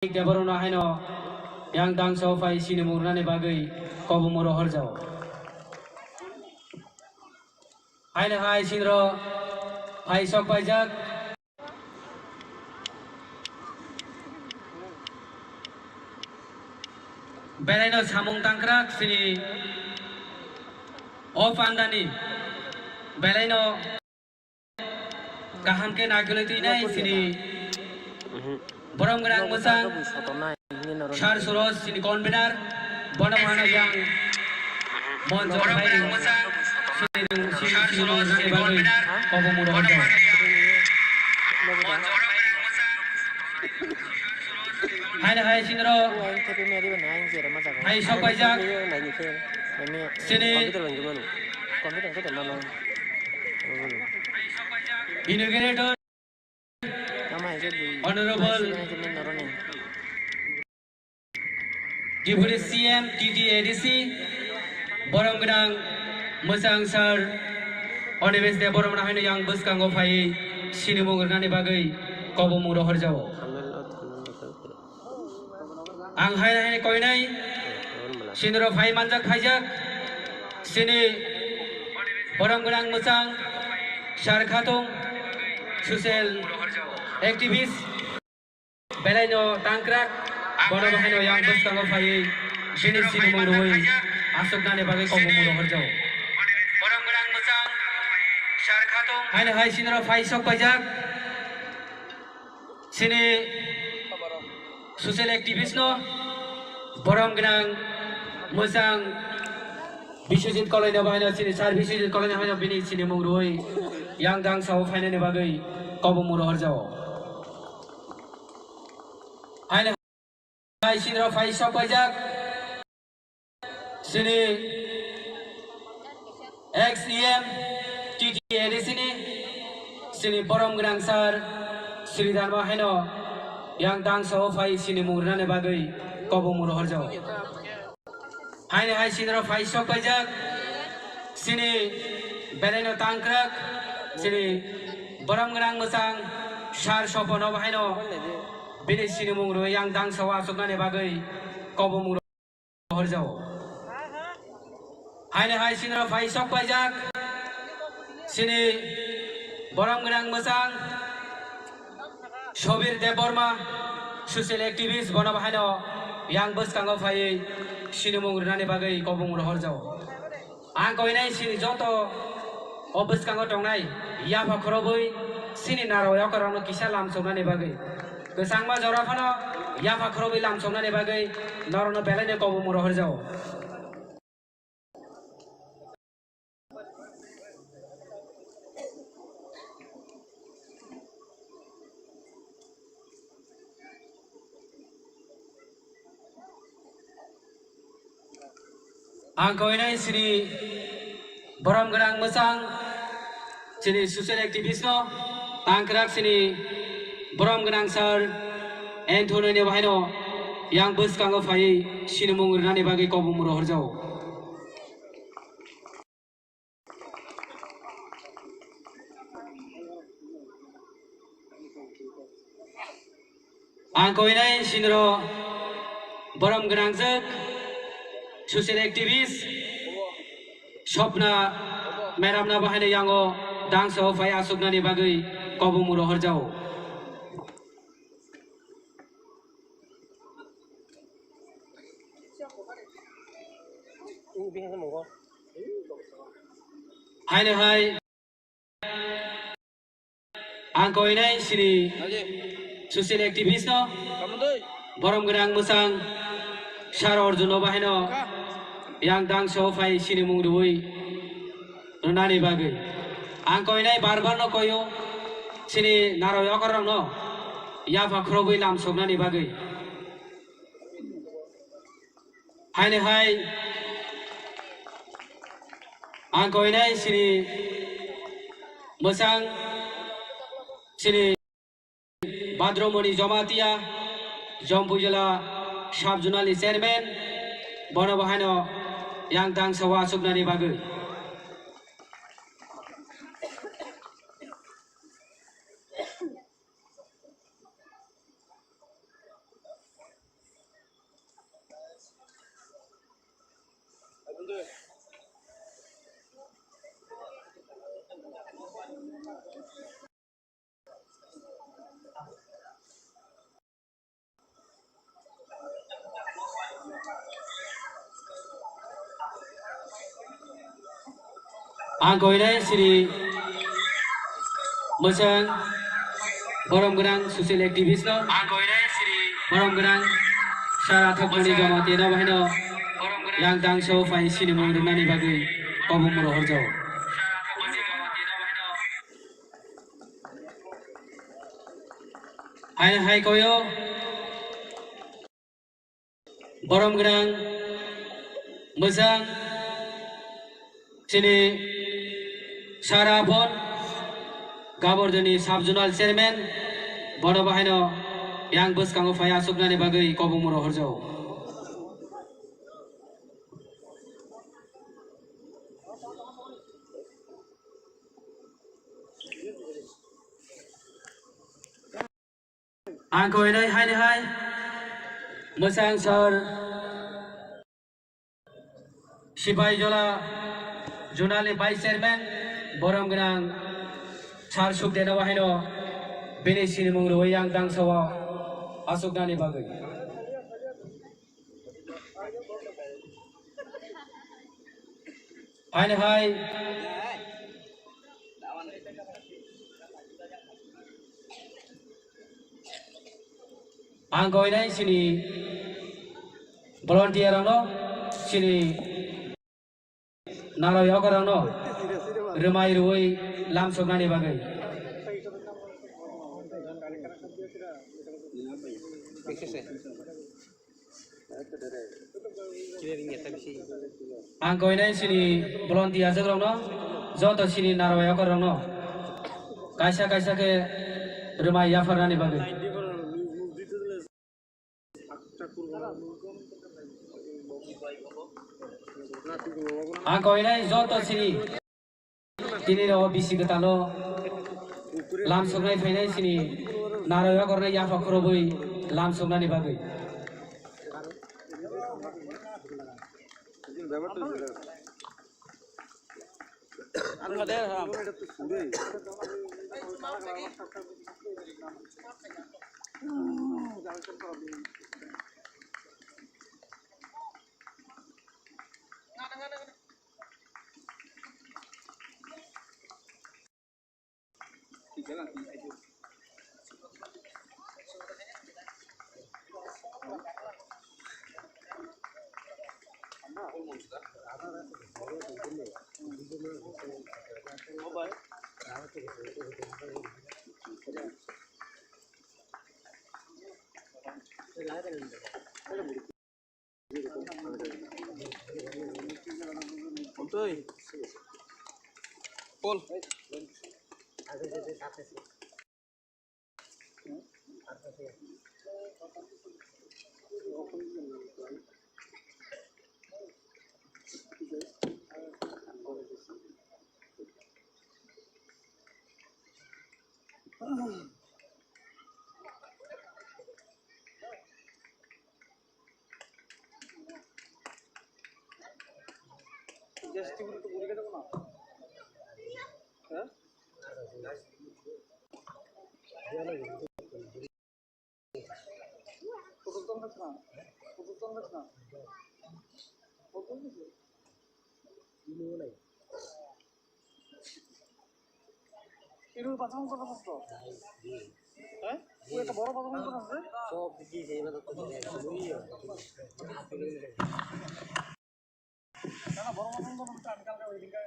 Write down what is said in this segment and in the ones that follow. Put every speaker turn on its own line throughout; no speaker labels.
Deborona haino yang dang so fai sini murna ne bagai kobo moro horjao. Haina hai sinro hai sok pajak. Belaino samung tangkrak sini off andani. Belaino kaham ke naguliti nai sini. Borong gerang musang Shar Suros sini konvenar bonam hana yang monjor hai sini sini bagai kobo moro horjao. Haina hai sinro hai sok pajak sini inaugurator Honorable Deputy CM TTADC Borong Gerang Musang Sar Onibes de Borong Rahino yang Buskango Fai Sini Mungurngani Bagai Kobo Muro Horjao Ang Hai Koinai Sinro Fai Manjak Hajak Sini Borong Gerang Musang Shar Khatung Susel Aktivis Belaino Tangkrak Bono Bahino yang Buskango Fai Sini Sini Murui Asuk Nane Bagai Kobo Muro Horjao Borong Gerang Musang Shar Khatung Haina Hai Sinro Fai Sok Pajak Sini Susel Aktivis no Borong Gerang Musang Biswajit Kolonel Bahino Sini Sar Biswajit Kolonel Bahino Bini Sini Murui yang dang sawo Fai Nane Bagai Kobo Muro Horjao Haina Hai Sinro Fai Sok Pajak Sini XEM TTA di sini Borong Gerang Sar Sri Dharma Haino yang dang sawo Fai sini murna ne bagai kobo muro horjao Haina Hai Sinro Fai Sok Pajak sini Belaino Tangkrak sini Borong Gerang Musang Shar Sopono Haino Bini sini mungro yang dang sawa asuk nane bagai kobo muro horjao Haina Hai Sinro Fai Sok Pajak sini Borong Gerang Musang Shobir Deborma Social Activist Bono Bahino yang Buskango Fai sini mungro nane bagai kobo muro horjao Ang koinai sini joto o Buskango tongnai ya pakroboi sini naro yokorano kisah lamsong nane bagai Kesangma Jorafano ya pakroboi lamsong nane bagai narono Belaino kobo muro horjao Ang koinai sini Borong Gerang Musang sini social activist no Tangkrak sini Borong Gerang Sar Antonio ne Bahino yang Buskango Fai sini munggur nane bagai kobo muro horjao Ang koinai sinro Borong Gerang Zek social activist Shopna Meramna Bahino yango dang sawo Fai asuk nane bagai kobo muro horjao Haina Hai Ang koinai sini social activist no Borong Gerang Musang Shar Orjuno Bahino yang dang sawo Fai sini mungrui nane bagai Ang koinai barbar no koyo sini naro yokorang no ya pakroboi lamsong nane bagai Haina Hai Ang koinai sini Musang sini Badromoni Jomatia Jompujala Shabjunali Chairman Bono Bahino yang dang sawa asuk nane bagai Angko ini sini mesang borom gerang sosial aktivis no. Angko ini sini borom gerang syarat hakuni jamati no bahino yang dangso fai sini mengundungan bagi kaum murohor jauh. Hai koyo borom gerang mesang sini Sarapon Gabordani Subzonal Chairman Bono Bahino yang bus kanggo faya suknani bagai kobong muro horjau. Angko ini hai mesang sar Sipai Jola Junali Vice Chairman Borom Genang Char Sukdena Wahino Bini Sini Mungru yang dang sawa Asuknani bagai hai Angko ini sini volunteer no sini naro yo karang no remai ruai lam soknani bagai angko ini sini volunteer jagrang no joto sini naro yo karang no kaisa ke remai ya farnani bagai angko ini joto sini tini ro bisi ketalo lam soknai fainai sini naro yo karang ya fakrobui lam soknani bagai Paul. 이거 바탕 쏟아졌어. 에? 왜 이렇게 멀어 바탕 쏟아졌어? 저 비기 제이만 또 뭐예요? 내가 멀어 바탕 쏟아졌어 안 가려고 이rin가?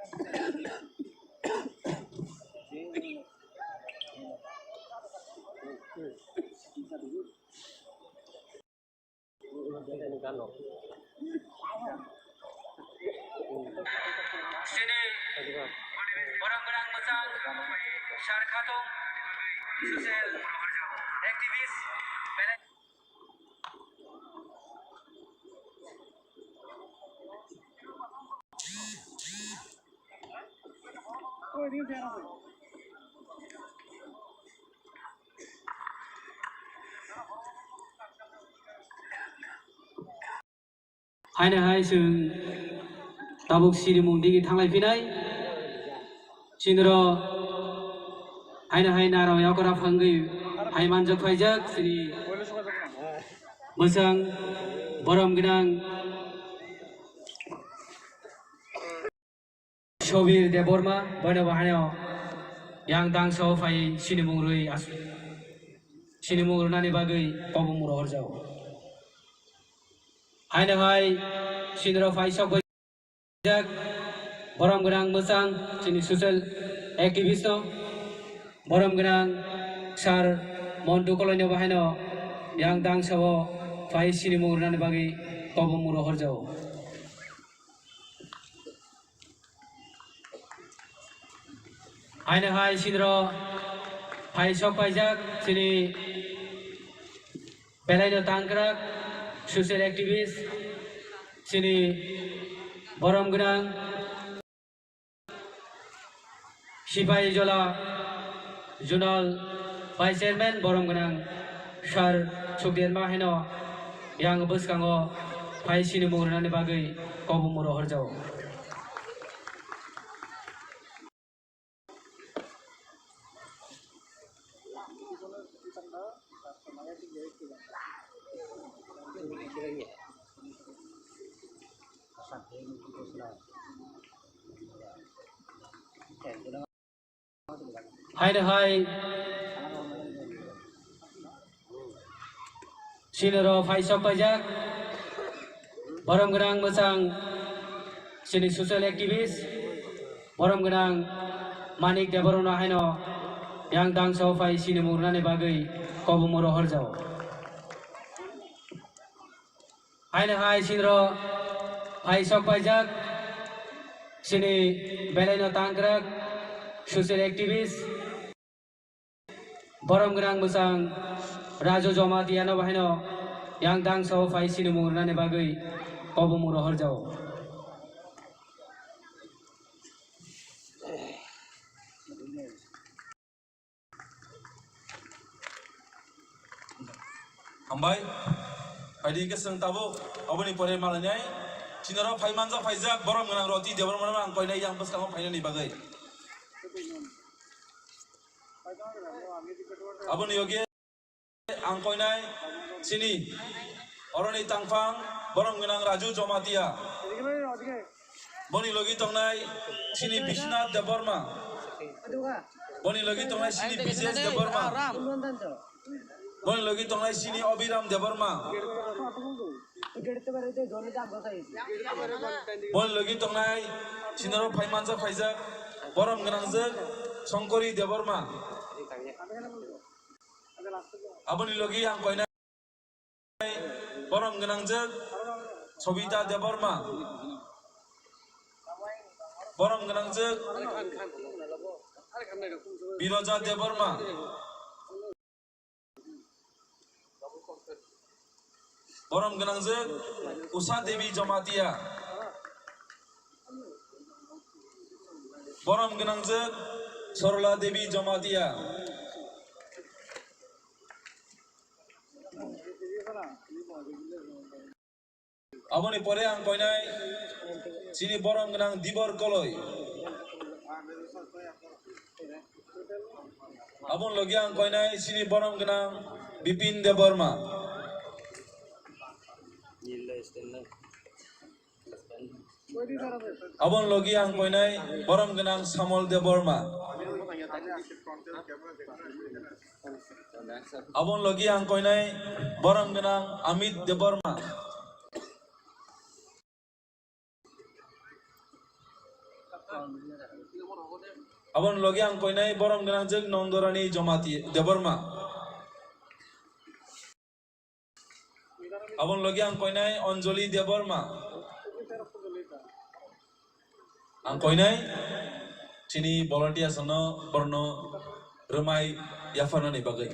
Sini orang-orang besar Syarkhatung sosial aktivis hai sừng tabuk sirimung digi thanglai pinai sinro haina haina rao yakora phangui haiman jok phaijak sini mosang borom ginang Shobir Deborma bono bahano yang dang so phai sinimung rui as sinimung runani bagai kobung muro horjau haina hai sinro phai sok jak borom ginang mosang sini social activist no borom ginang sar montu kolonyo bahano yang dang so phai sinimung runani bagai kobung muro horjau Aina hai sinro hai sok pajak sini Belaino tangkrak social activist sini borom gunang Sipai Jola Junal Vice Chairman borom gunang Sar Sukdian Maheno yang buskango hai sini murunani bagai kobu muro horjau Hai hai sinero phai sok pajak borom gunang mosang sini social activist borom gunang Manik Deborona haino yang dang so phai sini murnane bagai kobu muro horjau haina hai sinro phai sok pajak sini Belaino tangkrak social activist borom gunang mosang Rajo Jomatiano bahino yang dang so phai sini murnane bagai kobu muro horjau
Ambai, padi keseng tabu, abani pore malanyai, sinaro phai manja phaijak borom gunang roti debar mana ang koinai yang bes kamu phainai bagai. Abani yogi ang koinai sini, orani tangfang borom gunang Raju Jomatia. Boni logi tongnai sini Bisnath Deborma. Boni logi tongnai sini Bises Deborma. Boni logi tongnai sini Obiram Deborma. Boni logi tongnai sinaro phai manja phaijak borom gunang jek Songkori Deborma. Aboni logi ang koinai borom gunang jek Sobita Deborma. Borom gunang jek Biroja Deborma. Borom gunang jek Usha Devi Jomatia. Borom gunang jek Sorla Devi Jomatia. Aboni pore ang koinai sini borom gunang Dibor Koloi. Abon logi ang koinai sini borom gunang Bipin Deborma. Abon logi ang koinai borom gunang Samol Deborma. Abon logi ang koinai borom gunang Amit Deborma. Abon logi ang koinai borom gunang jek Nondorani Jomati Deborma. Abon logi ang koinai Anjali Deborma. Ang koinai sini volunteer sono borno remai yafana ni bagai.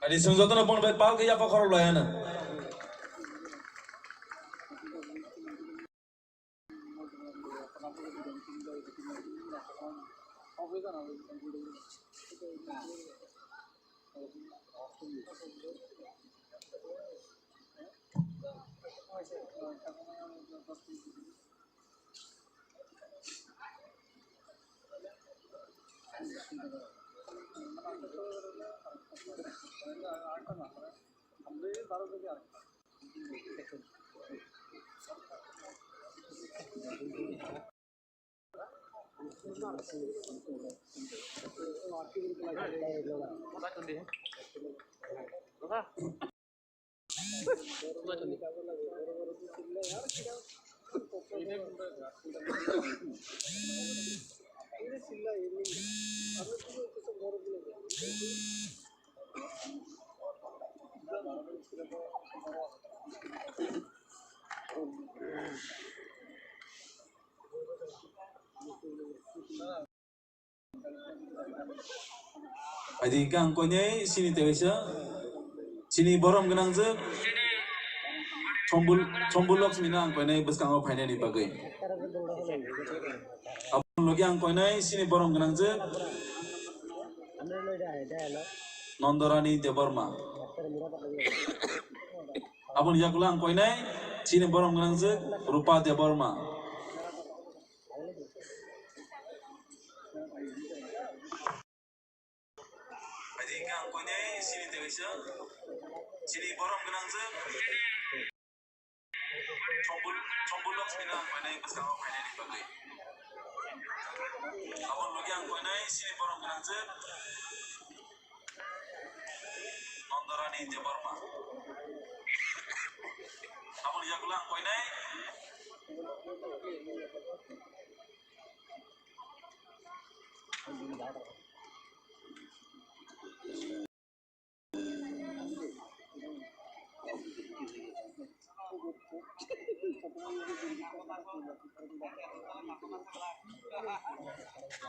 Adi sungjoto na bon pal ke yafa khoro loyana. Adi kang konyai sini tewesa sini borom genang je chombul loks mina ang konyai beskang o phaine ni bagai abon logi ang konyai sini borom genang je Nondorani Deborma abon yakula ang konyai sini borom genang je Rupa Deborma sini borom genang je chombul loks mina ang konyai beskang o phaine ni bagai abon logi ang konyai sini borom genang je Nondorani Deborma abon yakula ang konyai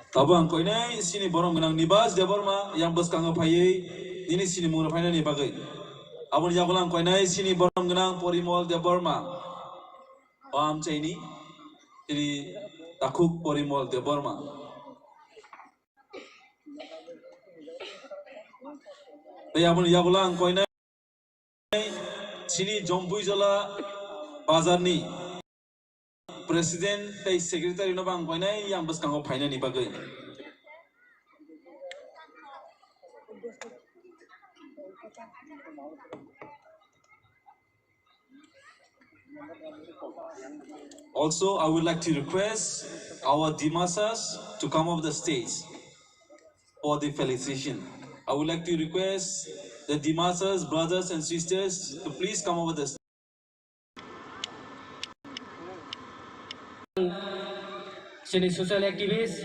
Tabang koinai sini borom genang nibas Deborma yang beskang phayei ini sini mura phayna ni bagai abon yakulang koinai sini borom genang Porimol Deborma am chaini ini takuk Porimol Deborma abon yakulang koinai sini Jombuijala bazar ni Presiden tei Secretary no bang koinai yang beskang o phayna ni bagai Also, I would like to request our Dimasas to come up the stage for the felicitation. I would like to request the Dimasas, brothers and sisters, to please come over the stage.
Sini social activist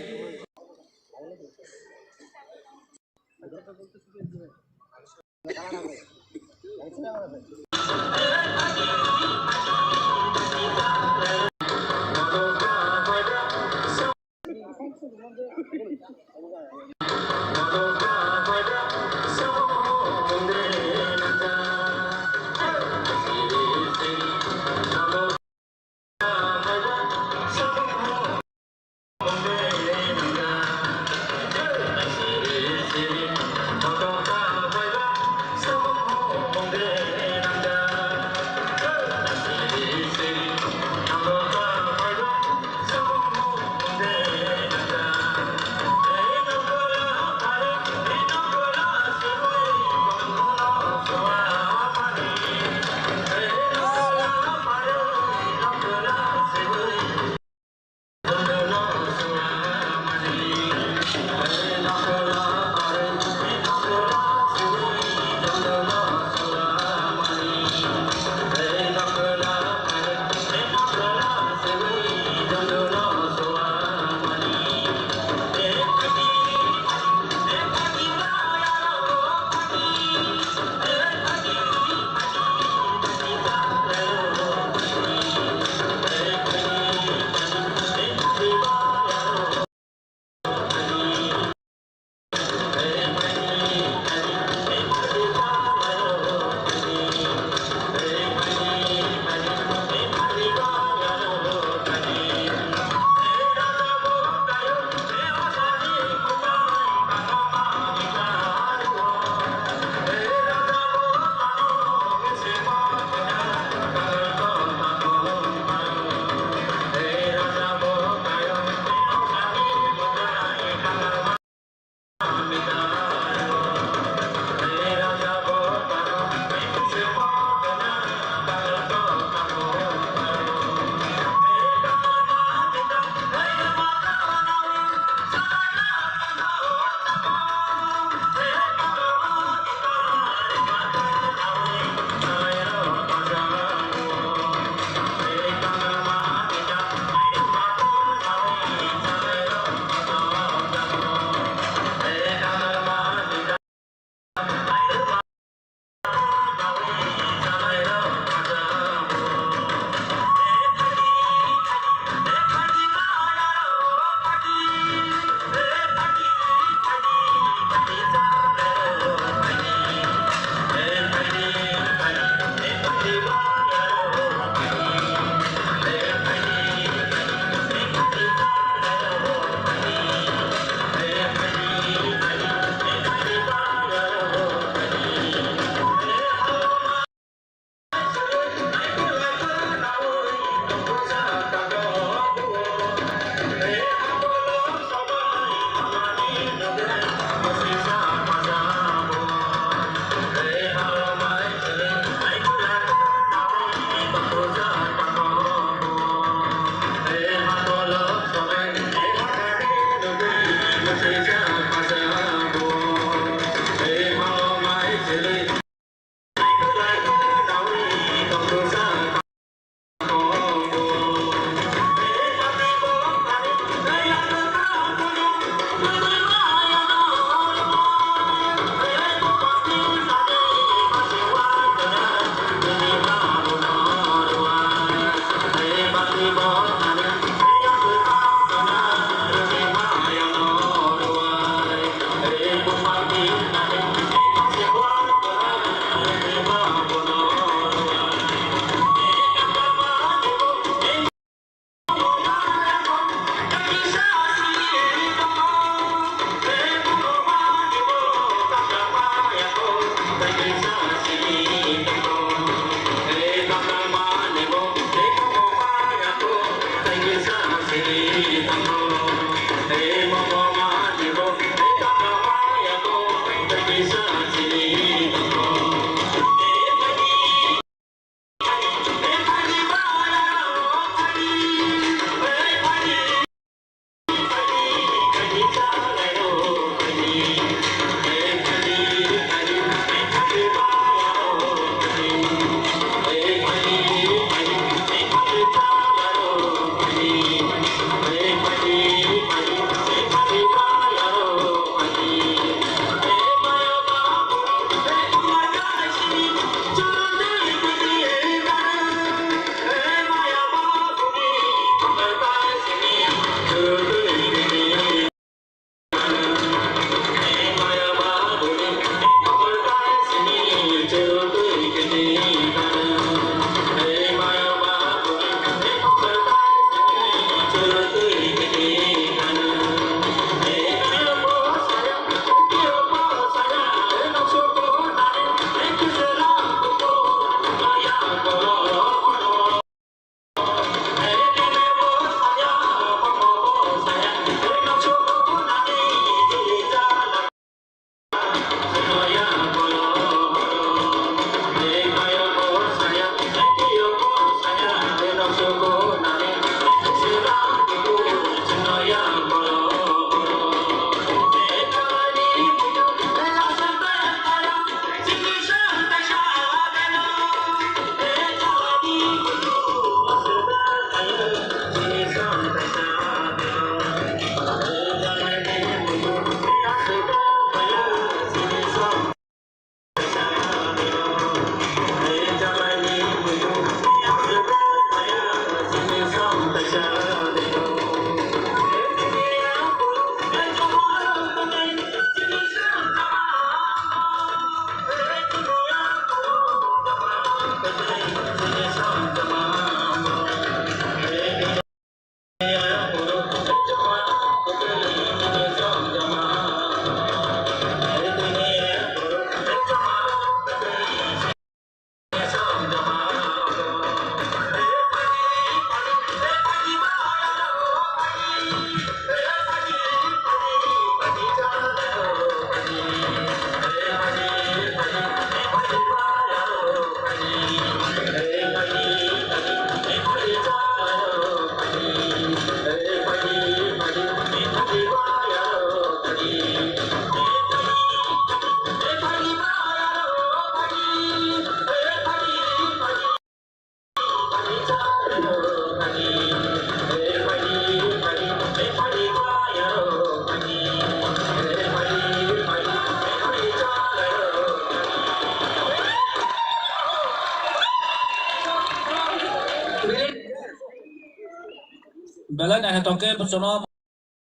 Bela na hetoke bercono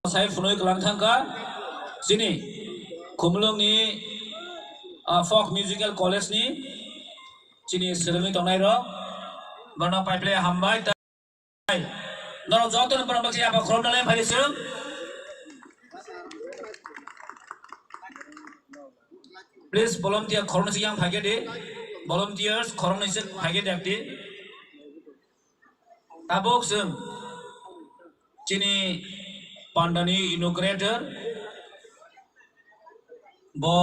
saya funui kelang thangka sini kumulung ni folk musical college ni sini seremi tongnai ro bana pipe hambai tai noro joton perang bagi apa khrom dalem hari sem please volunteer khrom siang phage de volunteers khrom ni se phage de akti tabok sem Cini Pandani inaugurator bo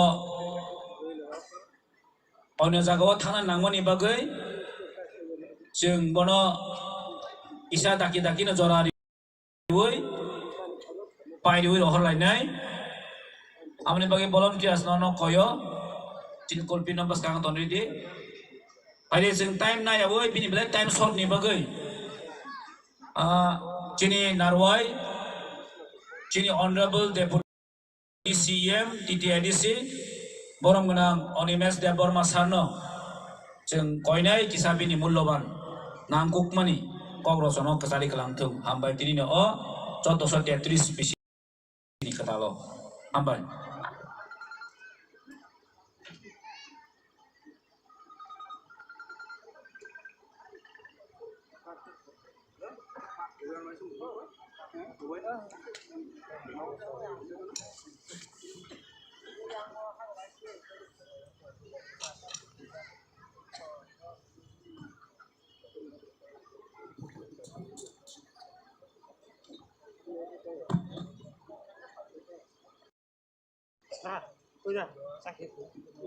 ono jagawa thana nangmani bagai जों bono isa daki daki no jorari woi pai woi horlainai amni bagai volunteers no koyo cin kolpi numbers kang tonri di pai जों time na ya woi bini bela time short ni bagai Cini Narwai, Cini Honorable Deputy CM TTIDC, Borong Menang Onimes Debor Masarno, Jeng Koinai Kisabini Muloban, Nangkuk Mani, Kogrosono Kesari Kelantung, Hambai Tirino O, Contoh Sotiatris Spesi ini Ketalo, Hambai.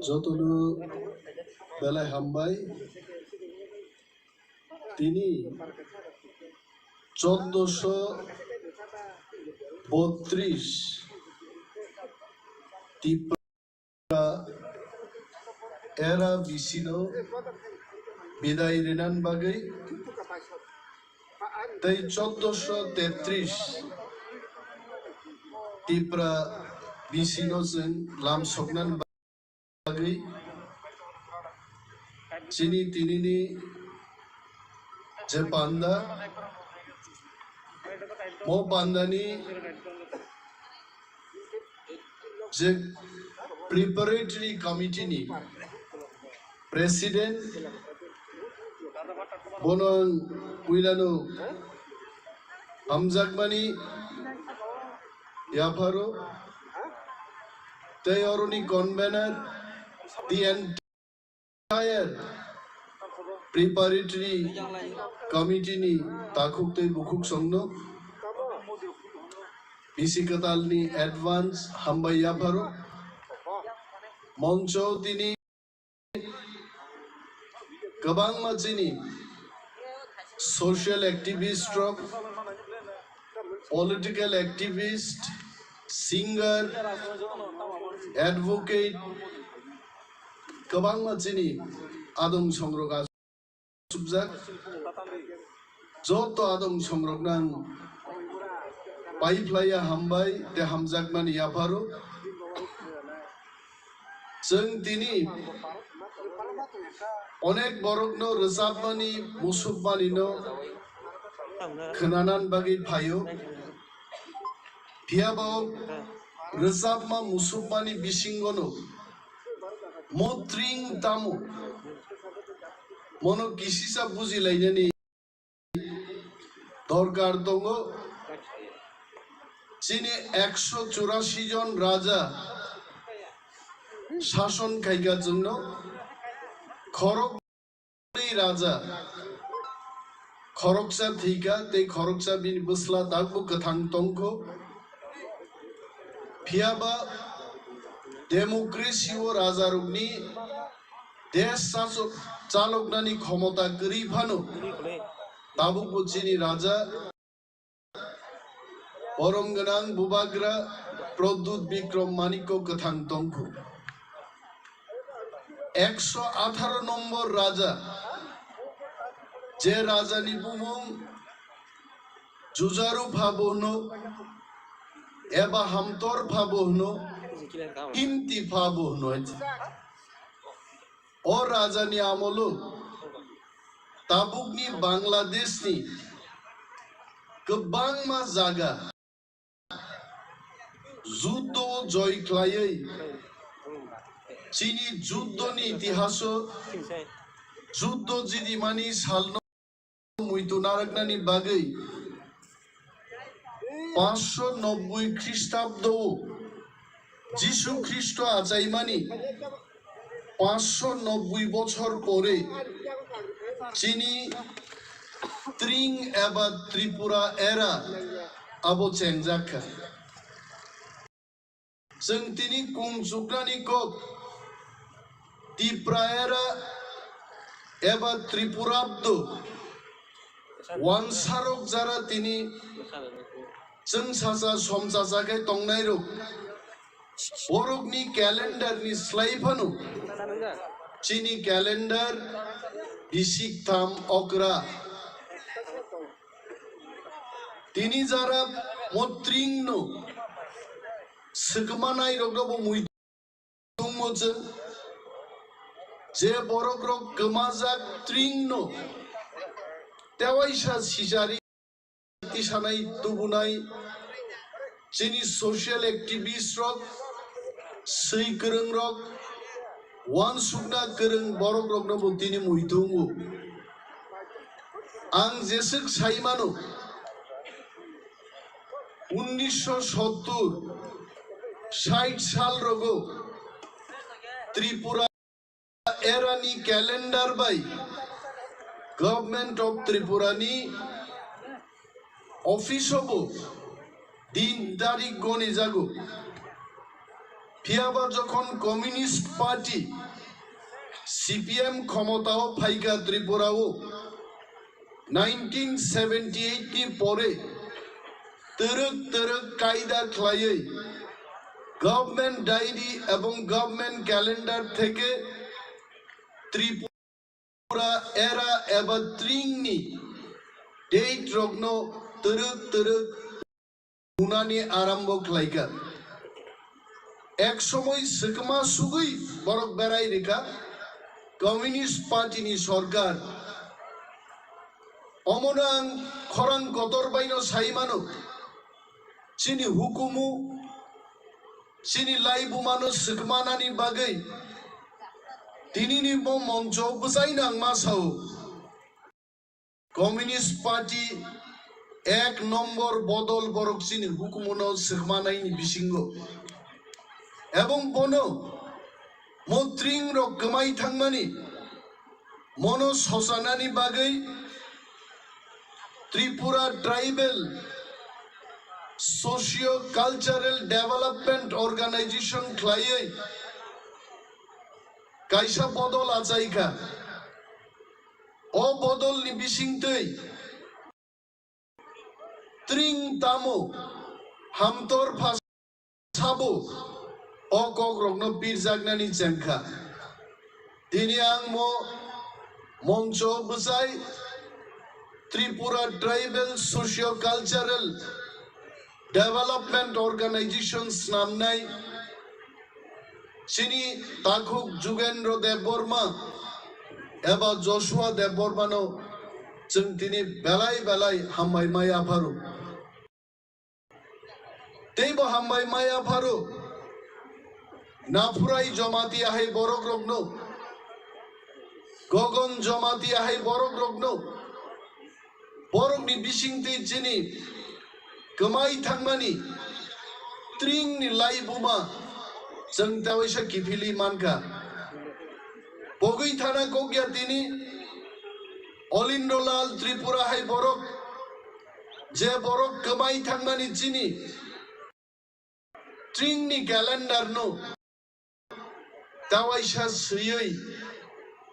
যতটুকু বেলায় হামবাই তিনি 1432 টিপা এরা বিসিনো বিদায় রেনান বাগৈ তাই 1433 টিপরা বিসিনো जों लाम सकनान बागै चिनी तिनिनि जे पान्दा मो पान्दानि जे preparatory कमिटिनि President Bonon Puilano Hamzakmani Yaparo Teoroni convener the entire preparatory committee ni takuk te bukuk songno Bisikatal ni advance Hambai Yaparo Moncho tini Kabang Machini social activist rock, political activist, singer, advocate Kabang Machini Adong Songroga Subjak Joto Adong Songrognan Paiplaya Hambai de Hamzakman Yaparo Seng Tini অনেক বরকনো রজাবমানি মুসুবমানিনো খনানান বাগি ফায়ো ফিয়াবাও রজাবমা মুসুবমানি বিসিঙ্গনো মত্রিং তামো মনো কিসিসা বুঝিলাইনানি দরকার দङ যিনি 184 জন রাজা শাসন খাইগার জন্য খরক রাজা খরকসা থিকা তে খরকসা বিন বসলা তাকবো কথাং তংখ ফিয়াবা democracy ও রাজারুগনি দেশ শাসক চালকনানি ক্ষমতা করি ভানো তাবু চিনি রাজা পরমগনাং বুবাগ্রা প্রদ্যুৎ বিক্রম মানিক্য কথাং তংখ 118 নম্বর রাজা যে রাজা নিপুমং জুজারু ভাবহনো এবা হামতর ভাবহনো ইমতি ভাবহনো ও রাজানি আমলো তাবুকনি বাংলাদেশনি গোবাং মা জায়গা যুদ্ধ জয় খাইयै চিনি যুদ্ধনি ইতিহাস যুদ্ধ জিদি মানি সালনো মুইতো নারকনানি বাগৈ 590 খ্রিস্টাব্দ যিশু খ্রিস্ট আচাইমানি 590 বছর পরে চিনি ত্রিং এবা ত্রিপুরা এরা আবো চেংজাখা जों तिनी कुंजुग्रानि কক ত্রিপুরা एबा त्रिपुराब्द वानसारक जारा तिनी जों सासा समसासाखै तंनाय रक बरकनि क्यालेन्डारनि स्लाइफानु चिनी क्यालेन्डार बिसिकथाम अक्रा तिनी Zara मत्रिंनो Sekemanai rokdobo muidungmoje je borok rok gemazak tringno tewaisa sijari tisanai tubunai jini social activist rok sei kereng rok wan sukna kereng borok rokdobo tini muidungu ang jesek saimano 1970 60 साल रगो त्रिपुरा एरानी calendar बाई government of त्रिपुरानी office होबो दिन तारीख गने जागो फियाबा जखन कम्युनिस्ट पार्टी सीपीएम क्षमताओ फाइका त्रिपुराओ 1978 नि परे तरक तरक कायदा खलायै गवर्नमेंट डायरी एवं गवर्नमेंट कैलेंडर थेके त्रिपुरा एरा एबा त्रिंगनि डेट रग्नो तरक तरक उनानि आरम्भ खलायगा एक समय सेकमा सुगै बरक बेराय रेखा कम्युनिस्ट पार्टी सरकार अमनां खरां गतर बायनो साइमानो चिनी हुकुमु Sini laibu mano sekmanani bagai তিনি নিব মঞ্চ বুঝাই নাংমা সাও কমিউনিস্ট পার্টি 1 নম্বর বদল বরক চিনি হুকুমনো সেখমানাইনি বিসিঙ্গ এবং বনো মন্ত্রিং রক গমাই থাংমানি মনো শশানানি বাগै Tripura tribal socio cultural development organisation খ্লাইयै কাইসা বদল আচাইকা ও বদল नि बिसिंगतै त्रिंग तामो हामतर फासाबो ओ कग्रगनो पिरजागनानि जेंखा दिनै आं मंच बुजाय Tripura tribal socio cultural development organisations नामनाय सिनी ताकुक जुगेन्द्र देबबर्मा एबा जशुआ देबबर्मानो जों दिनै बेलाय बेलाय हामबाय माय आफारु तेबो हामबाय माय आफारु नाफुराय जमाती आहाय बरक रगनो गगन जमाती आहाय बरक रगनो बरकनि बिसिंथै जिनि गमाय थांमानि त्रिंनि लाइबुमा जों तावैसा किफिलि मानका बगै थाना गगिया दिनै अलिन्द्रलाल त्रिपुरा हाय बरक जे बरक गमाय थांमानि जिनि त्रिंनि क्यालेंडार नो तावैसा सयै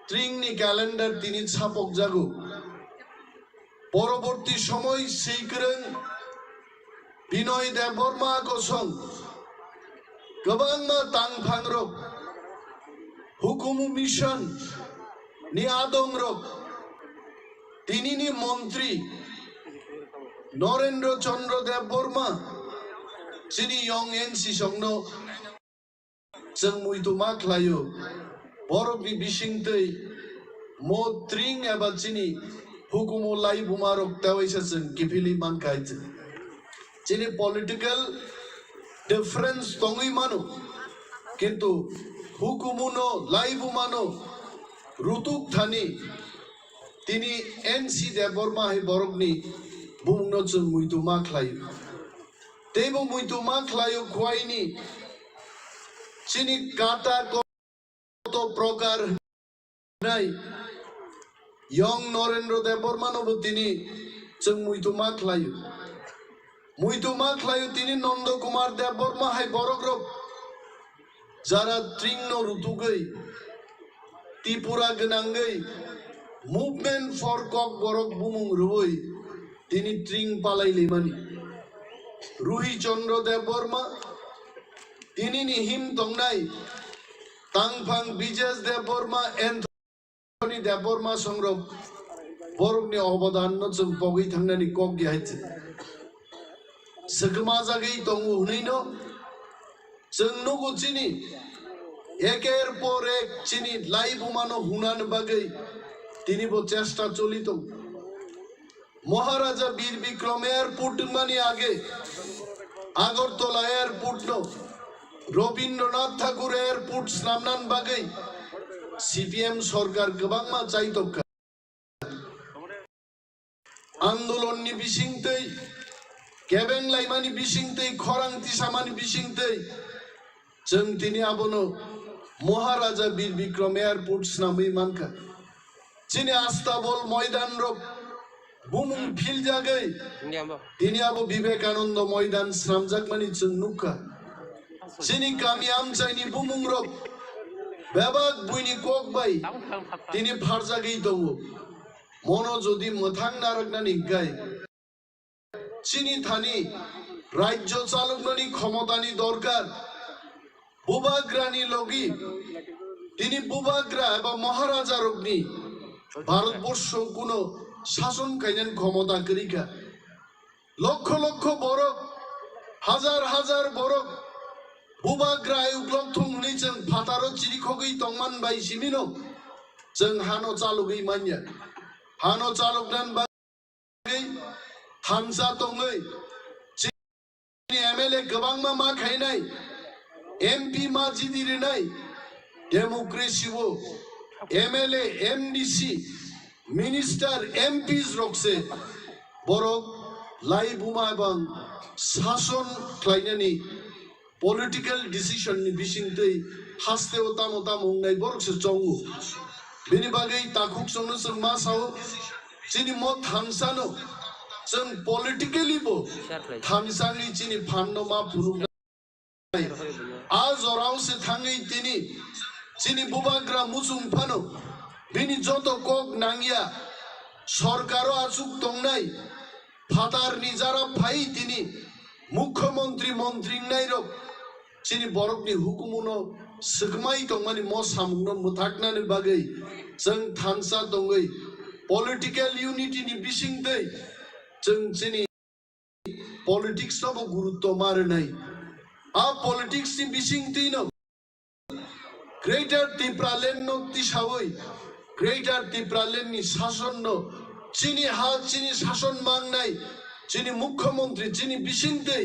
त्रिंनि क्यालेंडार दिनै छापक जागो परवर्ती समय सैग्रों बिनय देबबर्मा गसं गोबां तांफांरक हुकुमु मिशन नि आदंरक दिनैनि मंत्री नरेंद्र चंद्र देबबर्मा जिनि यं एनसि संनो जों मुइतुमा ख्लायो बरकनि बिसिंथै मो त्रिं एबा जिनि हुकुमु लाइबुमारक तावैसा जों किफिलि मानखायथो जिनि पलिटिकल डिफरेंस दङै मानो किन्तु हुकुमुनो लाइबुमानो रुतुक थानि तिनि एनसि देबबर्मा हाय बरकनि बुंनो जों मुइतुमा ख्लायो तेबो मुइतुमा ख्लायो खुवाइनि जिनि काटा कत प्रकार नाय यं नरेंद्र देबबर्मानोबो तिनि जों मुइतुमा ख्लायो तिनि नंद कुमार देबबर्मा हाय बरक रक जारा त्रिंनो रुतुगै त्रिपुरा गोनांगै मुभमेंट फर कक बरक बुमुं रुबै तिनि त्रिं पालायलेमानि रुहि चंद्र देबबर्मा तिनिनि हिम दंनाय तांफां बिजेस देबबर्मा एन्थनी देबबर्मा संरक बरकनि अबदान जों बगै थांनानै कक गिहायथो सगमा जागै दङ हुनैनो जों नगो चिनि एकेर पर एक चिनि लाइबुमानो हुनानो बागै तिनिबो चेष्टा चलित महाराजा वीर विक्रम एयरपोर्ट मानि आगे आगरतला एयरपोर्ट नो रवीन्द्रनाथ ठाकुर एयरपोर्ट नामनान बागै सीपीएम सरकार गोबां मा चाइतका आंदोलननि बिसिंथै केबें लाइमानि बिसिंथै खरां तिसामानि बिसिंथै जों दिनै आबोनो महाराजा वीर विक्रम एयरपोर्ट नामै मानका जिनि आस्ताबल मैदान रक बुमुं फिल जागै दिनै आबो विवेकानंद मैदान स्रामजाकमानि जों नुका जिनि गामि आमचाइनि बुमुं रक बेबाक बुइनि कक बाय दिनै फारजागै दङ मनो जदि मोथां नारकनानि गाय चिनि थानी राज्य चालकनानि क्षमतानि दरकार बुबाग्रानि लगी तिनि बुबाग्रा एबा महाराजा रकनि भारतवर्ष कोनो शासन खायनान क्षमता करिका लक्ष लक्ष बरक हाजार हाजार बरक बुबाग्रा उग्लक थुंनि जों फातारो चिरिखगै तंमान बाय सिमिनो जों हानो चालुगै मान्या हानो चालकनान बागै थामसा दङै एमएलए गोबां मा खायनाय एमपी मा जिदिरनाय डेमोक्रेसी वो MLA MDC মিনিস্টার MPs রকছে বরক লাই বুমা এবং শাসন খাইনানি পলিটিক্যাল ডিসিশন नि बिसिंतै हास्ते ओताम ओताम उंगनाय बरकसे चंगु बेनि बागै ताखुक संनो जों मा सावो चिनि म थामसानो जों पलिटिकली बो थामसानि चिनि फान्नो मा फुनुनाय आ जराव से थाङै तिनि चिनि बुबाग्रा मुसुं फानो बेनि जत कक नांगिया सरकारो आसुक दंनाय फादार निजारा फाइ तिनि मुख्यमंत्री मंत्री नायरक चिनि बरकनि हुकुमुनो सगमाय दंमानि म सामुनो मुथाकनानि बागै जों थानसा दङै पलिटिकल यूनिटीनि बिसिंतै जों चिनि पलिटिक्स नबो गुरुत्व मारनाय आ पलिटिक्स नि बिसिंतैनो ग्रेटर त्रिपुरालैंड नो तिसावै ग्रेटर त्रिपुरालैंड नि शासन नो चिनि हा चिनि शासन मांगनाय चिनि मुख्यमंत्री चिनि बिसिंतै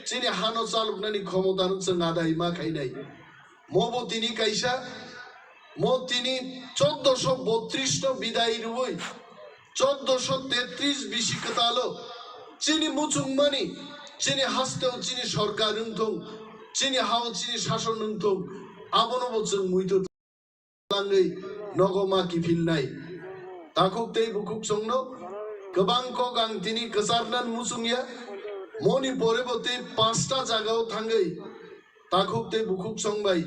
चिनि हानो चालुकनानि क्षमतानो जों आदाय मा खायनाय मबो तिनि कायसा म तिनि 1432 नो बिदाय रुबै 1433 बिसिकतालो चिनि मुचुंगमानि चिनि हास्तेव चिनि सरकार उंथों चिनि हाव चिनि शासन उंथों आबोनो जों मुइतो लाङै नगमा किफिलनाय ताकुक तै बुकुक संनो गोबां को गां तिनि गसारनान मुसुंगिया मनि परेबते 5टा जागाव थाङै ताकुक तै बुकुक संबाय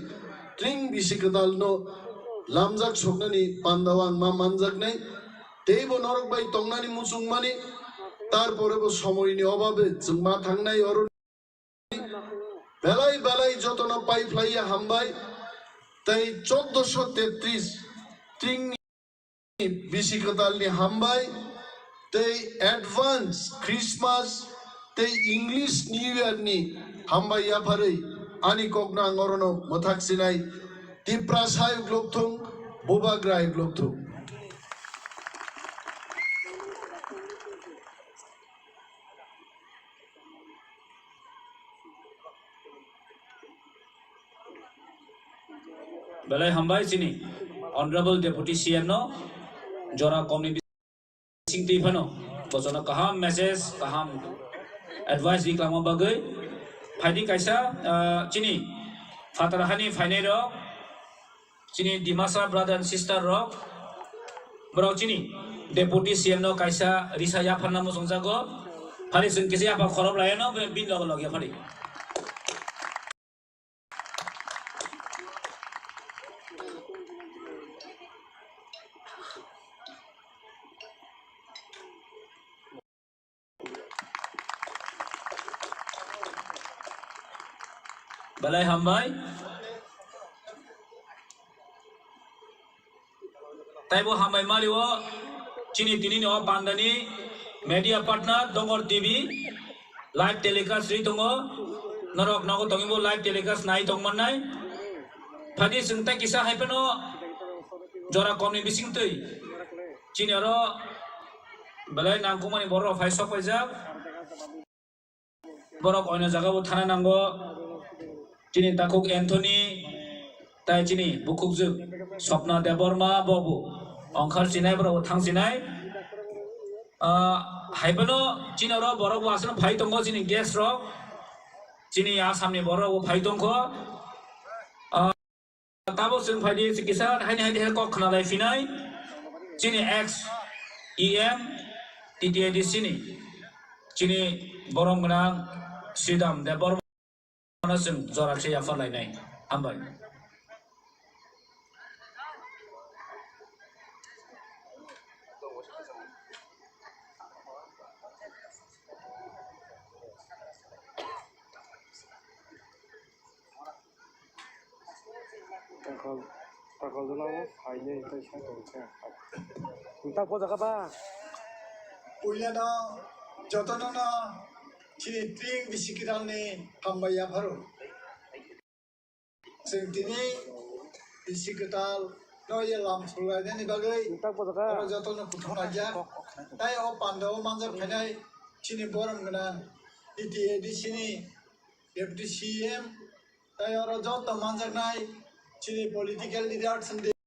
ट्रिं बिसिकताल नो लामजाक सकनानि पान्दावां मा मानजाकनाय तेबो नरक बाय तंनानि मुसुंगमानि तारपरेबो समयनि अभाबे जों मा थांनाय अरु बेलाय बेलाय जतन पाइफ्लाइया हामबाय तै 1433 ट्रिं बिसिकतालनि हामबाय तै एडवांस क्रिसमास तै इंग्लिश न्यू इयर नि हामबाय याफारै आनि Kangana ngorono मोथाकसिनाय तिप्रासाय ग्लोबथुं बुबाग्राय ग्लोबथुं
belai hambai sini honorable deputy CM no jora community singti phano bojona kaham message kaham advice di klama bagai phaidi kaisa chini fatarahani phainai ro chini dimasa brother and sister ro bro chini deputy CM no kaisa risaya phanna mo songjago phari sing kisi apa khorob lae no bin log log ya phari balai hambai taibo hambai mariwo chini tini no pandani media partner dongor TV live telecast ri tongo norok nago tongibo live telecast nai tongmanai phadi singta kisa haipeno jora komni bisingtei chini aro balai nangkumani boro faisok paijak borok oina jagao thana nango chini takuk Anthony tai chini bukuk juk Swapna Deborma bobu ongkhar sinai bro thang sinai haibano chini ro borok wasna phai tongo chini guest ro chini asamni borok phai tongko tabo sing phai di sikisa haini haini her kok khna lai finai chini X EM TTAD chini borong menang Sidam Deborma जों जरासे याफालायनाय हामबाय
takol dulu hanya itu saya tahu entah kau jaga apa
punya no jodoh no ciri tring bisikiran ni hambaya baru sentini bisikital no ye lam sulai ni bagai
entah kau jaga
kalau jodoh no putar aja tapi oh pandau manjat kena cini borang kena di sini deputy CM tapi orang jodoh manjat naik cini political leader sendiri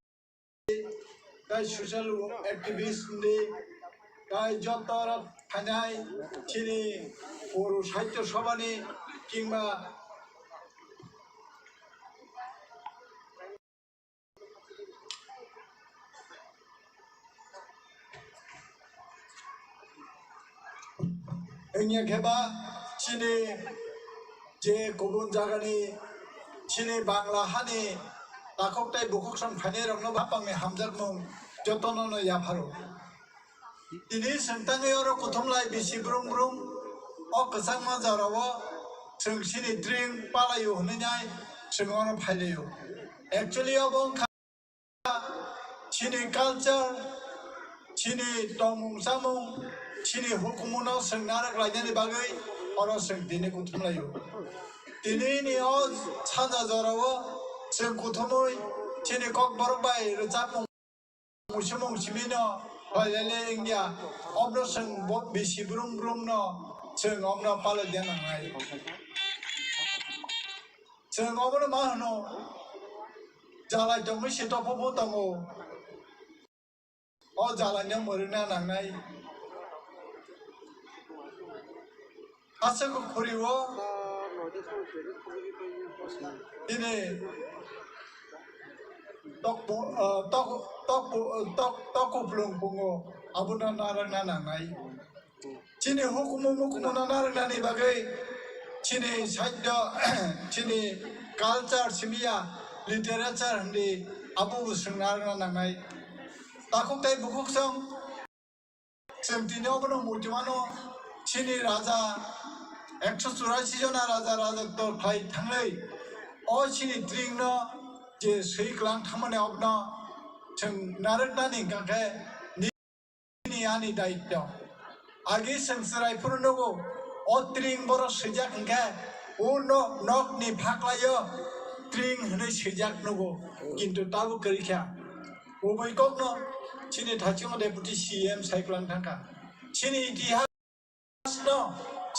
তাই social activist তাই যত ফাইনাই চিনি बर' সাহিত্য সভানি কিংবা Enya kheba chini je kobun jagani chini bangla hani takok tai bukok sam phane rong no bapang me hamjak mong jotono no ya pharo ini sentang oro kothom lai bisi brum brum o kasang ma jarawo sing chini drink palayo hnai sing ono phaileyo actually obong chini culture chini tomung samung chini hukumuna sengnarak lainnya bagai orang seng dini kutum layu dini ni os chanda jarawa seng kutumoi chini kok barbai recapung musimung simino halele ingya obno seng bot bisi brum brum no seng obno pala diana ngai seng obno mahno jalai dong misi topo botango o jalanya morina nangai asal kuriwo ini tok belum pungo abuna narana nangai cini hukum narana ni bagai cini sahaja cini culture simia literature ni abu busung narana nangai takuk tai bukuk sang semtino bono murtimano chini raja 184 jona raja to khai thanglei o chini dring no je sei klang thamane obna chang narakna ni gakhe ni ani daitya agi samsarai purnogo o dring boro sejak engke o no nok ni phaklayo dring hne sejak nogo kintu tabu karikha o bai kokno chini thaching deputy cm saiklang thangka chini itihas no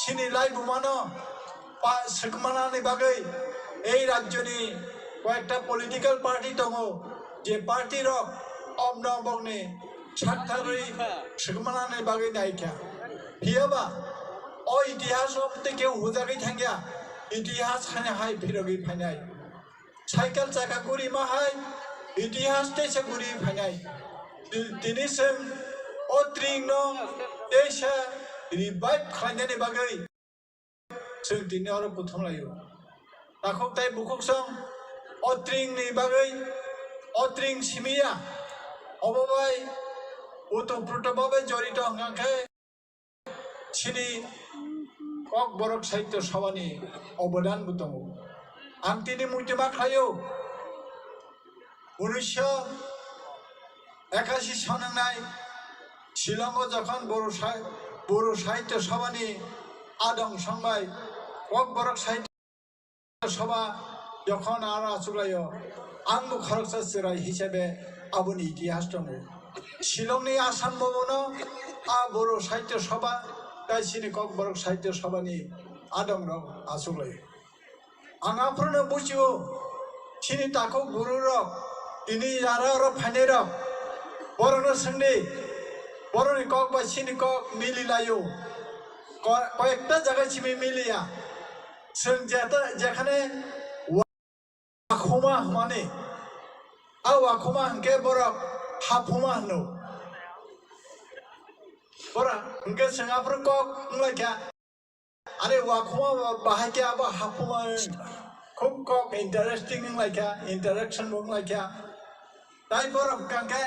chini lai bumano pa sekmana ni bagai ei rajyo ni কয়েকটা political party দঙো যে party rock অমন বংনি সাতথারই sekmana ni bagai naikha hiaba o ইতিহাস অবতে কেউ হুজাগৈ থাঙ্গিয়া ইতিহাস খানে high ভিরগৈ ফাইনাই cycle চাকা করি মাহাই ইতিহাস তেছে করি ফাইনাই দিনিসম o tring no তেছে revive খাইনানি বাগৈ जों दिनै आरो बुथुमलायो ताखौ ताइ बुखक सं अत्रिं नि बागै अत्रिं सिमिया अबबाय उतप्रतबाबे जरित हंगाखे सिनि कक बरक साहित्य सभानि अबदान दङ आं दिनै मुटिमा खायो 1981 सननाय शिलंआव जखन बर' साहित्य सभानि आदं संबाय कक बरक साहित्य सभा যখন আর আসুলায় आंबो खरकसा सिराय हिसाबै आबुनि इतिहास दङ शिलंनि आसाम भवन बर' साहित्य सभा गासिनि कक बरक साहित्य सभानि आदं रक आसुलाय आंगाफोरनो बुजियो सिनि ताखौ गुरु रक दिनै आरो र फाइने रक बर'नो सोंदि बर'नि कक बा सिनि कक मिलिलायो কয়েকটা জায়গায় চিমি মিলিয়া जों যেখানে वाखमा माने वाखमा हंके बरक हाफुमा हनो बरा हंके सिंगापुर कक हंलायखा आरे वाखमा बाहायखे आबा हाफुमा खूब कक इंटरेस्टिंग हंलायखा इंटरेक्शन हंलायखा ताइ बरक कांके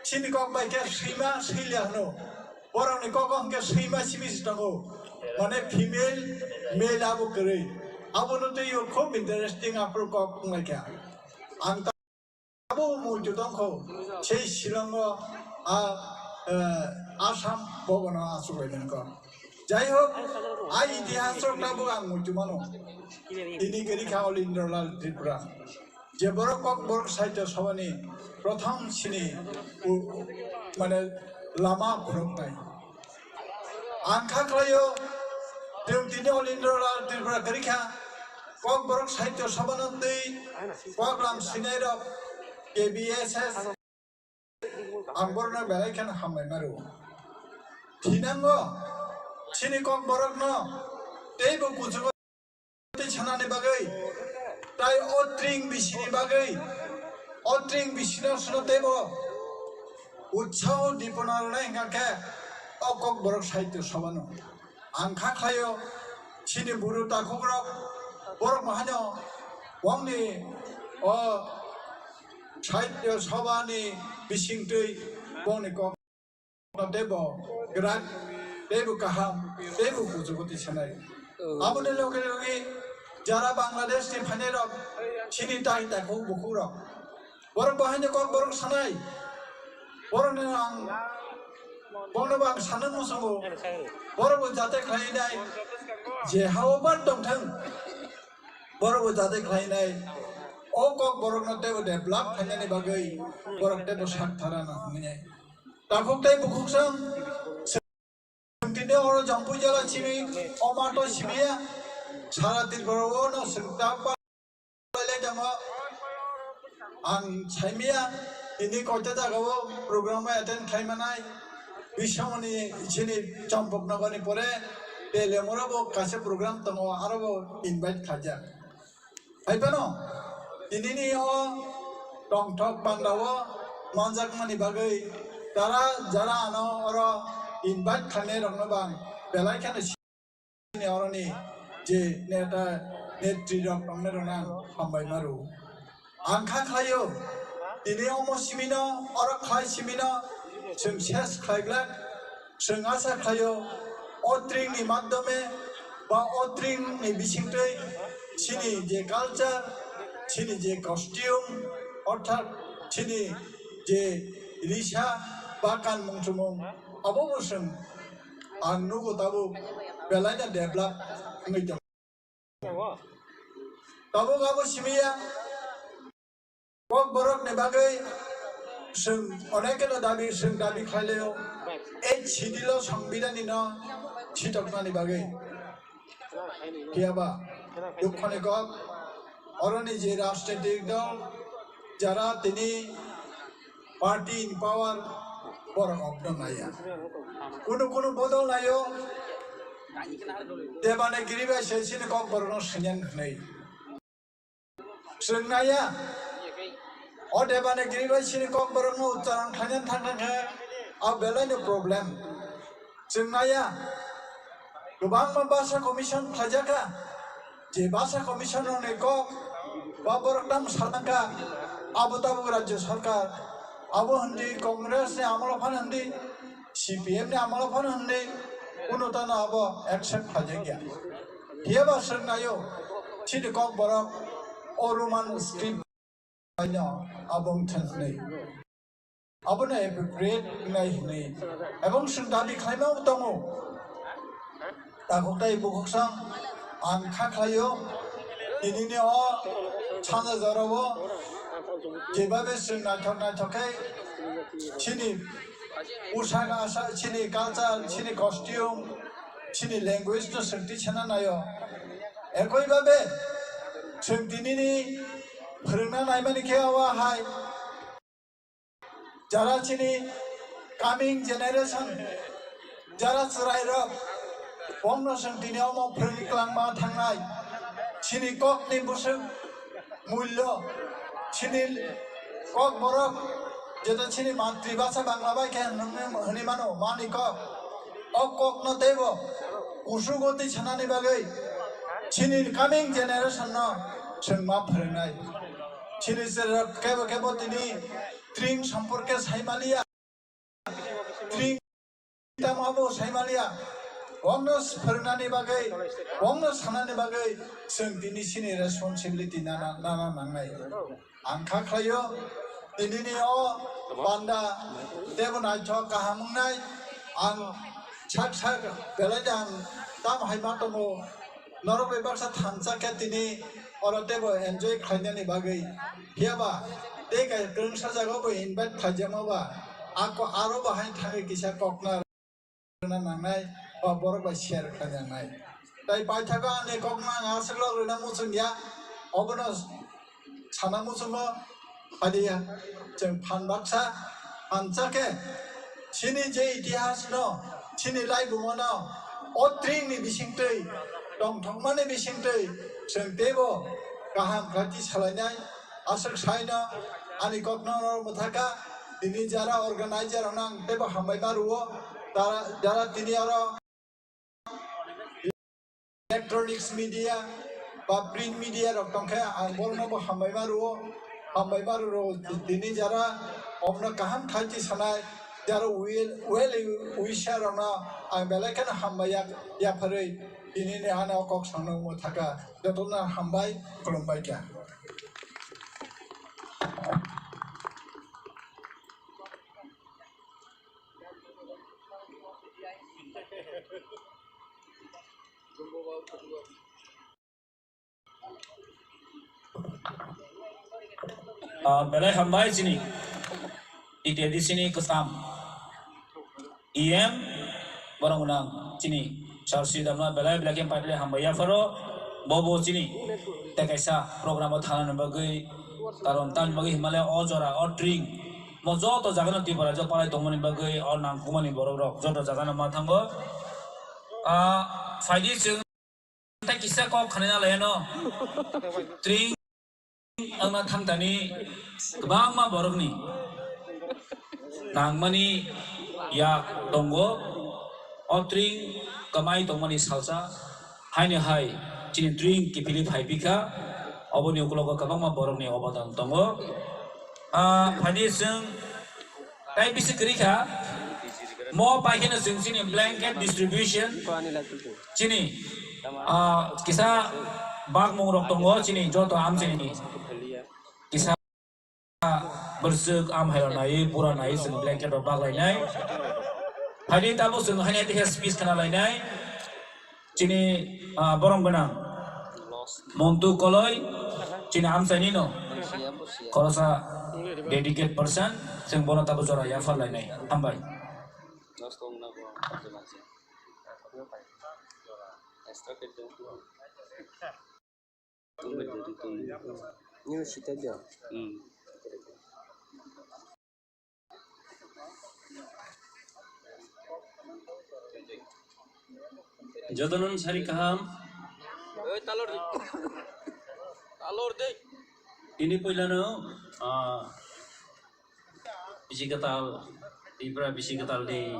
सिनि कक बायखे सैमा सैलिया हनो बर'नि कक हंके सैमा सिमिस दङ माने फीमेल मेल आबो करे आबोनो दैयो खूब इंटरेस्टिंग आफोर कक हंलायखा आं ताबो मुजु दंखौ sei शिलंआव आसाम भवनाव आसुलायदोंख যাই হোক আই ইতিহাসটাবো आं मुजुमानो दिनै गेरिखा अलिन्द्रलाल त्रिपुरा जे बर' कक बरक साहित्य सभानि प्रथम सिनि माने लामा फोरोंनाय आं खाख्लायो जों दिनै अलिन्द्रलाल त्रिपुरा गेरिखा कक बरक साहित्य सभानि दै कक लाम सिनाय रक KBSS ang borok belai kan hamai maru tinango sini kok borok no tebo kujugo te chanane bagai tai otring bisini bagai otring bisino suno tebo utsao diponar nai ngake okok borok saito sabano angka khayo sini buru takugrok borok mahanyo wangni o saito sabani bisingtui bongni kok debo gerak debo kaham debo kujugo te chanai abone loge jara Bangladesh ni phanerok sini tai takhu bukurok borok bahane kok borok sanai borok nang borok bang sanan musango borok jate khlainai je haoban dongthang borok jate khlainai o kok borok na tebo develop khainani bagai borok tebo sakthara na hmine takuk tai bukuksam tinde oro jampu jala chimi omato chimiya sara tin boro no sengta pa le jama an chaimiya ini kota jagao program attend khaimanai bishamani chini champok nagani pore tele morabo kase program tamo arabo invite khaja aipano ini ni o tongthok bandawo manjak mani bagai tara jara ano oro invite khane rongno bang belai khane sini oroni je neta netri rok ongne rona hambai maru angkha khayo ini omo simino oro khai simino जों cess खायग्ला जों आसा खायो अट्रिंनि माध्यमे बा अट्रिंनि बिसिंतै सिनि जे culture सिनि जे costume अर्थात सिनि जे रिसा बा गानमुं जोमुं आबो जों आं नुगो दाबो बेलायना डेभलप होदों दाबो गाबो सिमिया बरकनि बागै जों अनेकनो दाबि जों दाबि खालायो ए छिदिलो संबिधाननि न छिटकनानि बागै कियाबा दुखने गप अरनि जे राजनीतिक दल যারা তিনি পার্টি ইন পাওয়ার বড় অবদান নাইয়া কোনো বদল নাইও দেবানে গিরিবা সেসিনে কক বড় সিনেন নাই जोंनाया अदेबाने गिरिबासिनि कम बरनो उच्चारण खानेन थांनांगो आ बेलायनो प्रब्लेम जोंनाया गोबां भाषा कमिसन खाजाका जे भाषा कमिसन ने कक बा बरकदाम सारनांगा आबो ताबो राज्य सरकार आबो हन्दी कांग्रेस ने आमलफान हन्दी सीपीएम ने आमलफान हन्दी उनोताना आबो एक्सेप्ट खाजागिया हियाबा जोंनायो सिनि कक बरक Oruman script ayo abong tangnei abone appropriate ngai nei ebong sungdabi khaimau tongo takoktai bukoksang ang khakhayo inini o chana jarawo jebabe sungna thokai chini usaga asa chini culture chini costume chini language to sungti chana nayo ekoi babe जों दिनैनि फोरोंना नायमानि खेयावा हाय Zara चिनि Kameng generation Zara चरायरक बंनो जों दिनाव मा फोरोंलांमा थांनाय चिनि ककनि बुसुं मूल्य चिनि कक बरक जेता चिनि मातृभाषा बांला बायखे होनि मानो मानि कक अ कक न देबो उसुगति छनानि बागै Chini coming generation no जों मा फोरोंनाय चिनि जेरा केबो केबो दिनि ट्रिं सम्पर्के सायमालिया ट्रिं तामाबो सायमालिया बंनो फोरोंनानि बागै बंनो साननानि बागै जों दिनि सिनि रेसपन्सिबिलिटि नाना नांनाय आं खाख्लायो दिनिनि अ बान्दा देबनायथ गाहामनाय आं छाक छाक बेलायदां दाम हायमा दङ नरबे बाक्सा थांसाके दिनै अरतेबो एन्जय खायनानि बागै हियाबा देगा गोंसा जागाबो इनभाइट खायजामाबा आको आरो बाहाय थाङै किसा ककना नांनाय बा बरबा शेयार खायनाय ताइ बायथागा आने ककना आसगल रना मुसुनिया अबनो साना मुसुमो बादिया जों फान Baksa hancake sini je itihas no sini lai bumono otring ni bisingtei dong thongmane bisingtei sengtebo kaham khati salainai asal saina ani kokno muthaka tini jara organizer onang tebo hambai maruo tara jara tini aro electronics media বা print মিডিয়ার টংখে আংবলনো হামবাই মারু দিনে যারা অমন কাহাম খাইতি সানায় যারা well উইশার না আং বেলাকেন হামবাইয়া ইয়াফারে দিনে আনা কক সানো থাকা যতনা হামবাই খুলুমবাই কা
belai hambai sini ite di sini kesam em barang unang sini sarsi damna belai belai pada hambai ya faro bobo sini tekaisa program thanan bagai karon tan bagai himalaya ojora or drink mo joto jagana ti para jo palai tongmani bagai or nang kumani borok rok joto jagana ma thango faidi chung ta kisa ko khanena leno drink angna thangtani kebang ma borok ni nangmani ya tongo otring kamai tongmani salsa haine hai chini drink kipili phai bika oboni uklogo kabang ma borok ni obadan tongo phani sung tai bisi krika mo paikena sung chini blanket distribution chini kisa bag mong rok tongo chini joto am chini kisa bersuk am hayo nai pura nai sung blanket rok bag lai nai hari tabu sung hanya tiga space kana lai nai chini borong benang montu koloi chini am chini no korasa dedicated person sung bono tabu jora ya fal lai nai ambai
Ini sita dia.
Jodonon sari kaham
Talor deh.
ini poilano bisi ketal ibra bisi ketal di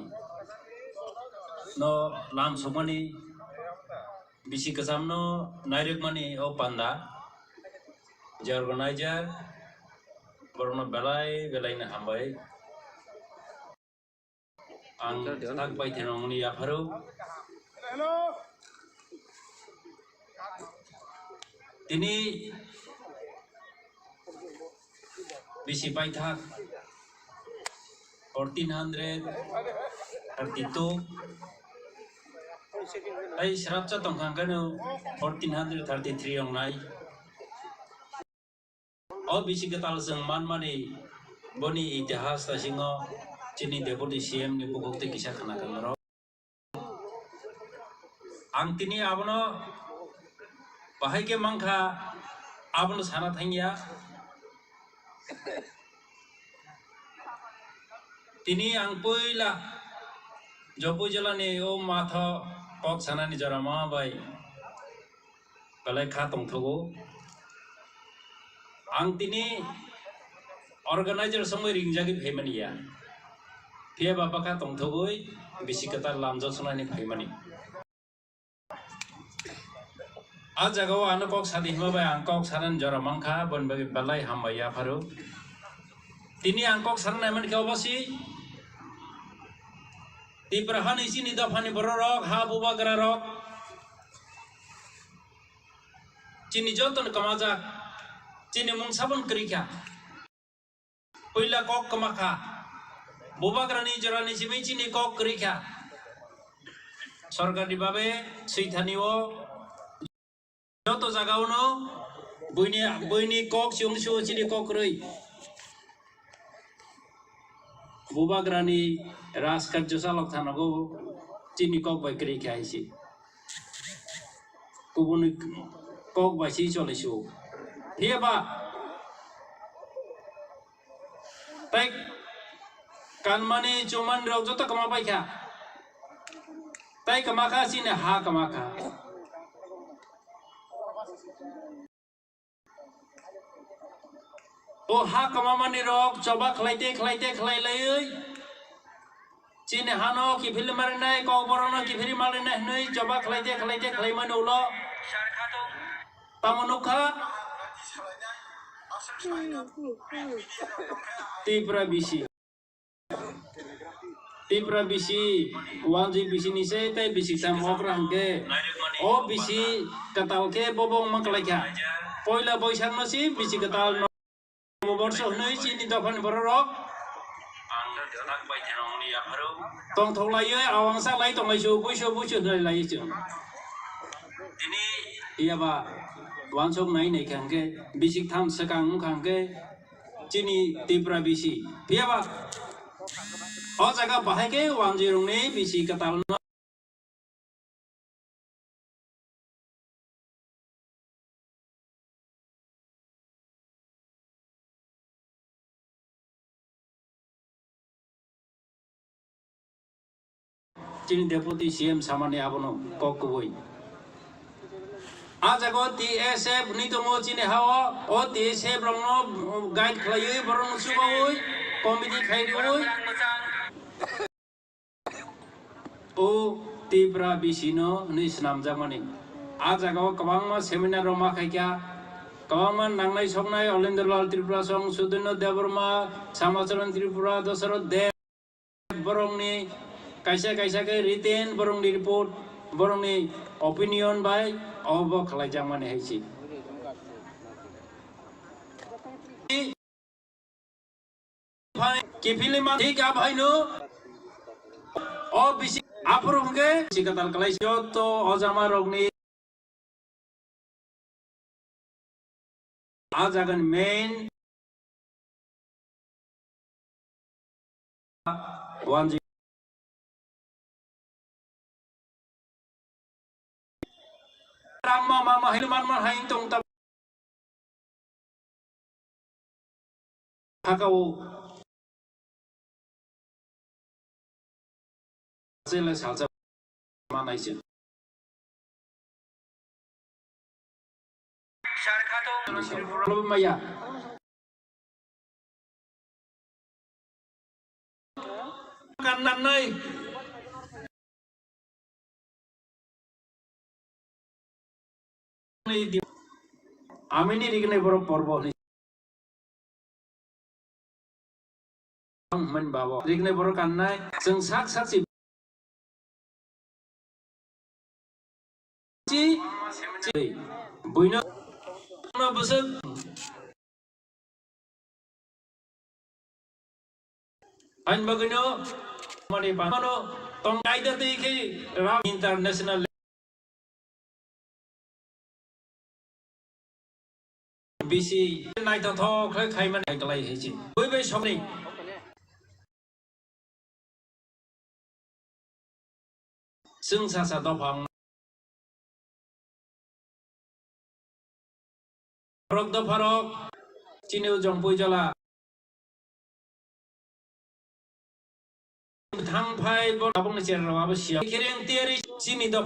no lam somani bisi kesam no nairek mani o panda je organizer borno belai na hambai ang tak pai thenong ni afaru tini bisi pai thak 1432 ai srapcha tongkhang kanu 1433 ong nai o bisi ketal seng man mani boni itihas ta singo chini deputy cm ni bukokte kisa khana kanaro ang tini abono bahai ke mangkha abono sana thangya tini ang poila jopo jalani o matha kok sana ni jara ma bai balai kha tongthogo ang tini organizer samoi ringjagi phaimani ya phe baba kha tongthogoi bisi kata lamjo sunani phaimani a jagao ano kok sadi hima bai ang kok sanan jara mangkha bon bagi balai hamaya pharu tini ang kok sanan eman ke obasi ti prahani sini dafani bororok ha buba grarok chini joton kamajak chini mung sabon kerika poila kok kamaka buba grani jorani chimi chini kok kerika sorkari babe suithani o joto jagao no buini kok siung siu chini kok roi buba grani raskar josalok thanago chini kok bai kerika isi kubun kok bai si cholisu hiaba tek
kanmani cuman rok jota kama baikha tai kama kha sini ha kama kha o ha kama mani rok coba khlaite khlai sini hano ki film marinai kau borono ki film marinai noi coba khlaite khlai mani ulo tamanukha Tipra bisi wanji bisi ni se tai bisi tam okrang ke o bisi katal ke bobong maklaka poila boisan masi bisi katal no borso noi chini dokhan borok tong tholai ye awang sa lai tong lai su lai chu ini iya ba wansok nai nei kang ke bisik tham sakang kang ke chini tipra bisi iya ba o jaga bahai ke wanji rong ni bisi katal no chini deputy CM samane abono kokoi ajago TSF ni to mo chini hawa o TSF rong no guide khlai borong suboi committee khai oi o tibra bisino ni snam jamani ajago kabang ma seminar ro ma khai kya kabang ma nangnai songnai Olendrolal Tripura song Sudino Deborma Samacharan Tripura Dasarot Dev borong ni kaisa ke written borong ni report borong ni opinion by obo khlai jamani haisi ki film thik a bhainu o bisi approve ke sikatal kalai to ojama rogni ajagan main wanji Rama mama hilman man haing tong tab hakau sila salsa mana isin belum maya kanan nai Amini rigne boro porbo ni men bawo rigne boro kannai जों sak si buino no busuk an bagino mani pamano tong kaida ti ki international BC nai to tho khai man kai he chi boi bai som ni sung sa do phang rok do pharok chineu jong pui jala thang phai bo abong ni cher rawa ba sia kereng tiari chini do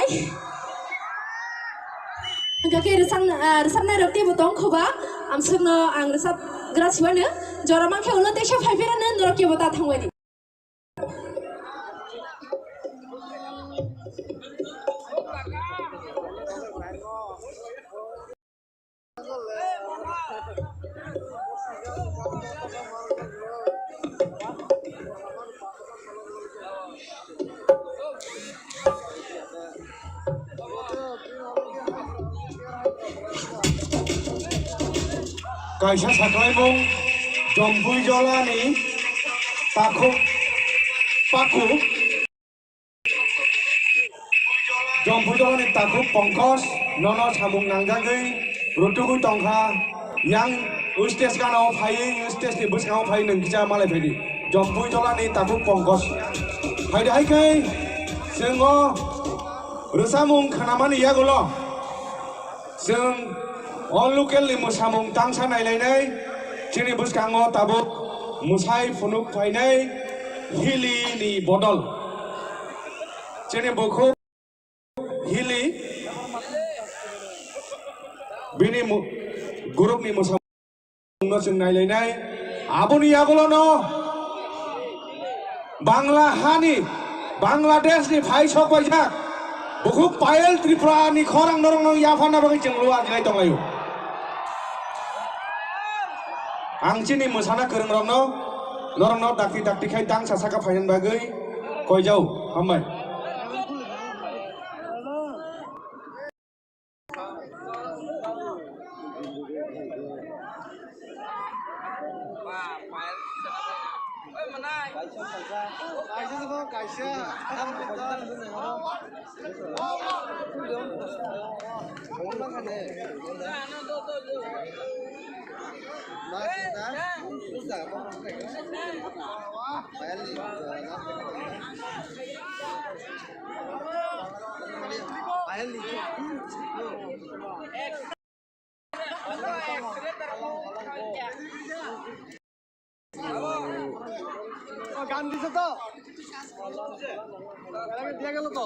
hai. Kaki resam na roti botong khoba amsukno ang resap grasiwane jora mangke ulo desha phaiferane norki bota thangwani.
Kaisa saklaimung jompui jolani paku jompui jolani taku pongkos nono samung nangjagui rutugu tongkha yang ustes kanau phai ustes ni bus kanau phai nengkija malai phai jompui jolani taku pongkos hai dai kai sengo rusamung khanamani yagulo seng all local ni musamung tangsa nailai chini buskango tabuk musai funuk phainai hili ni bodol chini bokho hili bini group ni musamung no chung nailai aboni yagulo no bangla hani bangladesh ni phai sok paijak bokho payel tripura ni khorang norong no yafana bagai jenglu ajilai tonglayu angcini musana kereng romno norongno dakti khai tang sasaka phayan bagai koi jau hambai গান দিছে তো দিয়া গেল তো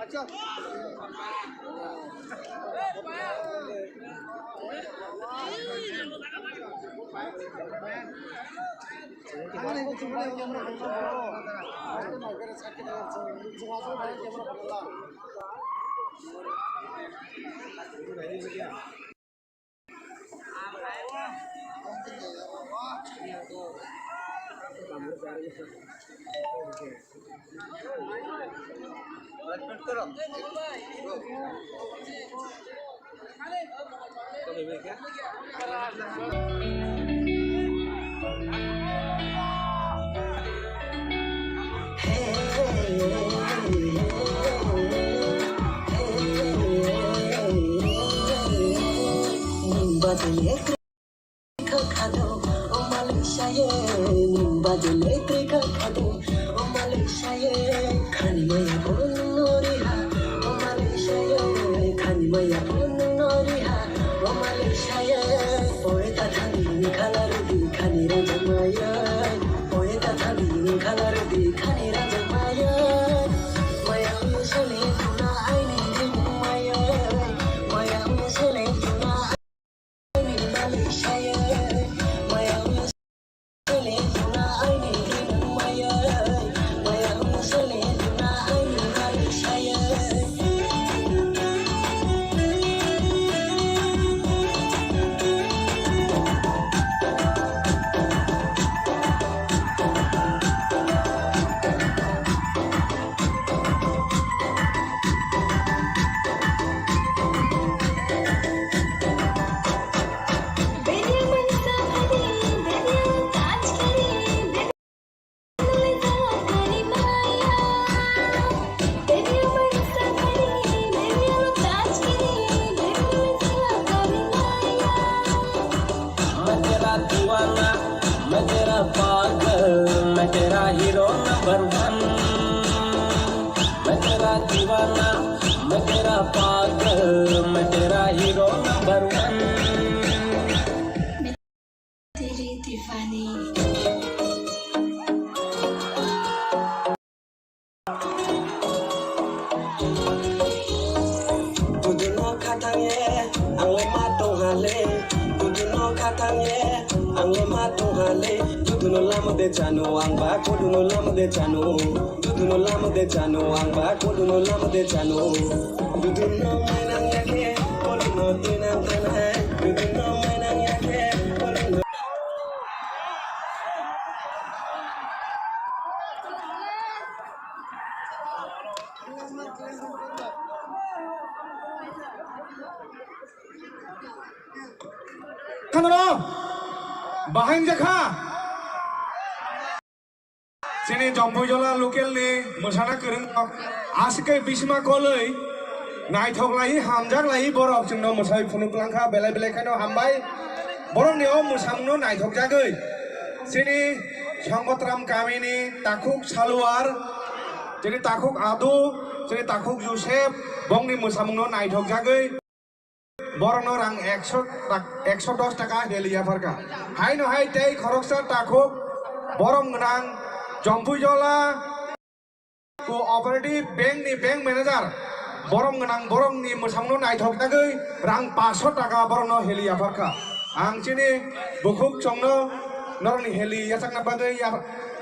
আচ্ছা
hale duduno lamde chano angba koduno lamde chano duduno lamde chano angba koduno lamde chano duduno mainang yake koduno tinang tanai duduno mainang yake koduno
Kanaro Bahang Jakha Sini Jompu Jola local ni Musana Kereng Asike Bisma Koloi Naithok lahi hamjak lahi borok jengno musai phunuk langkha belai belai kano hambai borok neo musamno naithok jagoi sini Sangkotram Kamini Takuk Saluar jadi Takuk Adu jadi Takuk Yusef bong ni musamno naithok jagoi borok no rang 110 taka delia farka hai no hai tei khoroksa Takuk borok ngenang Jompu Jola Cooperative Bank ni bank manager borong ngenang borong ni musangno naithok tagoi rang 500 taka borong no heli afarka ang chini bukuk chongno norni heli yasakna bagai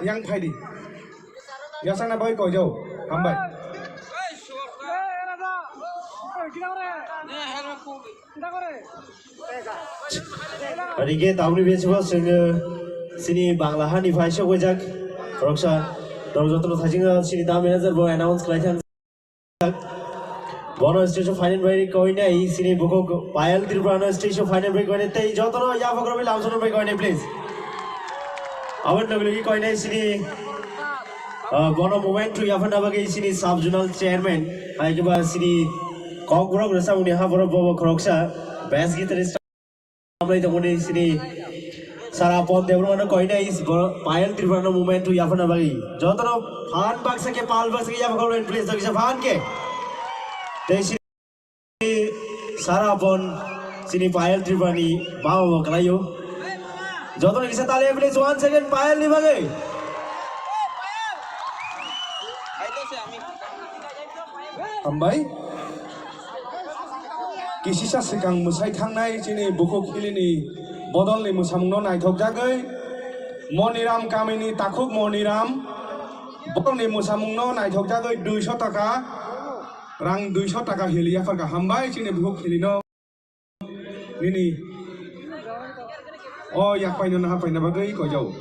yang phaidi yasakna bagai ko jau hambai
Parige tauni beswa sini Banglahan ni faisha wajak roksa dorjoto thajinga sini da manager bo announce khlaithang Bono station final break going na sini buko Payal Tripurana station final break going te jotono ya fakrobi lamsono break going please awan lagi going na sini bono moment to yafana bagi sini sub zonal chairman ai ke ba sini kogrok rasa uni ha boro bobo kroksa bass guitarist amrai tongoni sini sara pon devrona going na is Payal Tripurana moment to yafana bagi jotono fan box ke pal box ke ya fakrobi please to kisa fan ke Sarah pon sini Payal Tripurani bawa kelayu. Jodoh kisah tali please 1 second Payal ni bagai.
hambai kisisa sekang musai thangnai chini bukuk hilini bodol ni musamno naithok jagoi Moniram Kamini Takuk Moniram borong ni musamno naithok jagoi 200 taka rang 200 taka helia farka hambai chini bukuk hilino nini oh yak paino na paina bagai ko jau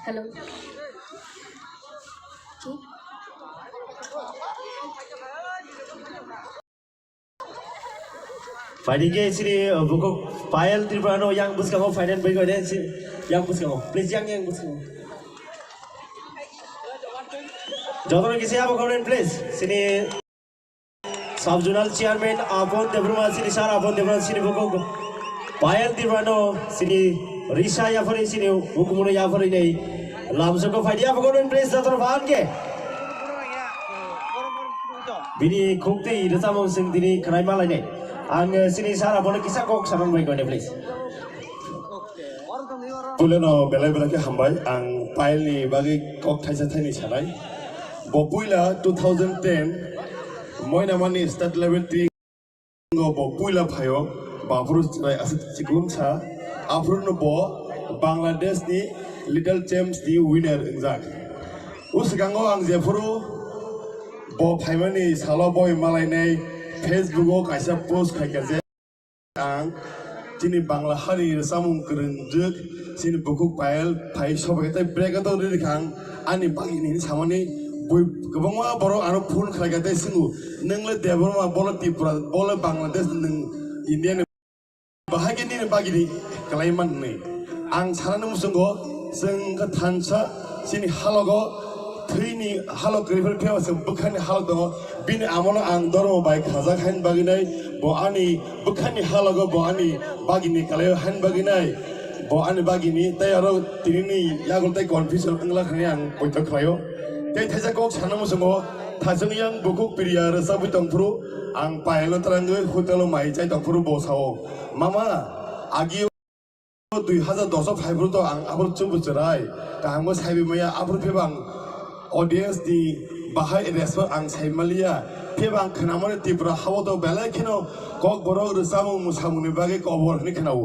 hello
Parige sini buku Payal Tripurana yang bus kamu final break going yang bus kamu please yang bus kamu. Jodoh kisah apa kalian please sini sub zonal chairman Apon Debruma sini Sara Apon Debruma sini buku Payal Tripurana sini Risa ya fari sini hukumnya ya fari ini langsung ke fight apa kalian please jodoh fan ke bini kukti itu sama sing dini kenai malah ini ang sini Sara boleh kisah kok saran baik going please
Puleno belai-belai ke hambai ang Payal ni bagi kok thaisa thai ni charai Bopuila 2010 moi namani start level 3 go Bopuila phayo bapuru chai asit chigun cha apuru no bo Bangladesh ni Little Champs ni winner ingjak usgango ang jefuru bo phaimani salo boy malai nei Facebook o kaisa post khaikaje ang chini Bangla hari samung kerunjuk sini buku Payal phai sobai tai break to ri khang ani bagi ni samani boi gobangma boro aro phone khaika tai singu nengle deborma bolo Tripura bolo Bangladesh neng Indian bahagi ni bagi ni klaiman ni ang sarana musungo sing ka thansa sini halogo thini halo grifel phewa sing bukhani halo dong bini amono ang dormo bai khaja khain bagi nai bo ani bukhani halogo bo ani bagi ni kalai han bagi nai bo ani bagi ni tai aro tinini yagol tai confusion angla khani ang poito khlayo tai thaja kok sana musungo thajung yang bukuk piriya rasa butongpru ang Payal terangge hotel mai chai tongpru bo sao mama agi 2010 5 to ang abur chumbu cherai ta angbo saibi maya abur phebang audience di bahai respo ang saimalia pebang kenamane tipra hawodo belai kino kok borok resamu musamuni bagi kobor ni kenau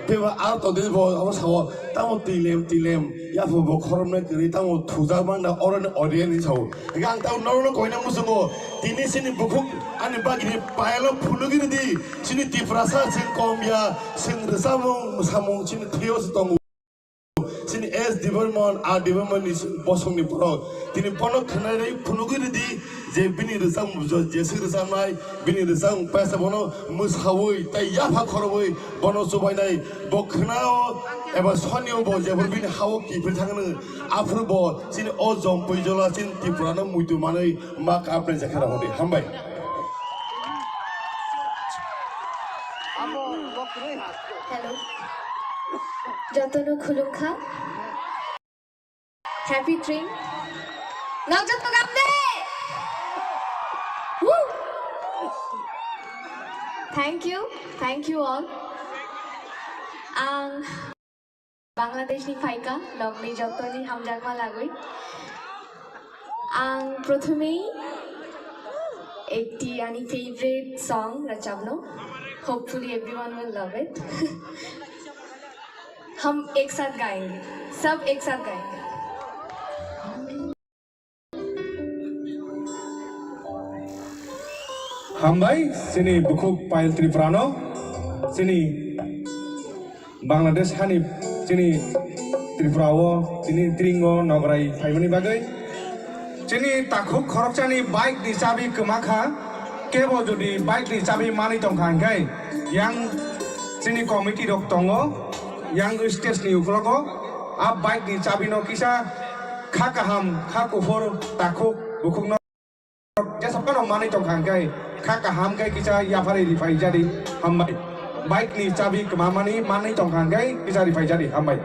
peba auto de bo awas hawo tamo tilem ya bo khorom na kiri tamo thuja mang na oran orien ni chau gang tau no koina musungo tini sini bukuk ani bagi ni paelo phulugiri di sini tiprasa sin komya sin resamu musamung sini thios tongu sini S development A development is bosong ni pro tini ponok khanai phulugiri di je bini resam bujo je sir resam nai bini resam paisa bono musawoi tai ya pha khoroi bono subai nai bokhnao eba sonio bo je bini hawo ki phithangna afur bo sini o jom puijola sin tipurana muitu manai mak apne jakhara hodi hambai
Hello. Jotono khulungkha. Happy dream. Nagjot pagamde. Woo. Thank you all. Ang Bangladesh ni Paika, Logni Jotoni Hamjagma Lagui. Ang Prothomei ekti ani favorite song rachabno. Hopefully everyone will love it. हम एक साथ गाएंगे सब एक साथ गाएंगे
Hambai sini bukuk pail Triprano sini Bangladesh hani sini Triprawo sini Tringo Nograi Paimani bagai sini takuk khorokchani bike di sabi kemakha kebo jodi bike di sabi mani tongkhangkai yang sini komiti dok tongo yang stage ni uklogo ab bike di sabi no kisa khakaham khakufor takuk bukuk no jasa kano mani tongkhangkai khakaham kai kisa yapari rifai jadi hambai bike ni sabi kemamani mani tongkhangkai kisa rifai jadi hambai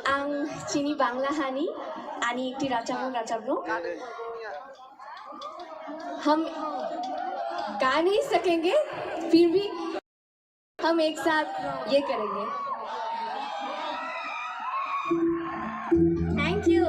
आं चीनी बांग्ला हानी आनी एक राचाबलो हम गा नहीं सकेंगे फिर भी हम एक साथ ये करेंगे thank you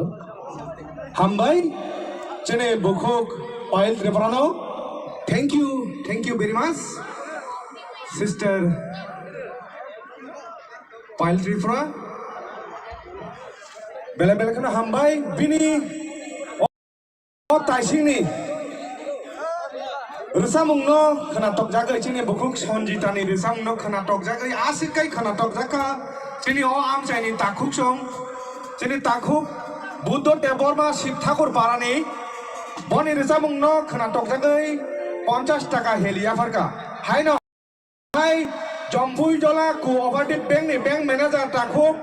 halo hambai chene bukhuk Payal Triprano thank you very much sister Payal Tripura bela kana hambai bini o taisini Rusamungno khanatok jagai chini bukhuk sonjitani rusamungno khanatok jagai asikai khanatok jaka chini o am chaini takhuk song chini takhuk Buddha Deborma Shiv Thakur Parani Boni Rusamungno khanatok jagai 50 taka helia farka haino hai Jompui Jola Cooperative Bank ni bank manager takhuk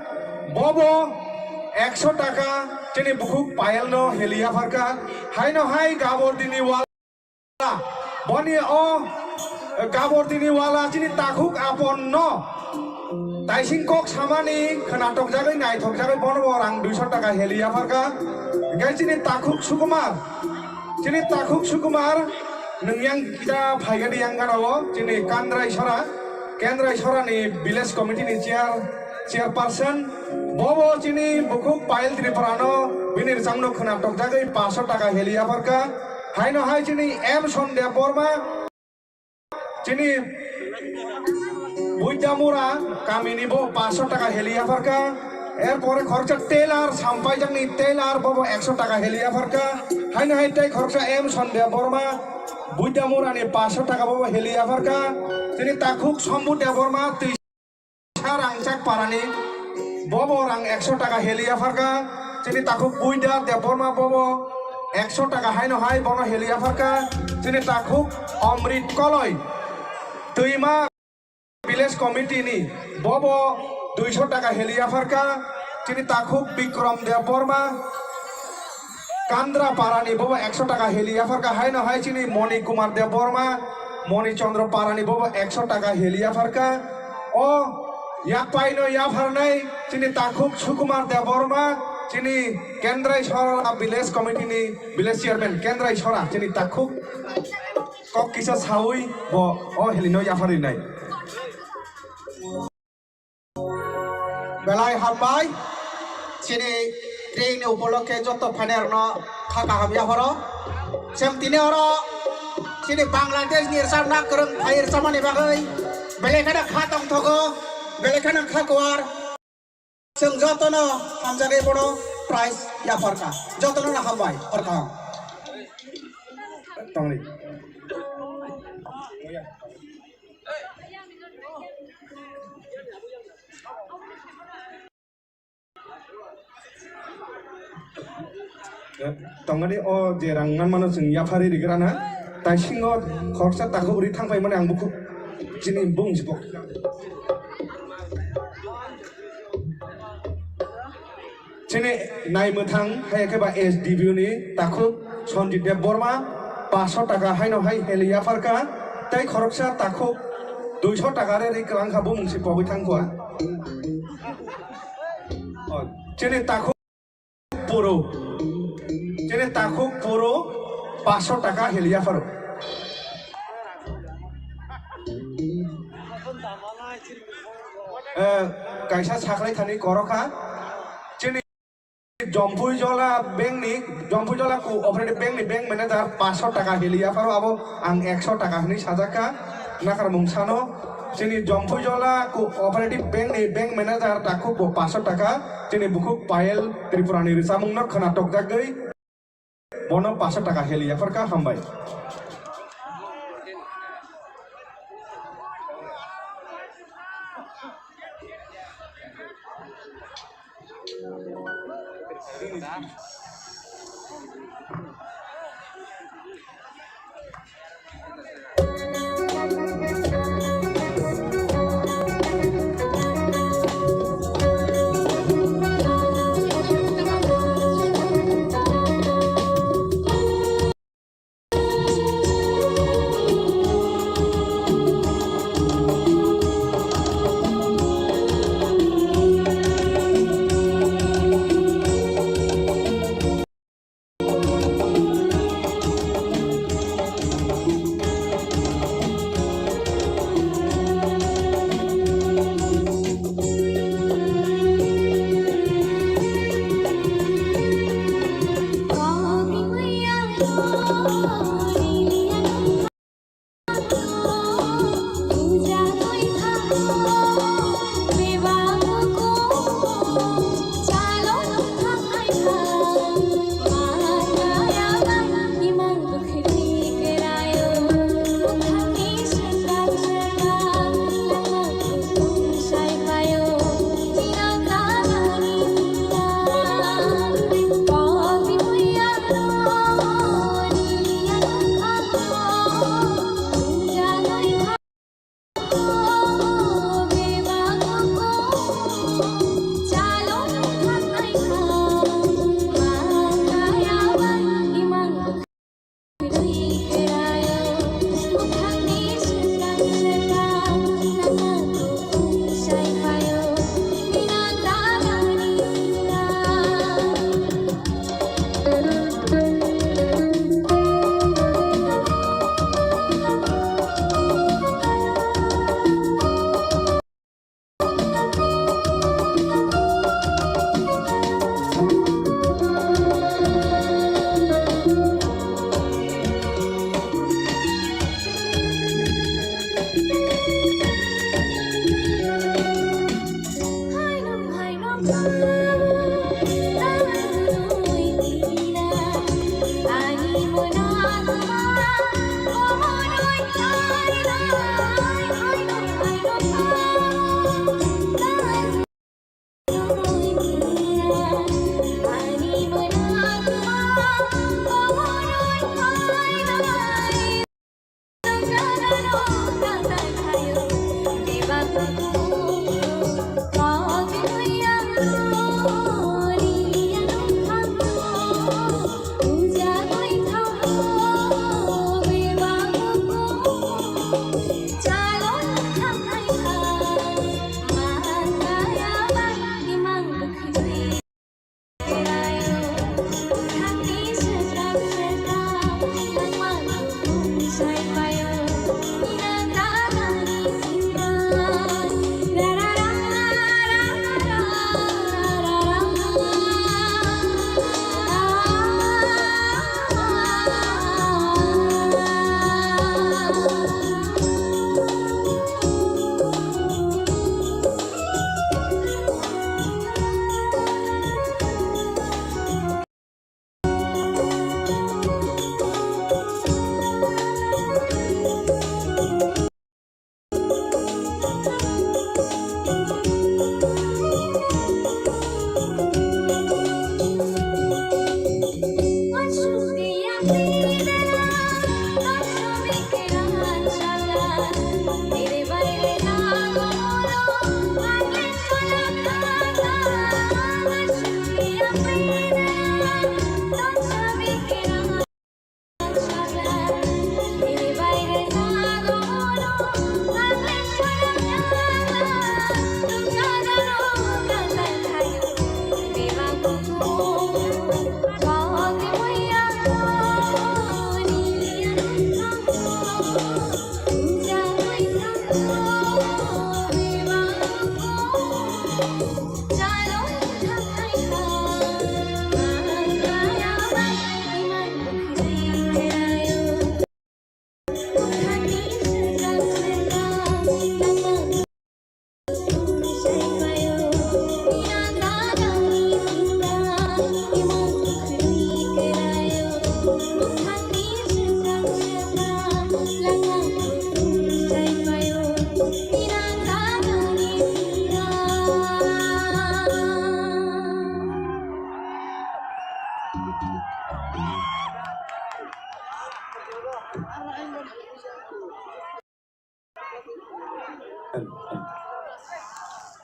bobo 100 taka chini bukhuk Payal no helia farka haino hai Gabor dini wala Boni o Gabor dini wala chini takhuk apon no Taising kok samani khanatok jagai naitok jagai bono orang 200 taka helia farka gai chini takhuk sukumar nengyang kita bhaiga yang kanalo chini Kendra Isora ni village committee ni chairperson bobo chini bukhuk Payal Triprano binir samno khanatok jagai 500 taka helia farka haino hai chini M Sondya Borma chini Buidamura kamini bo 500 taka helia farka এরপরে খরচা তেল আর সাম্পাই জানি তেল আর বাবু 100 টাকা হেলিয়া Farakka hyena হাইটাই খরচা M সন্ধ্যা বর্মা বুইদামুর আনি 500 টাকা বাবু হেলিয়া ফারকা তিনি তাখুক সম্বু দেবর্মা 3 রাংচাক পারানি বাবু রাং 100 টাকা হেলিয়া ফারকা তিনি তাখুক বুইদা দেবর্মা বাবু 100 টাকা হাইনো হাই বন হেলিয়া ফারকা তিনি তাখুক অমৃত কলয় তুইমা ভিলেজ কমিটি নি বাবু 200 টাকা হেলিয়া ফারকা তিনি তাখুক বিক্রম দেববর্মা কান্দ্রা পারানি বাবা 100 টাকা হেলিয়া ফারকা হাইনো হাই চিনি মণি কুমার দেববর্মা মণি চন্দ্র পারানি বাবা 100 টাকা হেলিয়া ফারকা ও ইয়া পাইনো ইয়া ফারনাই চিনি তাখুক সুকুমার দেববর্মা চিনি কেন্দ্রাই সরা ভিলেজ কমিটি নি ভিলেজ চেয়ারম্যান কেন্দ্রাই সরা চিনি তাখুক কক কিসা সাউই ব ও হেলিনো ইয়া ফারি নাই
Belai hambai sini train upoloke joto paner no khaka habia horo sem tine horo sini Bangladesh ni samna kereng air samani bagai bele kana khatong thogo bele kana khakwar sem joto no hamjage bono price ya farka joto no hambai farka
tongli tongani o je rangan mano sing ya phari rigrana tai singo khorsa takho buri thangpai mane ang buku jini bung jipok jini nai muthang hai ke ba SDB ni takho Sonjit Deborma 500 টাকা haino hai helia farka tai khorsa takho 200 টাকা re rikrang kha bung si pobi thangkwa o jini takho puro Jadi takuk puro 500 টাকা helia faro. Kaisa saklai thani koroka. Jadi Jompui Jola bank ni, Jompui Jola ku operative bank ni bank manager 500 টাকা helia faro abo ang 100 টাকা ni sajaka nakar mungsano. Jadi Jompui Jola ku operative bank ni bank manager takuk 500 টাকা. Jadi bukuk Payal Tripura ni Rusamungno khanatok jagai bono 500 টাকা helia farka hambai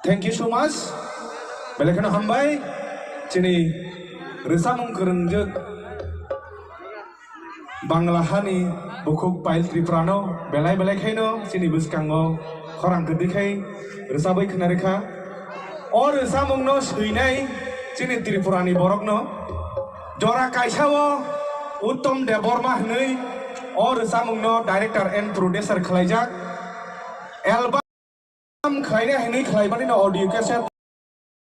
Thank you so much. Belakana hambai. Sini resamung kerenjut Banglahani bukuk pail triprano belai kaino sini buskango korang kedikai resabai kenarika or resamung no suinai sini tripurani borokno jora kaisawo Uttom Deborma nei or resamung no director and producer khlaijak album khaina hini khlaibani no audio cassette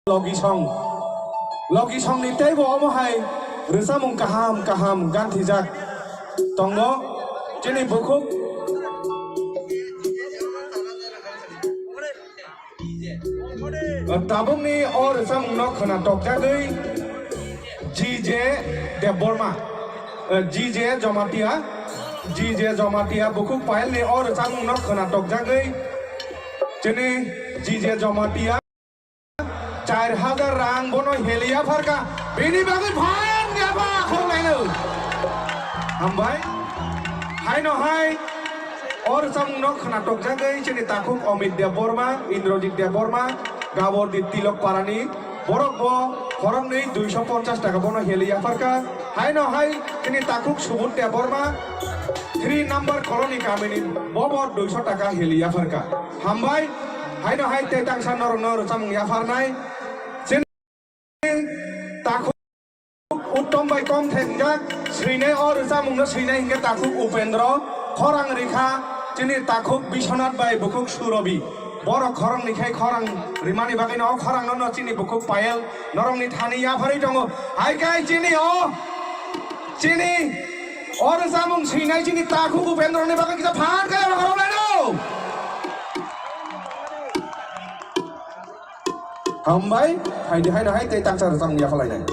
logi song ni tei bo mo hai resamung kaham ganti jak tongo jeni bukuk tabung ni or resamung no khana tok jagei GJ Jomatia bukuk pail ni or resamung no khana tok jagei jeni GJ Jomatia 4,000 rang bono helia farka bini bagai bhayan gapa kholai no hambai hai no hai or samung no khana tok jagai chini takuk Omid Deborma Indrojit Deborma Gabor di Tilok Parani borok bo korong nei 250 taka bono helia farka hai no hai chini takuk Subut Deborma 3 number colony kamini bobor 200 taka helia farka hambai hai no hai te tang san nor samung ya farnai takuk Uttom bai kom thengjak Srinai or samung no Srinai hingga takuk Upendro Khorang Rikha Jini takuk Bishonat bai bukuk Surobi Boro khorang nikai khorang rimani bagai no khorang no chini bukuk Payel norong ni thani ya phari tongo hai kai chini or samung Srinai chini takuk Upendro ni bagai kita phan kai khorang lai no hambai hai te tang sar samung ya khalai nai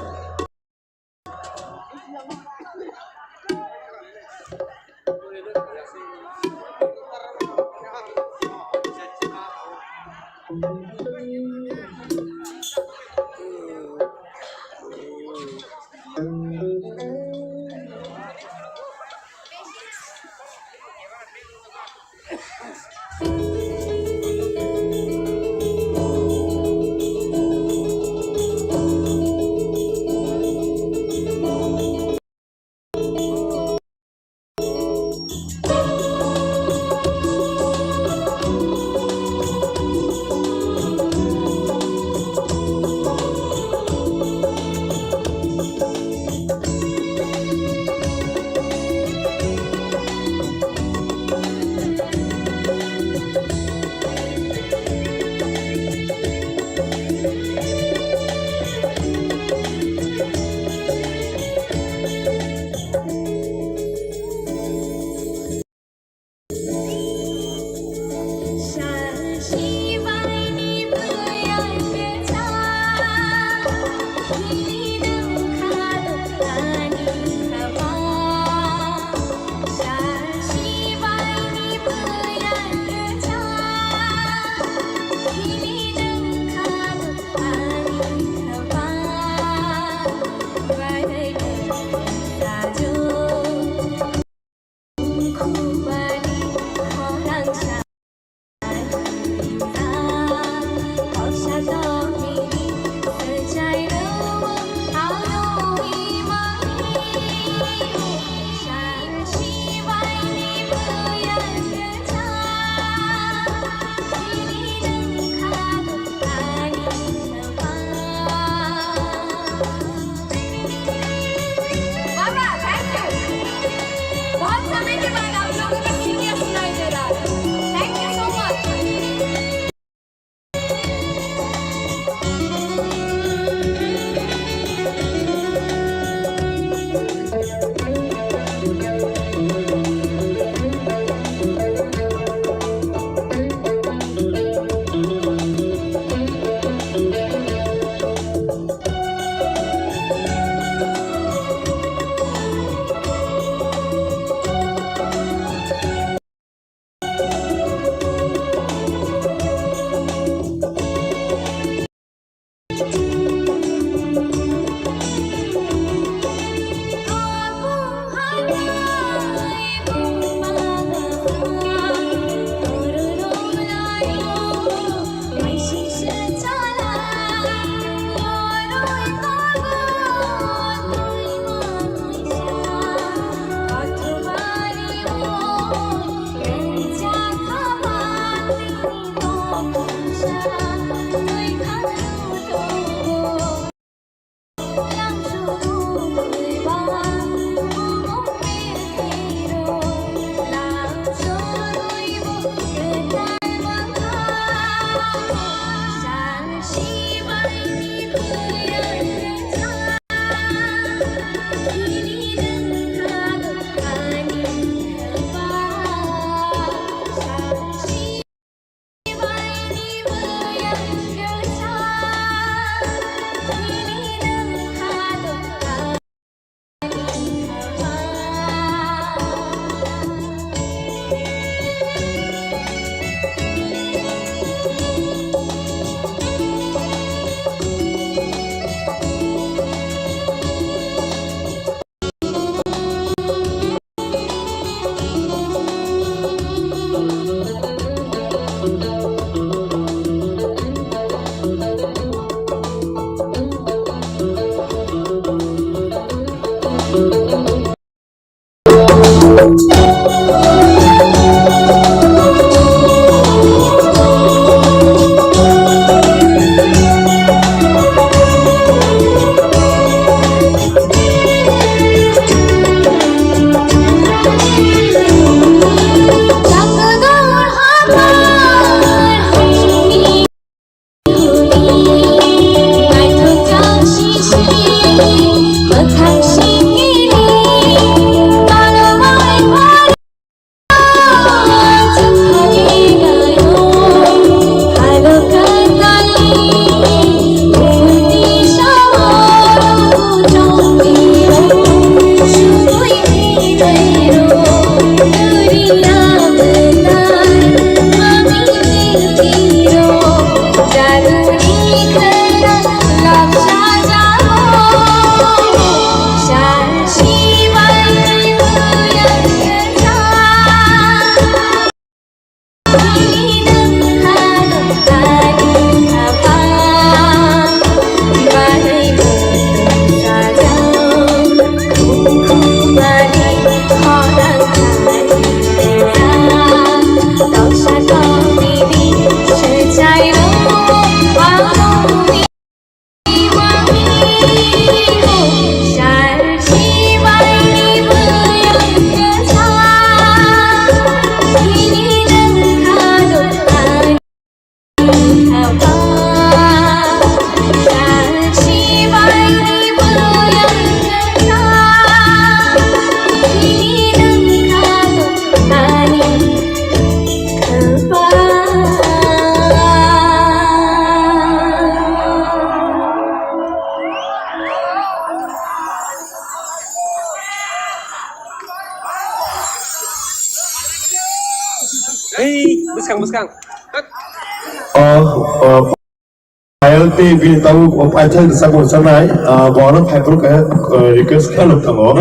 Payal TV tahu pacar sakit sanai, bawa paper kayak request kalau tahu,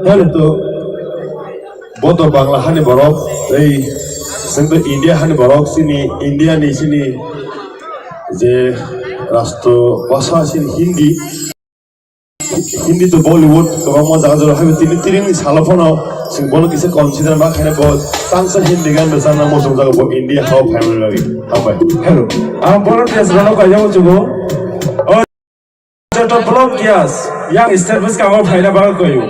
hal itu boto Bangla hani borok, sehingga India hani borok sini, India ni sini, je rastro bahasa sini Hindi to Bollywood, kalau mau jaga-jaga habis ini salafona, sing boleh kita consider makanya bahwa tangsa Hindi kan bersama musuh jaga bahwa India how family lagi, apa?
Hello. Volunteers rono kaya mo chugo. Joto volunteers yang establish kamo phaina ba koyo.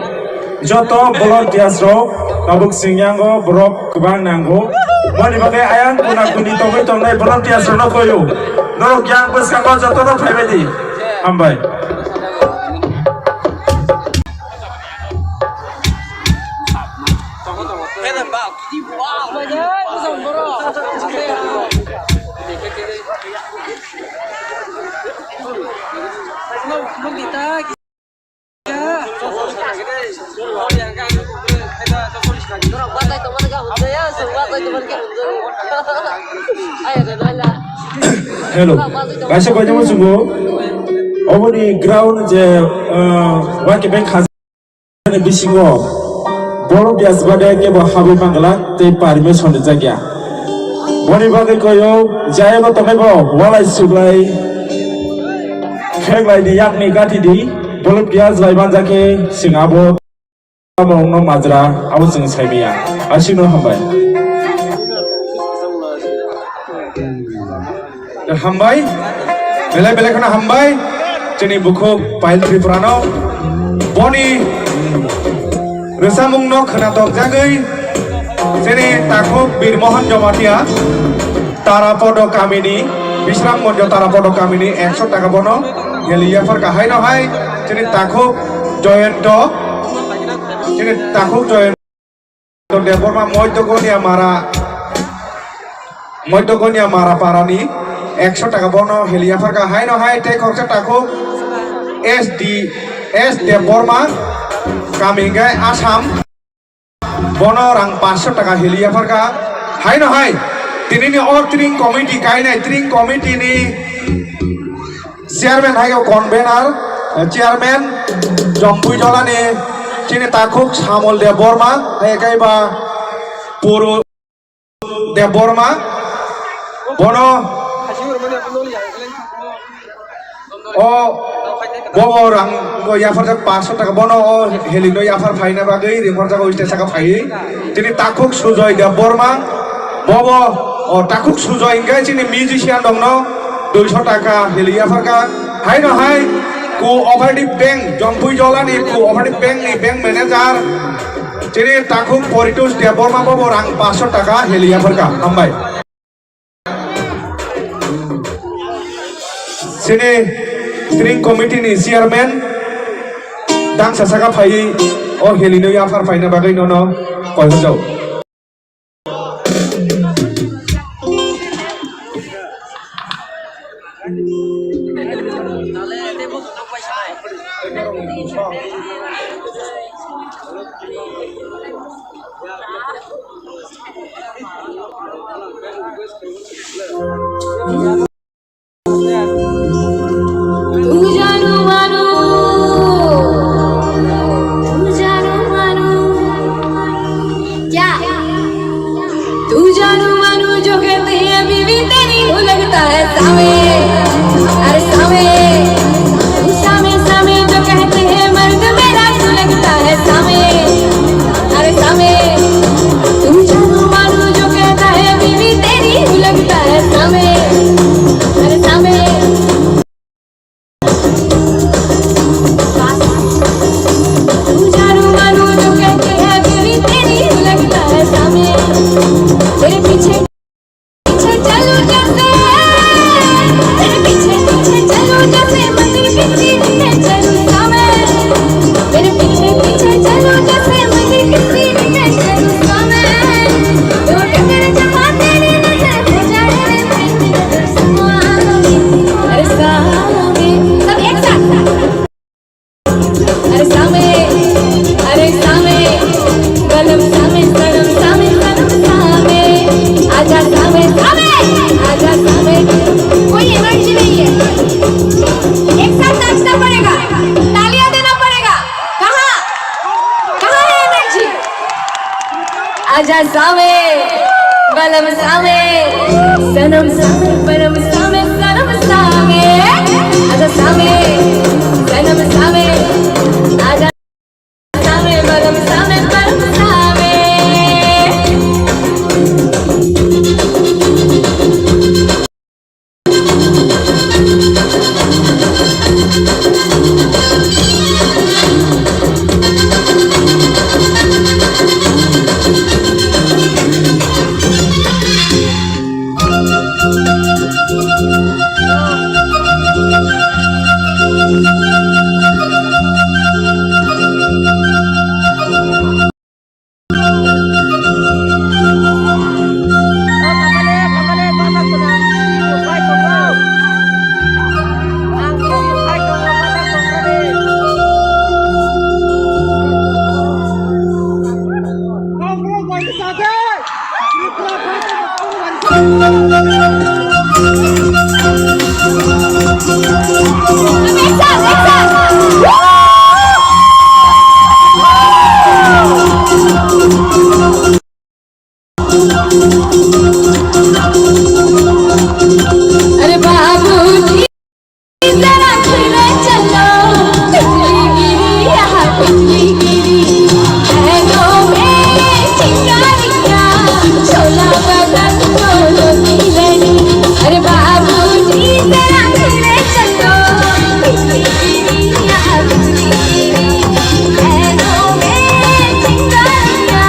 Joto volunteers ro kabuk singyango borok kubang nango. Mani bagai ayan kuna kuni tongoi tongnai volunteers rono koyo. Norok yang bus kamo joto ro phaibedi. Hambai. Hello. Kasih kau jemput sungguh. Omo ni ground je wakil bank khazan bisingo. Borong dia sebagai ke bahawi Bangla te permission jaga. Boni bagai koyo jaya ko tome ko walai sublai. Kek lai di yak ni gati di. Borong dia selaiban jake singabo. Among no majra awak sing saimiya. Asino hambai. Hambai, belai kena hambai. Jadi buku Payal Tripurano. Boni Resamung no kena tok jagai. Jadi takut Bir Mohan Jomatia. Tarapodo kami ni, Bisram Monjo Tarapodo kami ni 100 taka bono. Yelia farka hai no hai. Jadi takut Joyento. Jadi takut Joyento Depor ma Moitogonia Mara Parani. 100 টাকা bono helia farka hai no hai te khorcha takho S de Burma kami gai Assam bono rang 500 টাকা helia farka hai no hai tini ni or tring committee kai nai tring committee ni chairman hai ko convener chairman Jompui Jola ni tini takhuk Samol de Burma hai kai ba Puru de Burma bono bobo rang go yafar 500 টাকা bono helino yafar phaina bagai rimor jaga stage saka phai tini takuk Sujoy de Burma bobo takuk Sujoy ingai chini musician dongno 200 টাকা heli yafar ka hai no hai cooperative bank Jompui Jola ni cooperative bank ni bank manager chini takuk Poritus de Burma bobo rang 500 টাকা heli yafar ka hambai sini string committee ni chairman dang sasaka phai o helino yafar phaina bagai nono koi hojau
Thank you. Aja same, balam same, sanam same, balam same, sanam same. Aja same, sanam same, aja same, balam same, balam same. अरे बाबूजी जरा खेले चलो पिछली गिरी यहाँ पिछली गिरी हैनो में चिंगारिया छोला बदन छोलो नीलनी अरे बाबूजी जरा खेले चलो पिछली गिरी यहाँ पिछली गिरी हैनो में चिंगारिया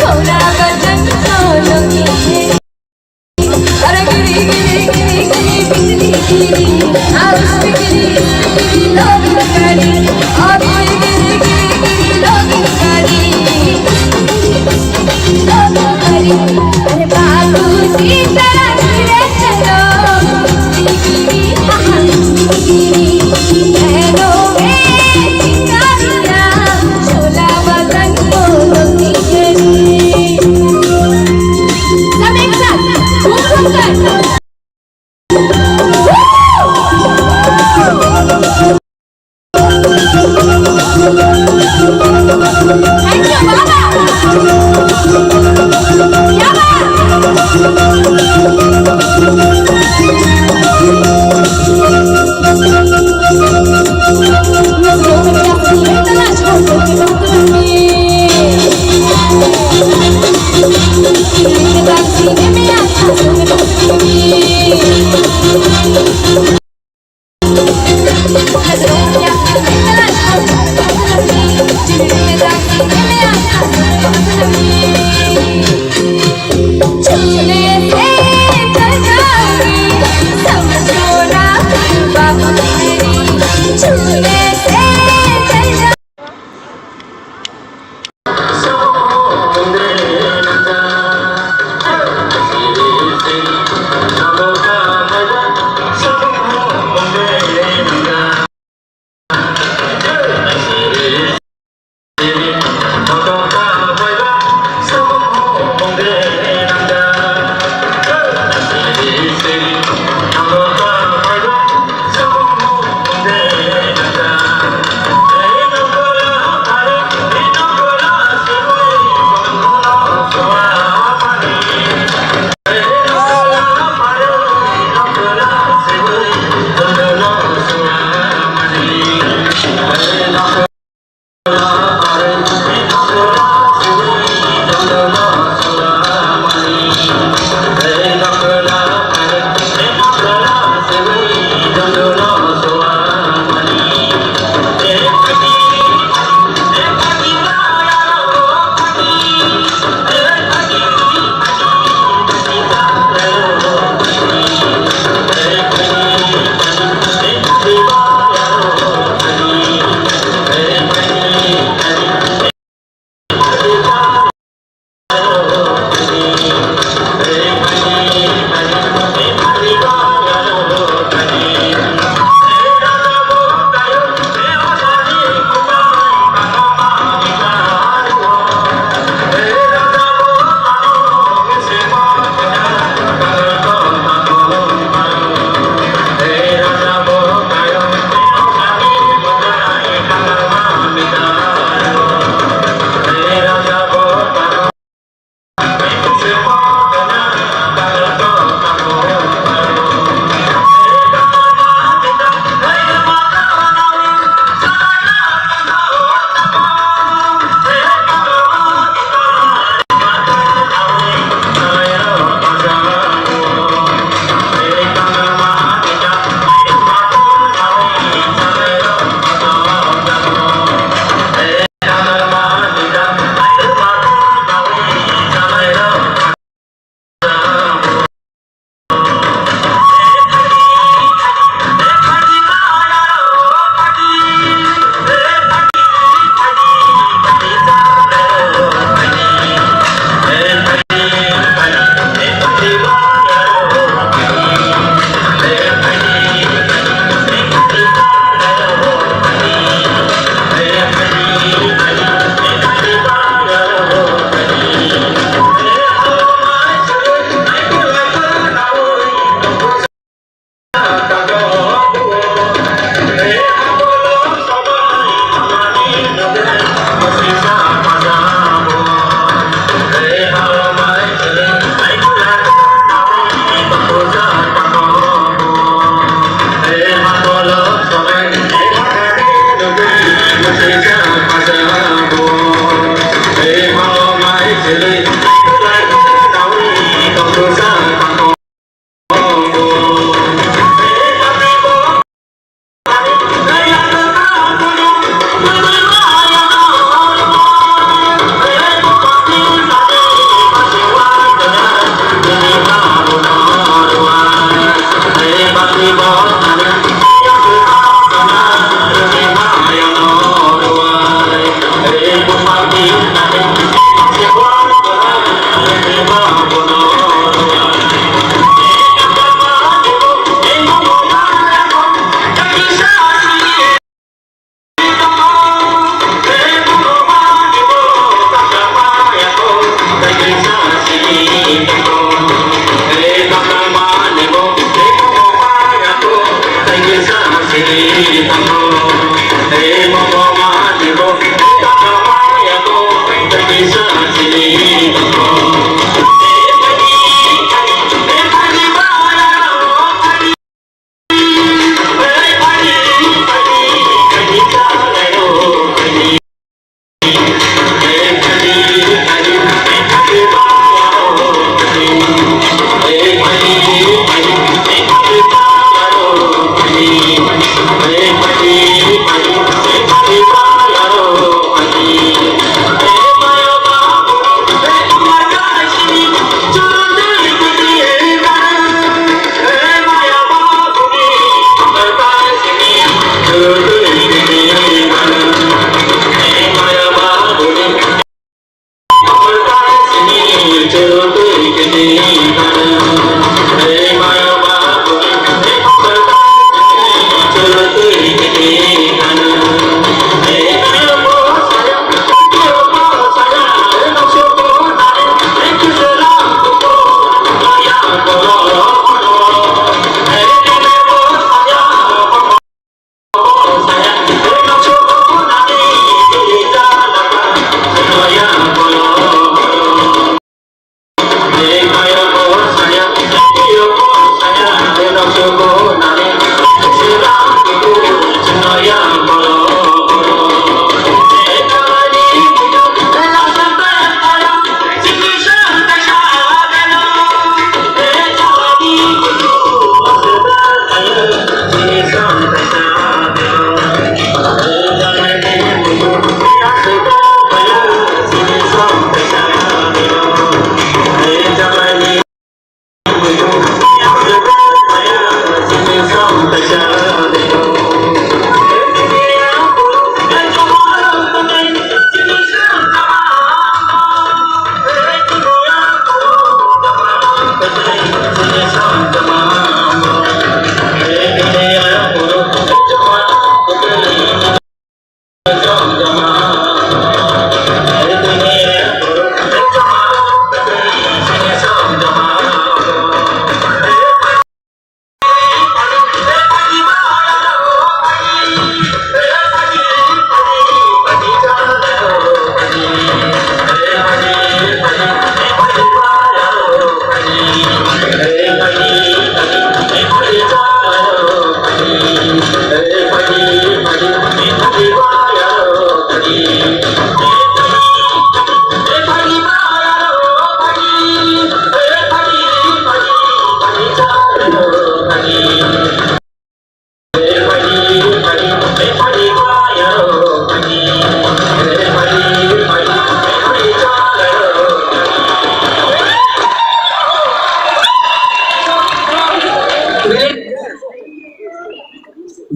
छोला बदन छोलो नीलनी अरे गिरी गिरी गिरी गिरी बिजली गिरी आरुष पे गिरी गिरी लोग गाड़ी और कोई गिरी गिरी गिरी लोग गाड़ी अरे बाबूजी जरा गिरे चलो गिरी हाँ गिरी बहनों में चिंगारियाँ छोला बदन को गिरी सब एक साथ घूम कर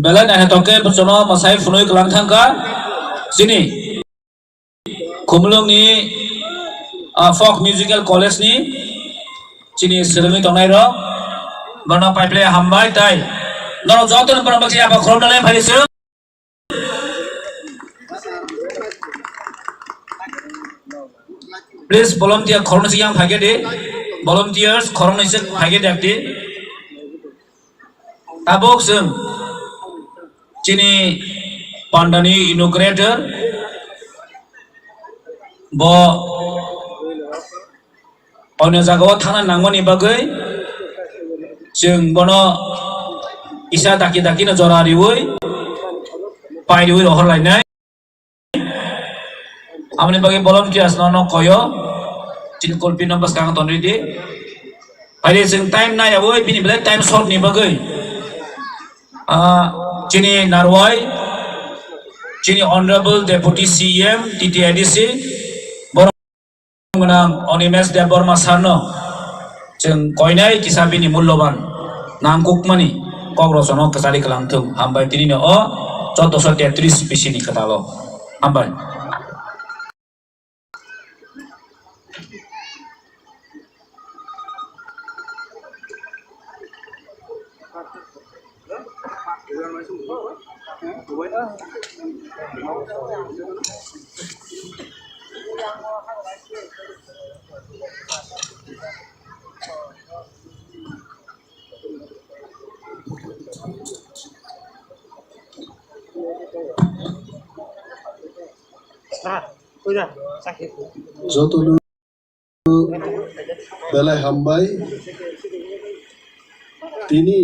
Bela na hetoke persono masai funoi kelang thangka sini Khumlung ni folk musical college ni sini seremi tongnai ro bana pipeline hambai tai noro joton bana baksi apa khrom dalai phali se please volunteer khorno siang phage de volunteers khorno se phage dakti tabok sung Chini Pandani inaugurator bo ono jagao thana nangmani bagai जों बनो इसा दाखि दाखिनो जरारिवै पाइरिवै रहरलायनाय आमनि बागै volunteers no koyo tin kolpi numbers kang tonridi पाइरि जों time नायावै बिनि बेले time short नि बागै Chini Narwai, Chini Honorable Deputy CM TTIDC, Borong Onimes de Borma Sarno, Jeng Koinai Kisabini Muloban, Nangkukmani, Korosono Kasari Kalantum, Hambai Tirino O, Choto Sotiatris Pisini Katalo, Hambai.
যতন বেলায় হামবাই তিনি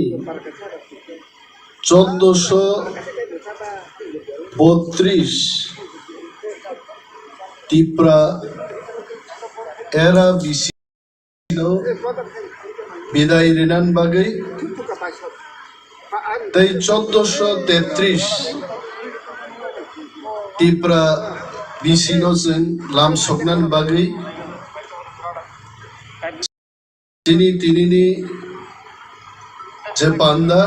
1432 Tipra era bisino বিদায় রেনান বাগৈ তাই 1433 Tipra bisino जों लाम सकनान बागै tinini je panda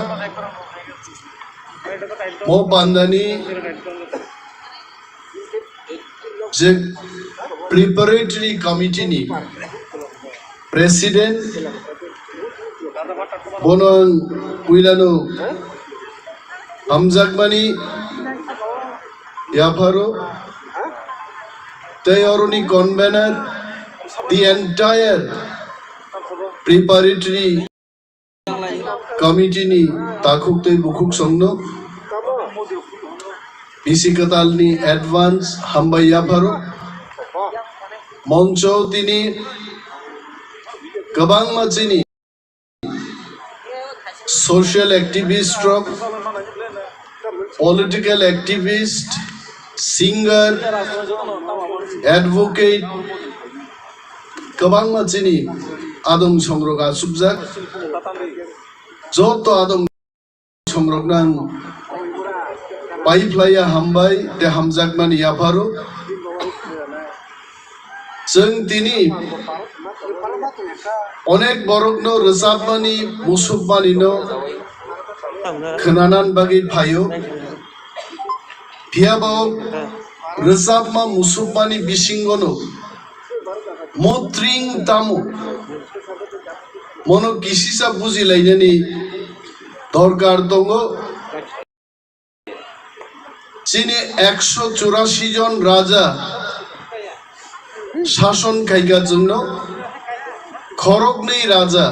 mo pandani je preparatory committee ni president bonon uilano hamzakmani yafaro tayoroni convener the entire preparatory committee ni takuk tei bukuk songno bisikatal ni advance hambai yafaro moncho tini gabang machini social activist political activist singer advocate gabang machini adong songrok asubjak joto adong songrok nang paiplaya hambai te hamjakmani yafaro जों दिनै अनेक बरकनो रोजाबमानि मुसुबमानिनो खोनानान बागै फायो फियाबाव रोजाबमा मुसुबमानि बिसिंगनो मत्रिं तामु मनो किसिसा बुजिलायनायनि दरकार दङ जिनि 184 जन राजा শাসন খাইগার জন্য খরগনেই রাজা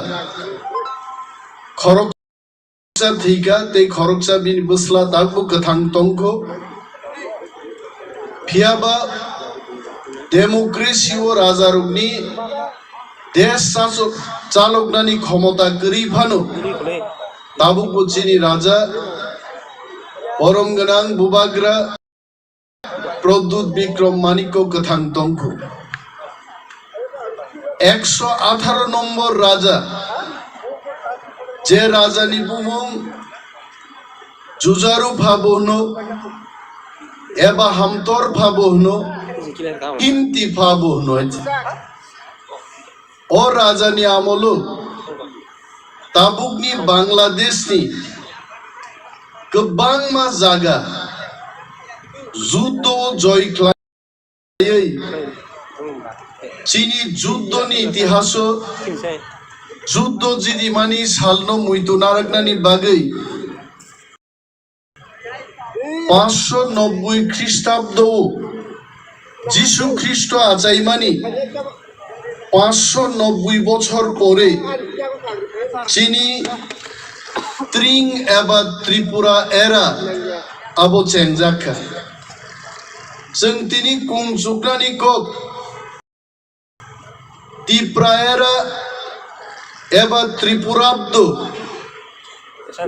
খরগসা থিকা তে খরগসা বিন বসলা তাকবো কথাং তংখ ফিয়াবা ডেমোক্রেসি ও রাজারুগনি দেশ শাসক চালকনানি ক্ষমতা গরিফানো তাবুকো চিনি রাজা পরম গনাং বুবাগ্রা প্রদ্যুৎ বিক্রম মানিক্য কথাং তংখ 118 নম্বর রাজা যে রাজানি বুমুং জুজারু ভাবনো এবা হামতর ভাবনো কিমতি ভাবনো ও রাজানি আমলো তাবুকনি বাংলাদেশনি गोबां मा जागा যুদ্ধ জয় খাই চীনি যুদ্ধনি ইতিহাস যুদ্ধ জিদি মানি সালনো মুইতো নারকনানি বাগৈ 590 খ্রিস্টাব্দ যিশু খ্রিস্ট আচাইমানি 590 বছর পরে চীনি ত্রিং এবা ত্রিপুরা এরা আবো চেংজাখা जों तिनी कुंजुगनानि कक त्रिपुरा एबा त्रिपुराब्द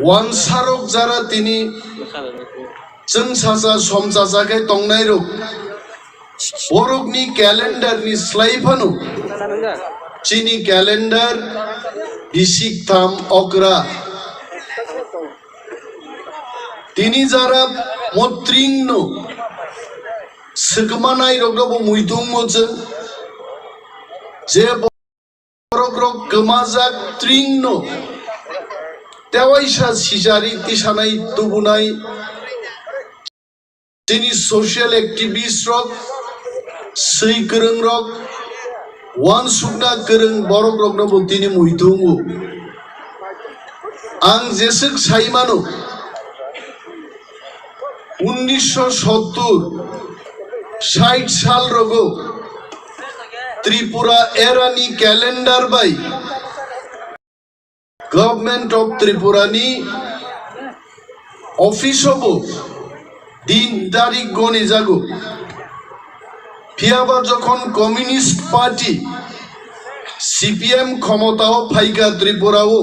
वानसारक जारा तिनी जों सासा समजाजाखै तंनाय रक बरकनि क्यालेन्डारनि स्लाइफानो चीनी क्यालेन्डार बिसिकथाम अग्रा तिनी Zara मत्रिंनो Sekemanai rokro muitung moce, je borok gemazak tringno, tewaisa sisari tisanai tubunai, tini social activist rok, sei kereng rok, wan sukna kereng borok rokno tini muitungu, ang jesek saimano, 1970 60 साल रगो त्रिपुरा एरानी calendar बाई government of त्रिपुरानी office होबो दिन तारीख गने जागो ফিয়াবা যখন কমিউনিস্ট পার্টি সিপিএম ক্ষমতাও ফাইকা ত্রিপুরাও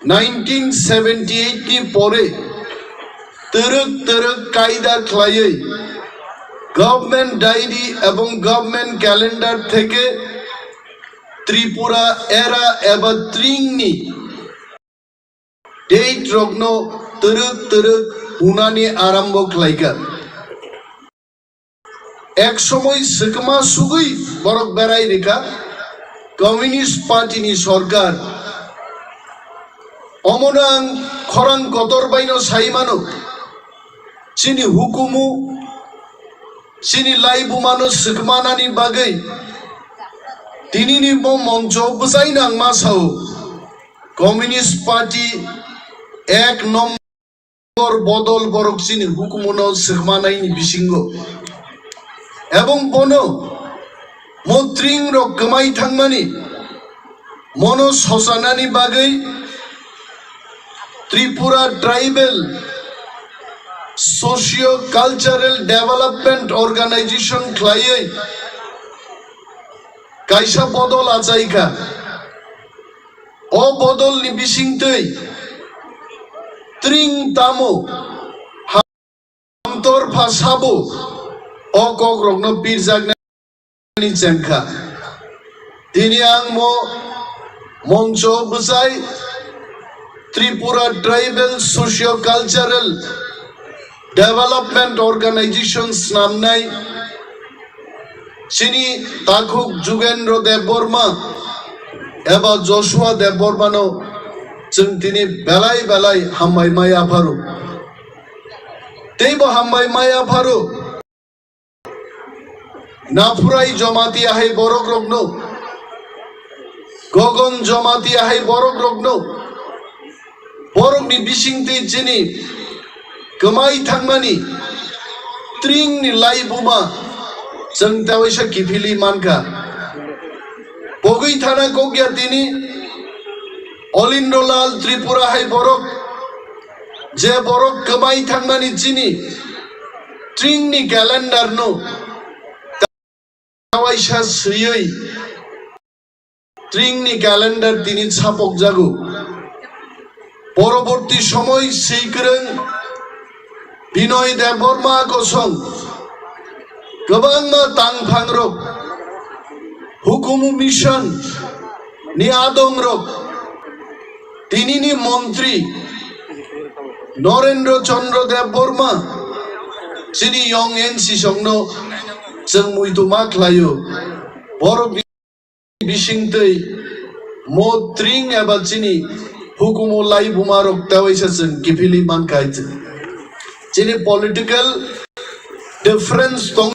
1978 नि পরে তরক তরক কায়দা খাইয়ে গভর্নমেন্ট ডায়েরি এবং গভর্নমেন্ট ক্যালেন্ডার থেকে ত্রিপুরা এরা এবা ত্রিংনি ডেট রগ্ন তরক তরক উনানি আরম্ভ খাইকা এক সময় সিকমা সুগুই বরক বেড়াই রেখা কমিউনিস্ট পার্টিনি সরকার অমনাং খরাং কতর বাইন সাইমানো চিনি হুকুমু চিনি লাইবু মানুষ সিকমানানি বাগৈ তিনিনি মঞ্চ বুঝাই নাং মাসাও কমিউনিস্ট পার্টি এক নম্বর বদল বরক চিনি হুকুমুনো সিকমানাইনি বিসিঙ্গ এবং বনো মন্ত্রিং রকমাই থাংমানি মনো শশানানি বাগৈ Tripura tribal socio cultural development organisation খ্লাইয়ে কাইসা বদল আচাইকা ও বদল নি বিসিংতৈ ত্রিং তামো হামতর ফাসাবো ও কক রগ্ন পীর জাগনানি চেংখা তিনি আং মঞ্চ বুঝাই Tripura tribal socio cultural development organisations নাম নাই চিনি তাকুক যুগেন্দ্র দেববর্মা এবা জশুয়া দেববর্মানো जों दिनै बेलाय बेलाय हामबाय माइ आफारो तेबो हामबाय माइ आफारो नाफुराय जमाती आहाय बरक रग्नो गगन जमाती आहाय बरक रग्नो बरकनि बिसिंति जिनि गोमाय थांमानि त्रिंनि लाइबुमा जों तावैसा किफिलि मानका बगै थाना गगिया दिनि অলিন্দ্রলাল ত্রিপুরা হাই বরক যে বরক কমাই থাংমানি চিনি ট্রিংনি ক্যালেন্ডার নো তাওয়াইসা সুইই ট্রিংনি ক্যালেন্ডার তিনি ছাপক জাগো পরবর্তী সময় সেইকরং বিনয় দেববর্মা কোসং গোবাংমা তাংফাংরক হুকুমু মিশন নি আদংরক তিনিনি মন্ত্রী নরেন্দ্র চন্দ্র দেববর্মা যিনি ইয়ং এনসি সংন जों मुइतुमा ख्लायो बर बिसिंतै मो त्रिं एबा चिनि हुकुमो लाई बुमारक तावैसा जों किफिलि मानखाय चिनि पॉलिटिकल डिफरेंस दं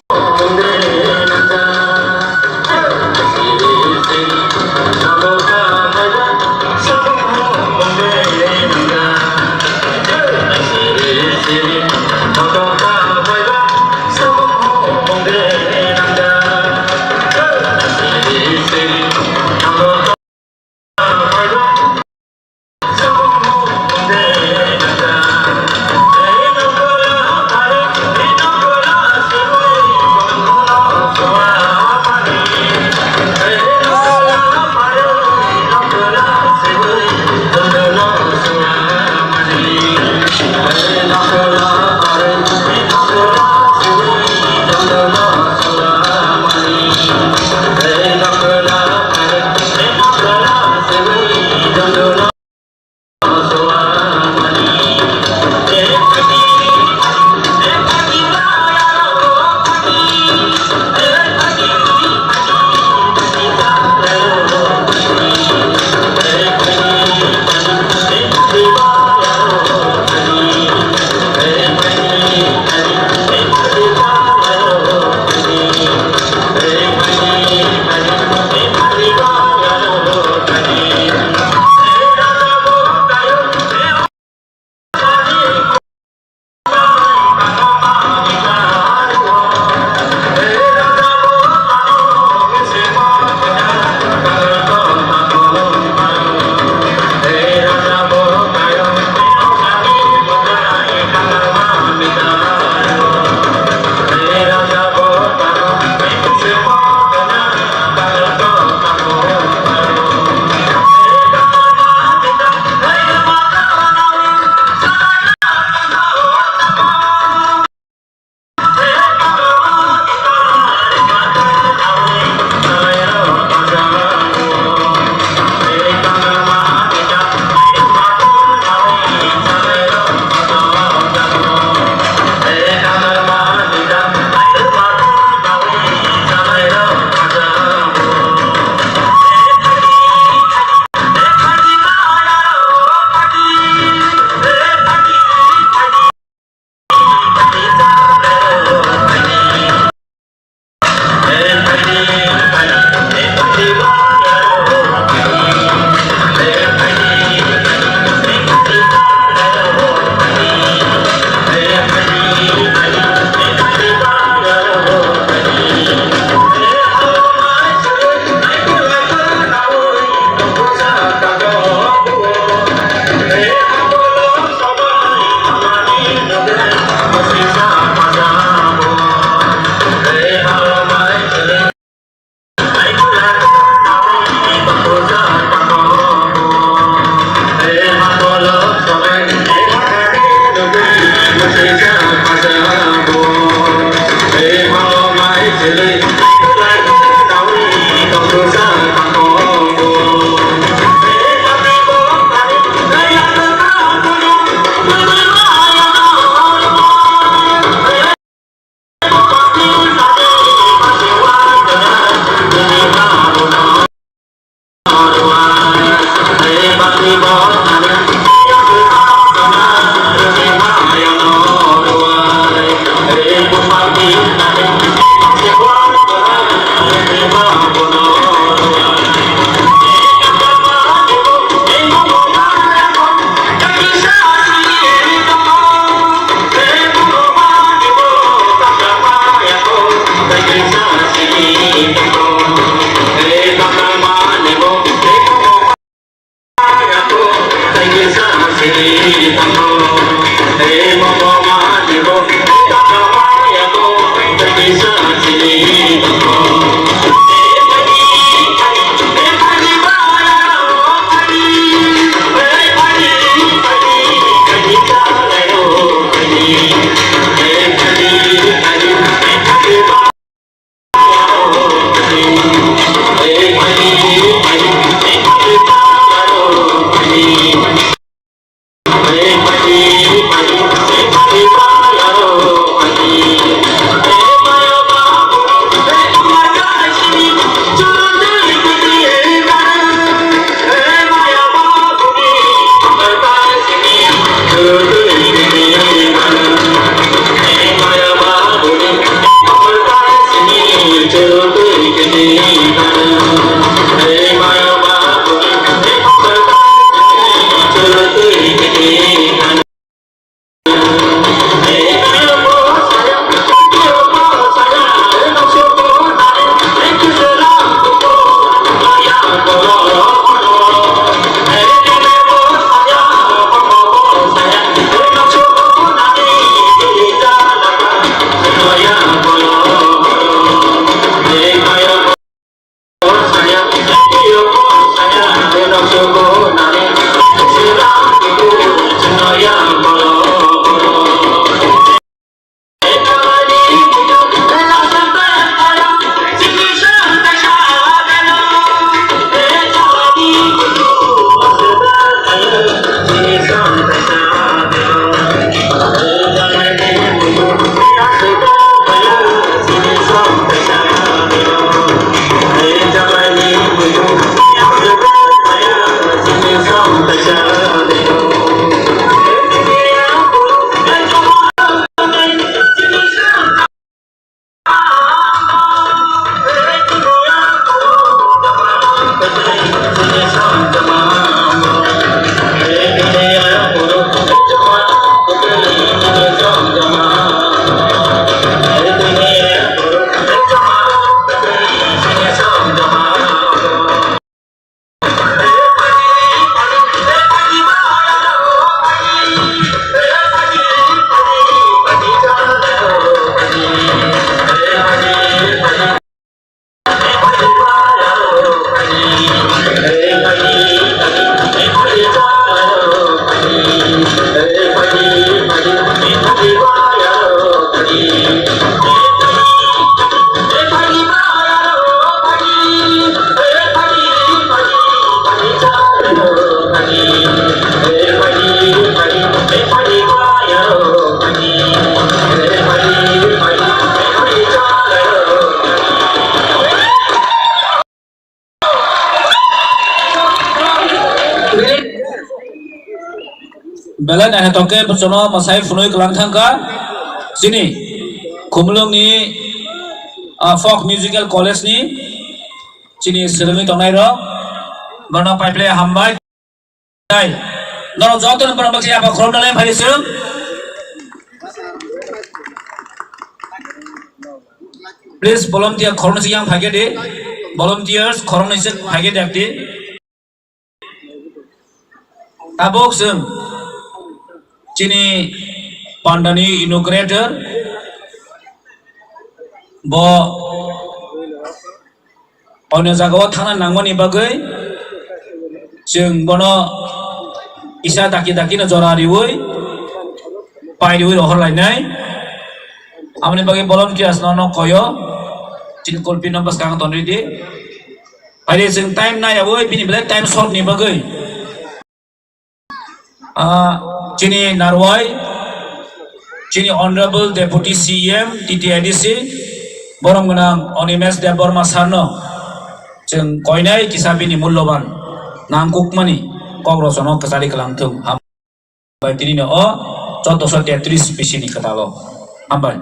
Bela na hetoke bercono masai funoi kelang thangka sini kumulung ni folk musical college ni sini seremi tongai ro bana pipeline hambai dai nono joton bana baksi apa khrom dalem phari sum please volunteer khorno siang phage de volunteers khorno sik phage dakti tabok sum Cini Pandani inaugurator bo ono jagawa thana nangmani bagai जों bono isa daki daki na jora riwoi pai riwoi rohor lainai amni bagai volunteers nono koyo cin kolpi numbers kang tonri di pai जों time na ya woi bini black time short ni bagai Cini Narwai, Cini Honorable Deputy CM TTIDC, Borong Genang Onimes de Borma Sarno, Jeng Koinai Kisabini Mulloban, Nangkuk Mani, Kogrosono Kesali Kelantung, Hambai Tirino O, Contoh Sotia Tris Pisini Ketalo, Hambai.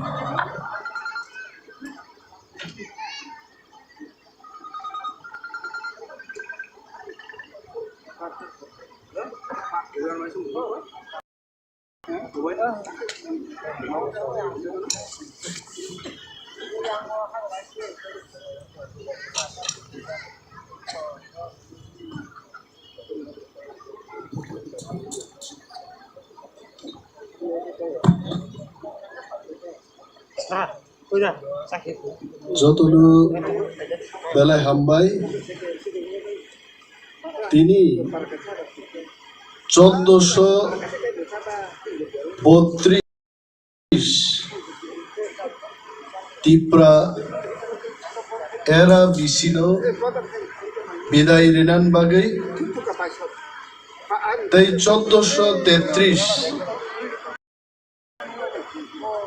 যতটুকু বেলায় হামবাই তিনি 1432 টিপ্রা এরা বিসিনো বিদায় রেনান বাগৈ তাই 1433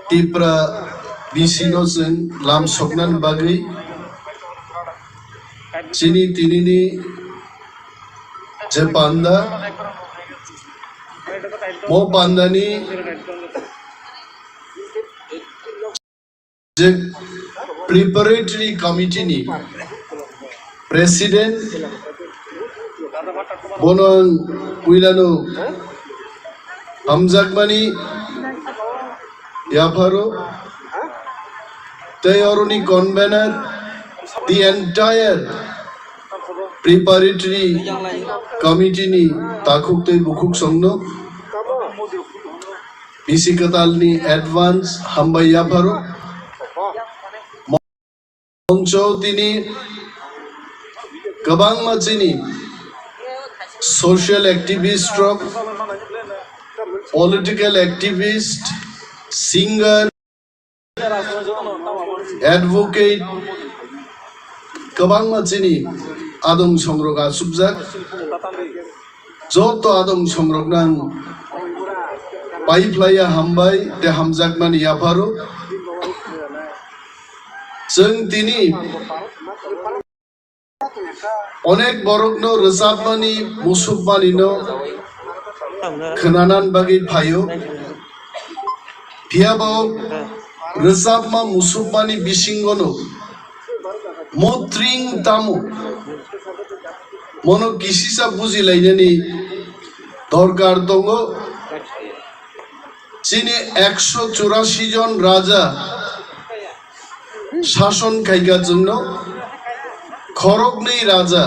টিপ্রা बिसिनो जों लाम सकनान बागै चिनी तिनिनि जे बान्दा मो बान्दानि जे प्रिपरेटरी कमिटिनि प्रेसिडेंट बनन उइलानो हमजागमानि याफारो they already convener the entire preparatory committee ni takuk tei bukuk songno bisikatal ni advance hambai yaparo mongcho tini gabang machini social activist rock political activist singer advocate गोबां मानसिनि आदम संग्रक आसुबजाक जत आदम संग्रक नां पाइफ्लाया हामबाय ते हामजाक मानि याफारो जों दिनि अनेक बरकनो रोजाबमानि मुसुबमानिनो खोनानान बागै फायो फियाबाव रोजाबमा मुसुबमानि बिसिंगनो मोत्रिं तामु मनो किसिसा बुजिलायनायनि दरकार दङ चिनि 184 जन राजा शासन खायगा जोंनो खरगनै राजा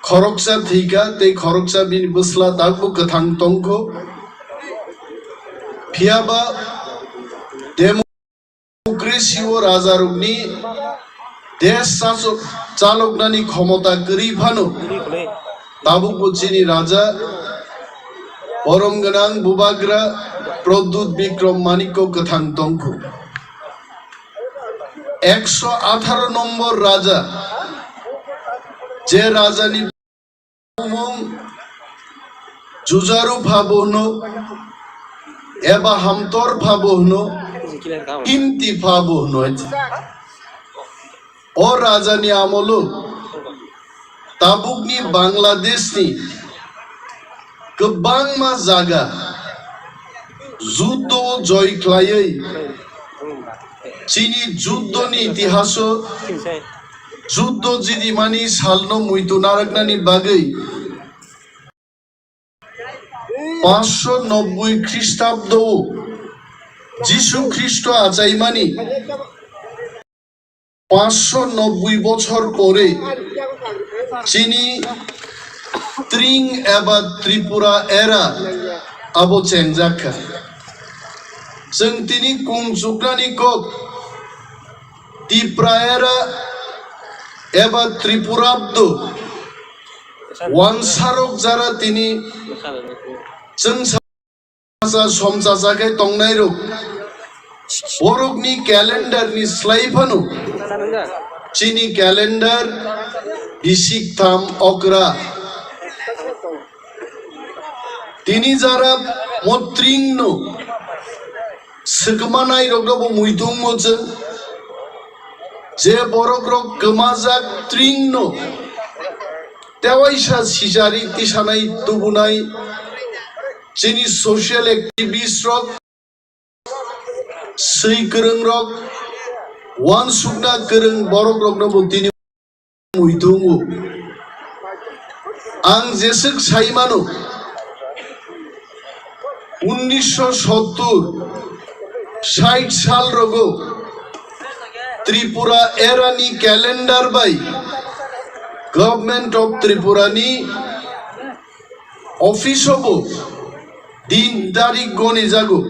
खरगसा थैगा ते खरगसा बिनि बोस्ला दागबो गोथां दंखो फियाबा डेमोक्रेसी व राजारुगनि देश चालकनानि क्षमता गरीफानो ताबुको चिनि राजा परम गोनां बुबाग्रा प्रद्युत विक्रम मानिको गोथां दंखो 118 नम्बर राजा जे राजानि मुं जुजारु भाबोनो एबा हमतर भाबोनो इंति भाबोनो और राजानि आमलो ताबुकनि बांग्लादेशनि गोबां मा जागा जुद्ध जय ख्लायै चिनि जुद्धनि इतिहास जुद्ध जिदिमानि सालनो मुइतु नारकनानि बागै 590 ख्रीष्टाब्द যিশু খ্রিস্ট আচাইমানি 590 বছর পরে চিনি ত্রিং এবা ত্রিপুরা এরা আবো চেংজাখা जों तिनि कुंजुगनानि কক ত্রিপুরা एबा त्रिपुराब्द वानसारक जारा तिनि जों समजाजाखै तंनाय रक बरकनि क्यालेन्डारनि स्लाइफानो चिनि क्यालेन्डार बिसिकथाम अक्रा तिनि जारा मत्रिंनो सगमानाय रकबो मुइदुंमोजों जे बरक रक गोमाजाक त्रिंनो तेवाइसा सिजारि तिसानाय तुबुनाय चिनि सोशल एक्टिविस्ट रक सै गोरों रक वान सुगना गोरों बरक रकनो तिनि मुइदुंगो आं जेसक साइमानो 1970 साल रगो त्रिपुरा एरानी कैलेंडर बाई गवर्नमेंट ऑफ त्रिपुरानी অফিসবো দিন তারিখ গণে যাগো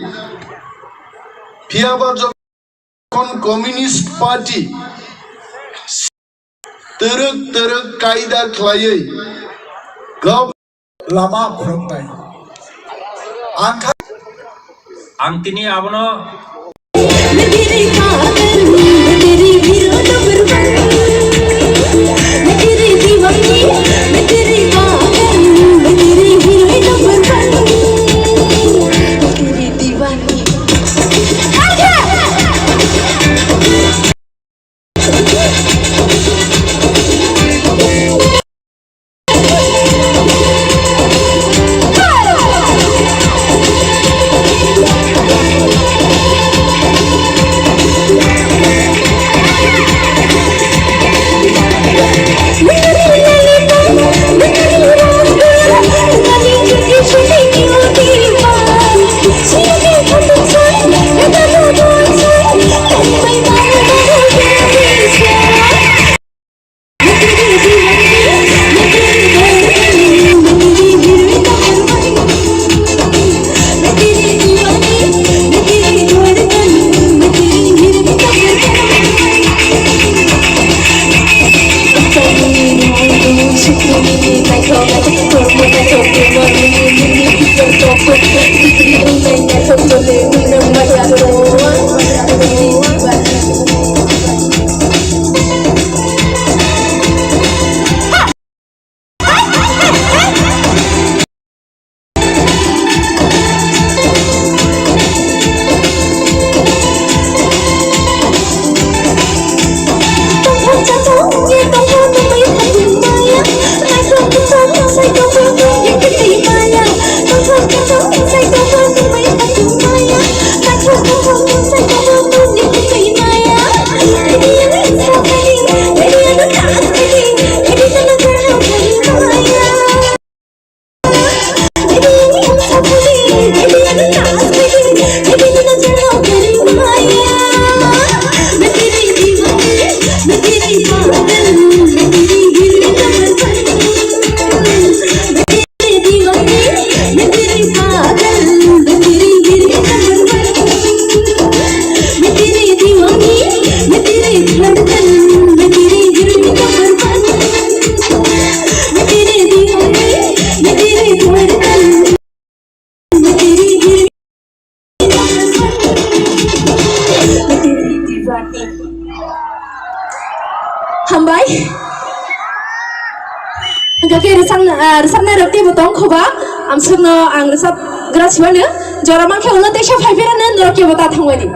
ফিয়াবা যখন কমিউনিস্ট পার্টি तरक तरक कायदा खलायै गाव
Lama खुरुमनाय
ang tini abono
Hambai Gaki resam na roti botong khoba amsugno ang resap grasiwana jora mangke ulo tesha phaiberan na norke bota thangwadi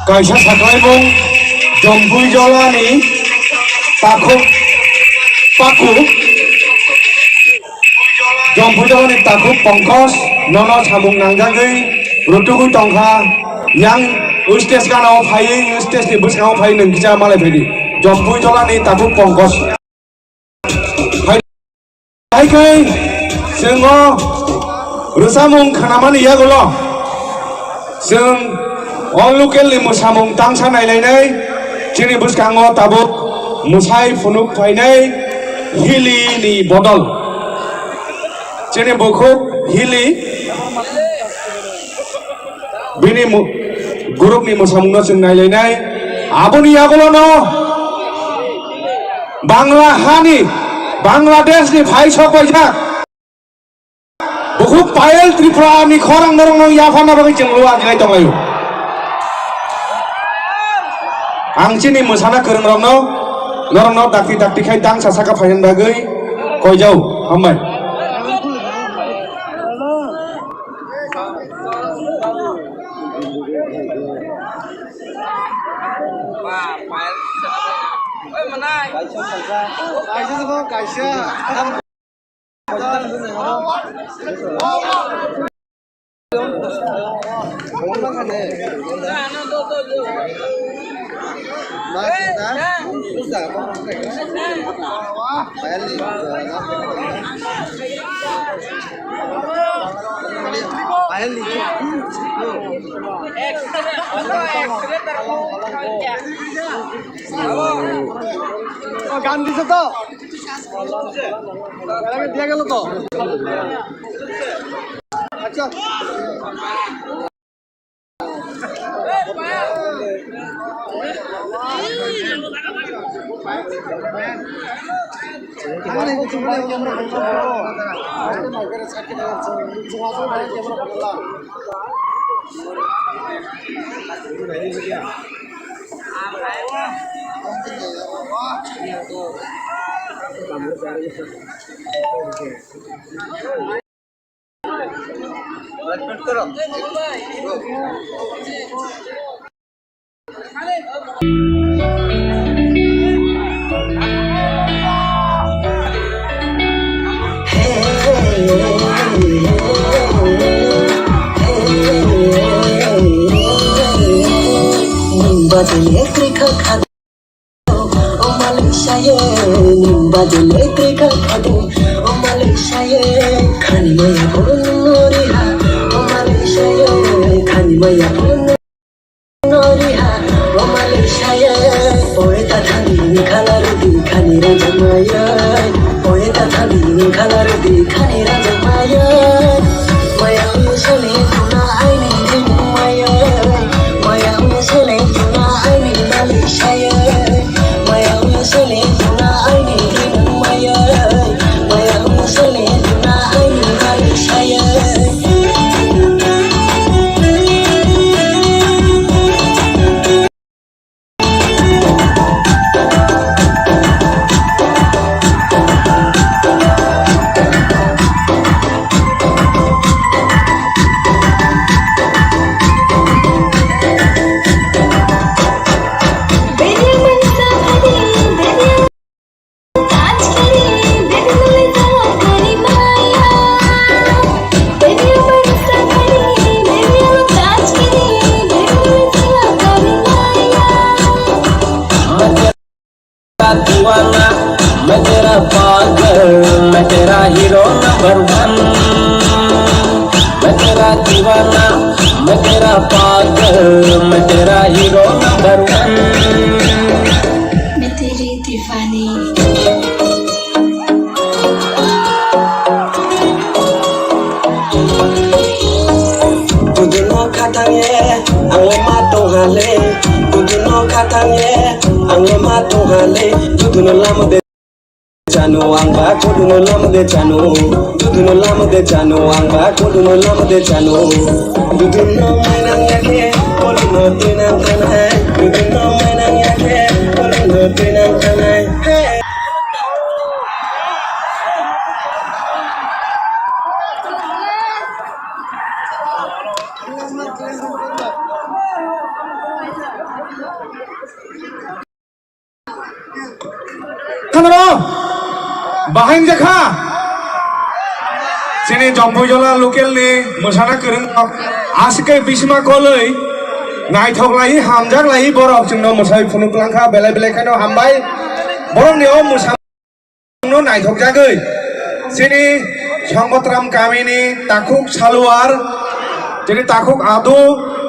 Kaisa saklaimung jompui jolani takuk paku jompui jolani takuk pongkos nono samung nangjagui rutuku tongkha yang stage kanao phai stage ni buskao phai nengkija malai phedi jompui jolani takuk pongkos hai kai sengo rusamung khanamani yagulo seng all local ni musamung tangsa nailai chini buskango tabuk musai funuk phainai hili ni bodol chini bukhuk hili bini group ni musamung sing nailai aboni yagulono bangla hani Bangladesh ni phai sokoja bukhuk payel tripura ni khorang norong nong yafana bagi jenglua nilai tongayu ang chini musana kereng norong takti khai tang sasaka phayan bagai koi jau hambai গান দিছে তো দিয়ে গেল তো আচ্ছা
Badele trika khado o Malaysia ye badele trika khado o Malaysia ye khani maya bonori ha o Malaysia ye khani maya bonori ha o Malaysia ye poeta thani khalar di khani ra jamaya poeta thani khalar di khani ra jamaya maya usole tuna aini maya maya usole tuna aini Malaysia ye maya usole tuna aini maya maya usole tuna aini Malaysia ye दीवाना मैं तेरा पागल मैं तेरा hero number 1 मैं तेरा दीवाना मैं तेरा पागल मैं तेरा हीरो नंबर 1
मैं तेरी दीवानी
Duduno katangye angwe matongale Duduno katangye angwe matongale Duduno lama de chanu angba koduno lama de chanu Duduno lama de chanu angba koduno lama de chanu Duduno mainang yake koduno tinang kanai Duduno mainang yake koduno tinang kanai Hey
खाना बाहाइन जखा जोंनि जम्बुजला लकेलनि मोसाना गोरों आसिकै बिसिमा कलै नायथकलायि हामजागलायि बरफ जोंनो मोसायै फुनुगलांखा बेलाय बेलायखानो हामबाय बरफनियाव मोसानो नायथकजागै जोंनि संगतराम गामिनि ताकुक सालुवार जोंनि ताकुक आदु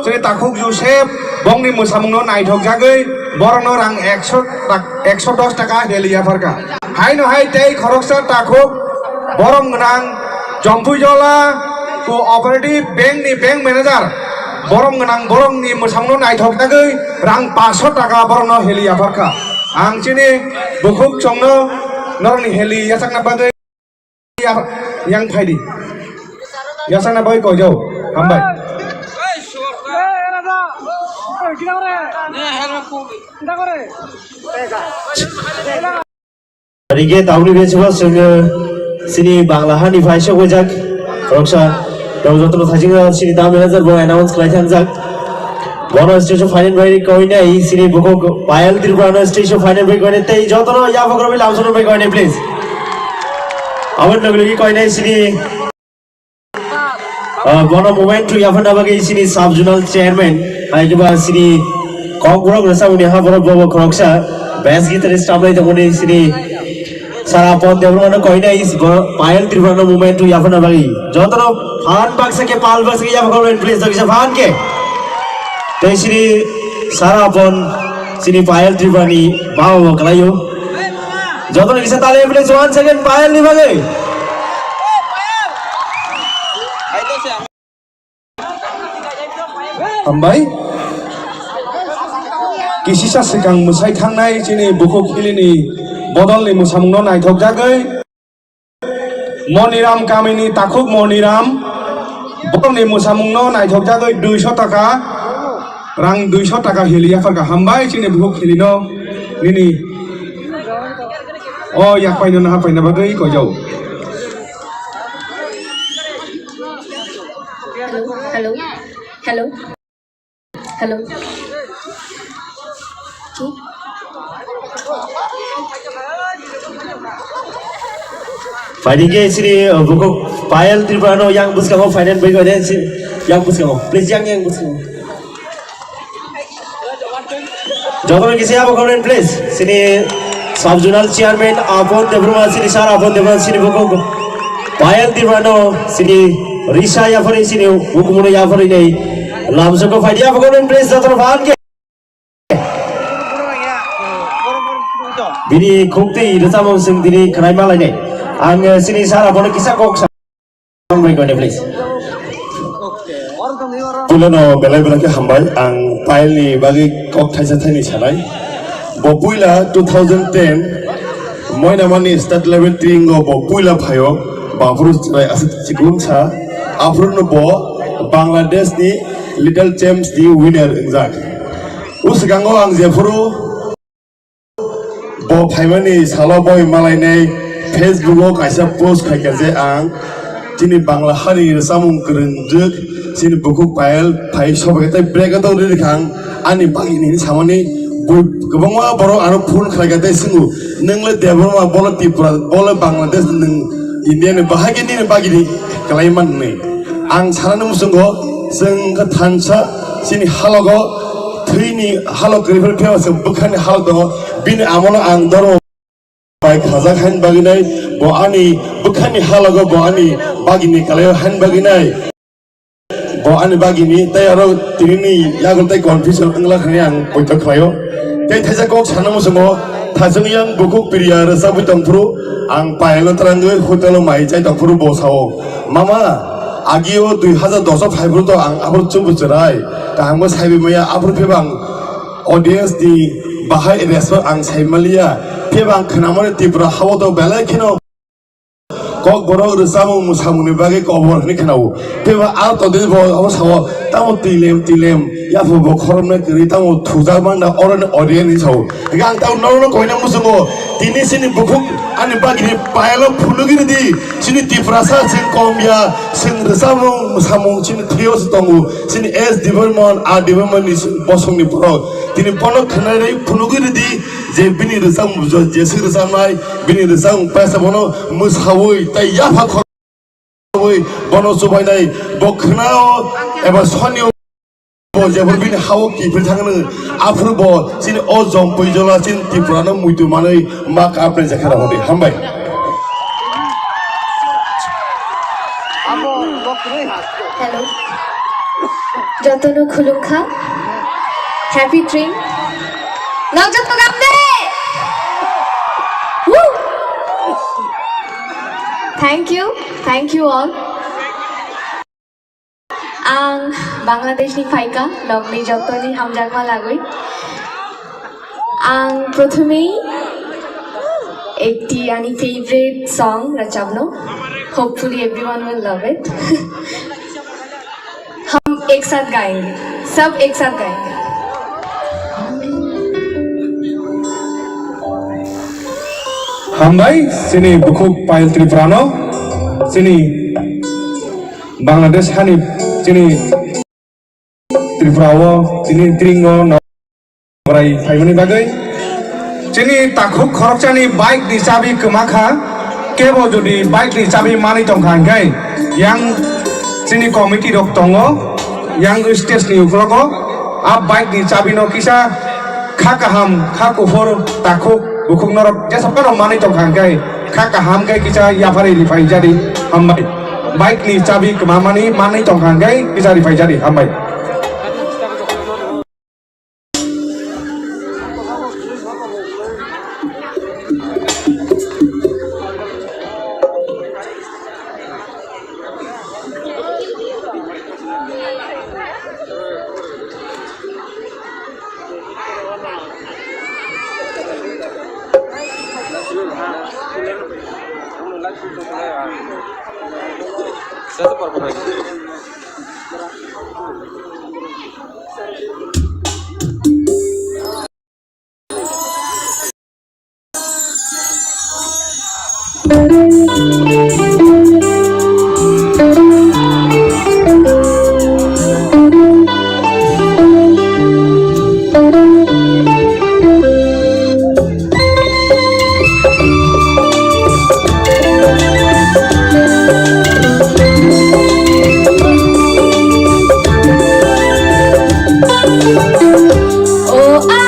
जोंनि ताकुक जुसेफ बंनि मोसामुंनो नायथकजागै बरनो रां 110 टाका हेलिया फारका हाय नो हाय तै खरकसा ताकुक बरम गनां जम्बुजला कोअपारेटिव बैंक नि बैंक मैनेजर बरम गनां बरमनि मोसामुंनो नायथकजागै रां 500 टाका बरनो हेलिया फारका आं चिनि बुकुक चंनो नरनि हेलि यासाकना बागै yang फायदि यासाकना बागै कयजौ हामबाय
Rige tauni bechuwa sungo sini bangla hani faisha gojak roksa dawjotno thajinga sini da manager bo announce khlaitan jak bono station final bai koina ei sini boko payal tripurana station final bai koina tei jotono ya fakrobi lamsono bai koina please awan nagli koina sini bono moment tu yapan abagi sini sub zonal chairman ai ke ba sini kok borok rasa uni ha borok bobo kroksa bass guitarist amai to moni sini sara pon devrona koina is payal tribuna moment tu yapan abagi jotono fan box ke pal box ke yapan comment please to kisa fan ke tei sini sara pon sini payal tribani bawo kalayo jotono kisa tale please 1 second payal ni bage
हामबाय किसिसा सिगां मोसाय थांनाय जोंनि बुखौ खिलिनि बदलनि मोसामुंनो नायथक जागै मनिराम गामिनि ताखुब मनिराम बदलनि मोसामुंनो नायथक जागै 200 टाका रां 200 टाका Hailea फारका हामबाय जोंनि बुखौ खिलिनो निनि ओ याक पाइनो ना पाइना बागै गजाव
hello hello hello
Fighting ke sini buku payal tribano yang buskango finance baik ada yang buskango please yang buskango jokowi kisi apa komen please sini sub zonal chairman apon debruma sini sar apon debruma sini buku payal tribano sini Risa ya fari sini hukum ya fari ini langsung ke fight apa komen please jotono fan ke bini khukti resamo sing dini khnai malai ne ang sini sara bono kisa kok sampai kone please
पुलनो बेलाय बेलाके हामबाय आं पायलनि बागै कक थाइसा थाइनि सानाय बपुइला 2010 मयनामानि state level 3 गो बपुइला फायो बाफुर राय आसे सिगुनसा आफ्रुनो बो बांलादेश नि लिटिल चेम्स नि विनर इंजाक उसगांगो आं जेफुरु बो फाइमानि साला बय मालायनै फेसबुकआव कायसा पोस्ट खायका जे आं दिनै बांला हारि सामुं गोरोंजों दिनै बुखौ पायल फाइ सबायथाय ब्रेकआव रिखां आंनि बागिनि सामानि गोबां बर' आरो फुल खालायगाथाय सोङो नोंलाय देबरमा बल त्रिपुरा बल बांलादेश नों इन्डियानि बाहागिनि बागिनि खालायमान नै आं सानानो मुसुंगो जों थानसा दिनै हालगाव थैनि हालग गैफोर फेवासो बोखानि हालग दङ बिनि आमोलाव आं दर बाइक हाजा खान बागिनाय बो आंनि बोखानि हालगाव बो आंनि बागिनि खालायाव हान बागिनाय बो आंनि बागिनि ताय आरो तिरिनि यागलताय कन्फ्यूजन अंगला खानि आं बयथ खायो ताय थाइजा कक साना मुसुंगो थाजों यां बुखौ पिरिया रसाबु तंफ्रु आं पायलो त्रांगो होटेल माइ जाय तंफ्रु बसाव मामा आगियो 2010 फाइब्रु तो आं आबर चुबुचराय तांबो साइबि मैया आबर फेबां ऑडियंस दि बाहाय रेस्पेक्ट आं साइमालिया फेबां खनामरे त्रिपुरा हावो तो बेलाखिनो कक बरो रसामु मुसामुनि बागै कबरनि खनाव फेबा आ तो दे बो साव तामो तिलेम याफो बो खरमने करि तामो थुजा मांना अरन ऑडियंस साव गां ताव नरनो कोइना मुसुंगो तिनि सिनि बुखु आनि बागिनि पायलो फुलुगिनि दि सिनि त्रिपुरासा सिन कम्बिया सिन रसामु मुसामु सिनि थियोस दंगु सिनि एस डिपार्टमेन्ट आ डिपार्टमेन्ट नि बसंनि बरो तिनि बनो खनारै फुलुगिनि दि जे बिनि रसामु जे सि रसामनाय बिनि रसामु पैसा बनो मुसावै ताय याफा खरवै बनो सुबायनाय बखनाव एबा सनियो जेफोर बिनि हाव किफोर थाङो आफुर बो सिनि अ जम्पै जला सिन त्रिपुरानो मुइतु मानै मा कापने जाखारा हदे हामबाय
हेलो जतनो खुलुखा हैप्पी ड्रीम लजत गामदे थैंक यू ऑल आं बांग्लादेशनि फाइका लगनि जतनि हामजागमा लागै आं प्रथमेই একটি आंनि फेवरेट सॉन्ग रचाबनो hopefully everyone will love it हम एक साथ गाएंगे सब एक साथ गाएंगे
हामबाय सिनि बुखौ पायल त्रिपुरानो सिनि बांलादेश हानि सिनि त्रिपुराव सिनि त्रिंगो नराय फाइमनि बागै सिनि ताखुब खरकचानि बाइक नि चाबि कमाखा केबो जुदि बाइक नि चाबि मानि दंखांखाय यां sini komiti rok tongo yang stage ni ukrogo a bike ni chabi no kisa kha kaham kha kufor takuk bukuk norok jasa pero mani tong hangkai kha kaham kai kisa yafari rifai jadi hambai bike ni chabi kemamani mani tong hangkai kisa rifai jadi hambai
Oh,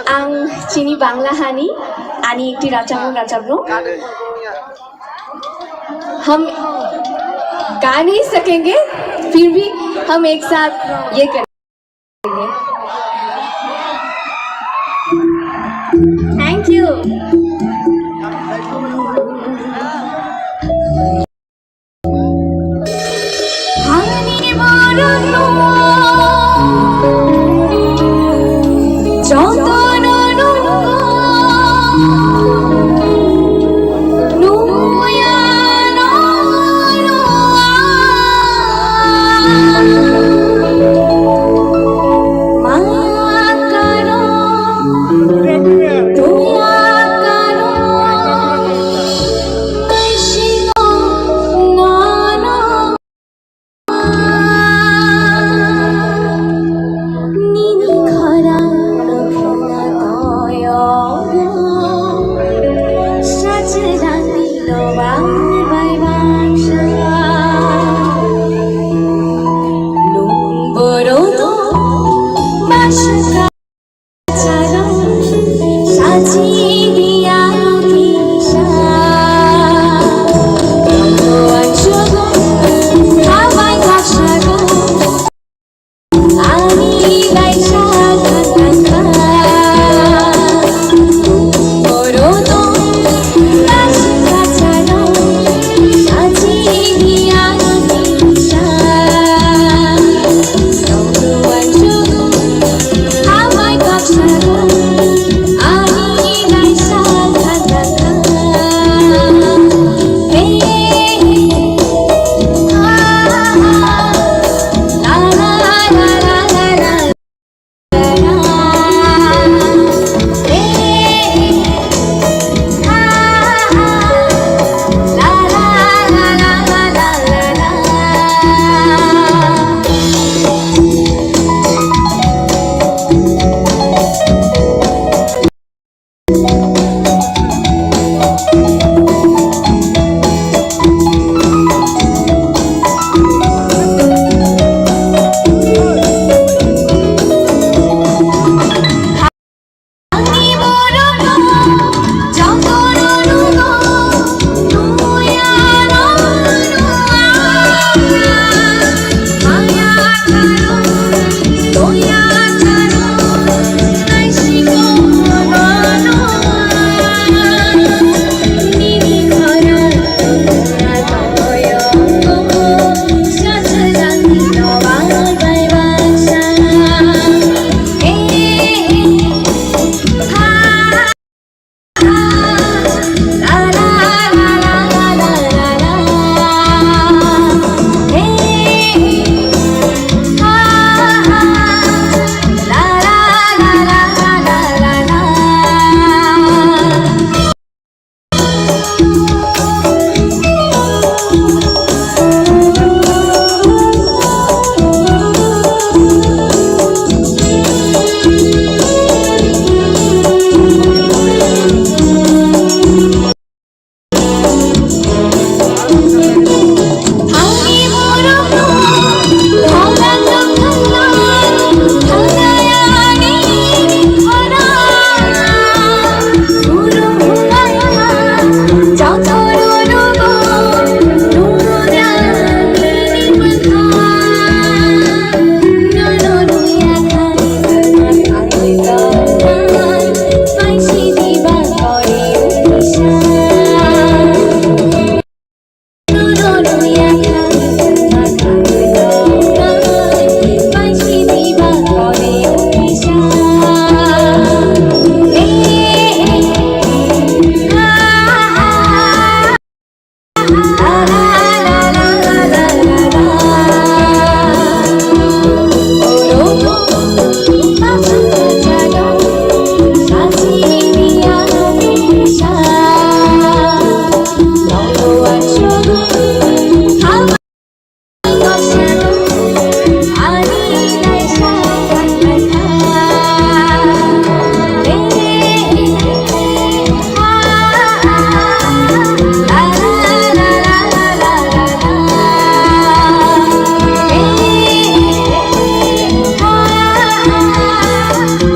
आं चीनी बांग्ला हानी आनी एकटी राचाबो हम गा नहीं सकेंगे फिर भी हम एक साथ ये करेंगे thank you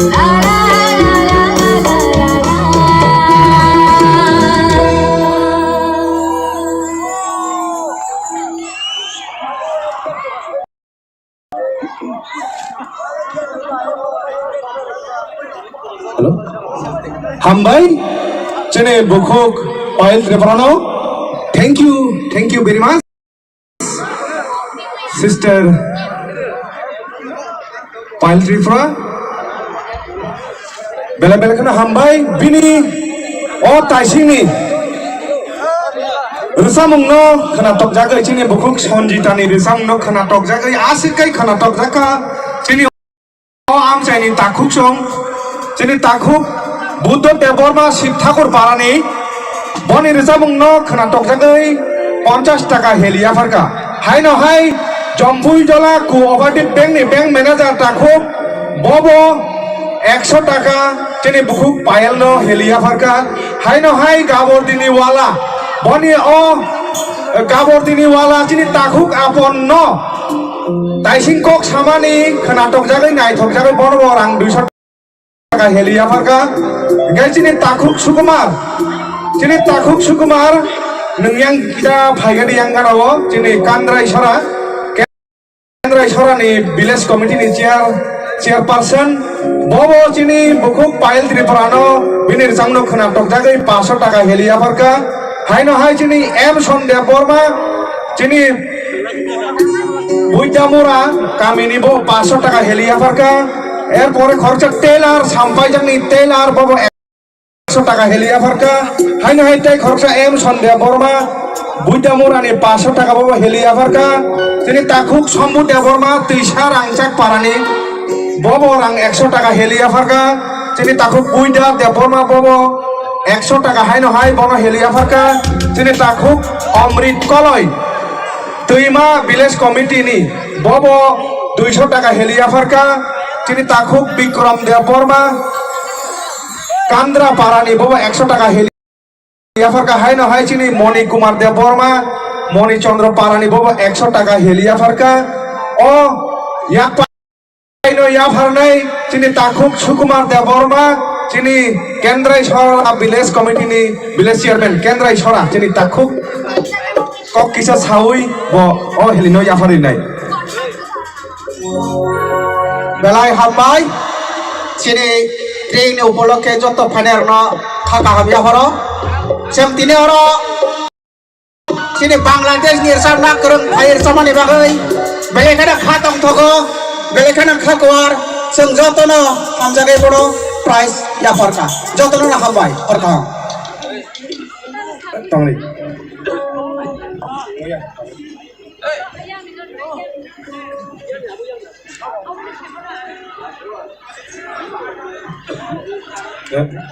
Hello? Hambai, Chene Bukuk Oil Reverano. Thank you very much, Sister Oil Trifra. Bela bela kana Hambai, Bini, O Taisini. Rusamungno kana tok jaga Chene Bukuk Sonjitani Rusamno kana tok jaga Asikai kana tok jaga Chene O Am Chani Takuk Song. Chini takuk Buddha Deborma Sip Thakur Parani Boni Rizamungno Khana Tok Jagai 50 টাকা হেলিয়া Farakka high ন high Jampui জলা cooperative bank নি bank manager takuk bobo 100 টাকা chini bukuk payal no helia farka hai no hai gabor dini wala boni o gabor dini wala chini takuk apon no taising kok samani khana tok jagai nai thok jagai bono rang 200 টাকা হেলিয়া Farakka gai chini takuk sukumar nengyang kita bhaigani yang kanawo chini kandrai sora ni village committee ni chairperson bobo chini bukuk payal triparano binir samno khana tok jagai 500 টাকা হেলিয়া Farakka hai no hai chini m sonde borma chini বুইদামুরা Kaminey বো 500 টাকা হেলিয়া ফারকা এরপরে খরচা তেল আর সাম্পাই জানি তেল আর ববো 100 টাকা হেলিয়া Farakka hai no hai tai খরচা m sonde borma বুইদামুরা ni 500 টাকা ববো হেলিয়া Farakka chini takuk সম্বু Debbarma তিসা রাংচাক পারানি bobo rang 100 টাকা হেলিয়া Farakka chini takuk buida deborma bobo 100 টাকা hai no hai bono helia farka chini takuk omrit koloi tuima village committee ni bobo 200 টাকা helia farka chini takuk bikram deborma kandra parani bobo 100 টাকা helia farka hai no hai chini moni kumar deborma moni chandra parani bobo 100 টাকা helia farka o yak no ya farnai chini takuk sukumar deborma chini kendrai sora village committee ni village chairman kendrai sora chini takuk kok kisa saui bo o helino ya farinai
belai hambai chini train ni upolokhe joto phaner no khaka habia horo sem tine horo chini bangladesh ni samna kurung phair samani bagai belekana khatong thogo belekana khakwar seng joto no hamjagai bodo price ya farka joto no hambai farka
tongni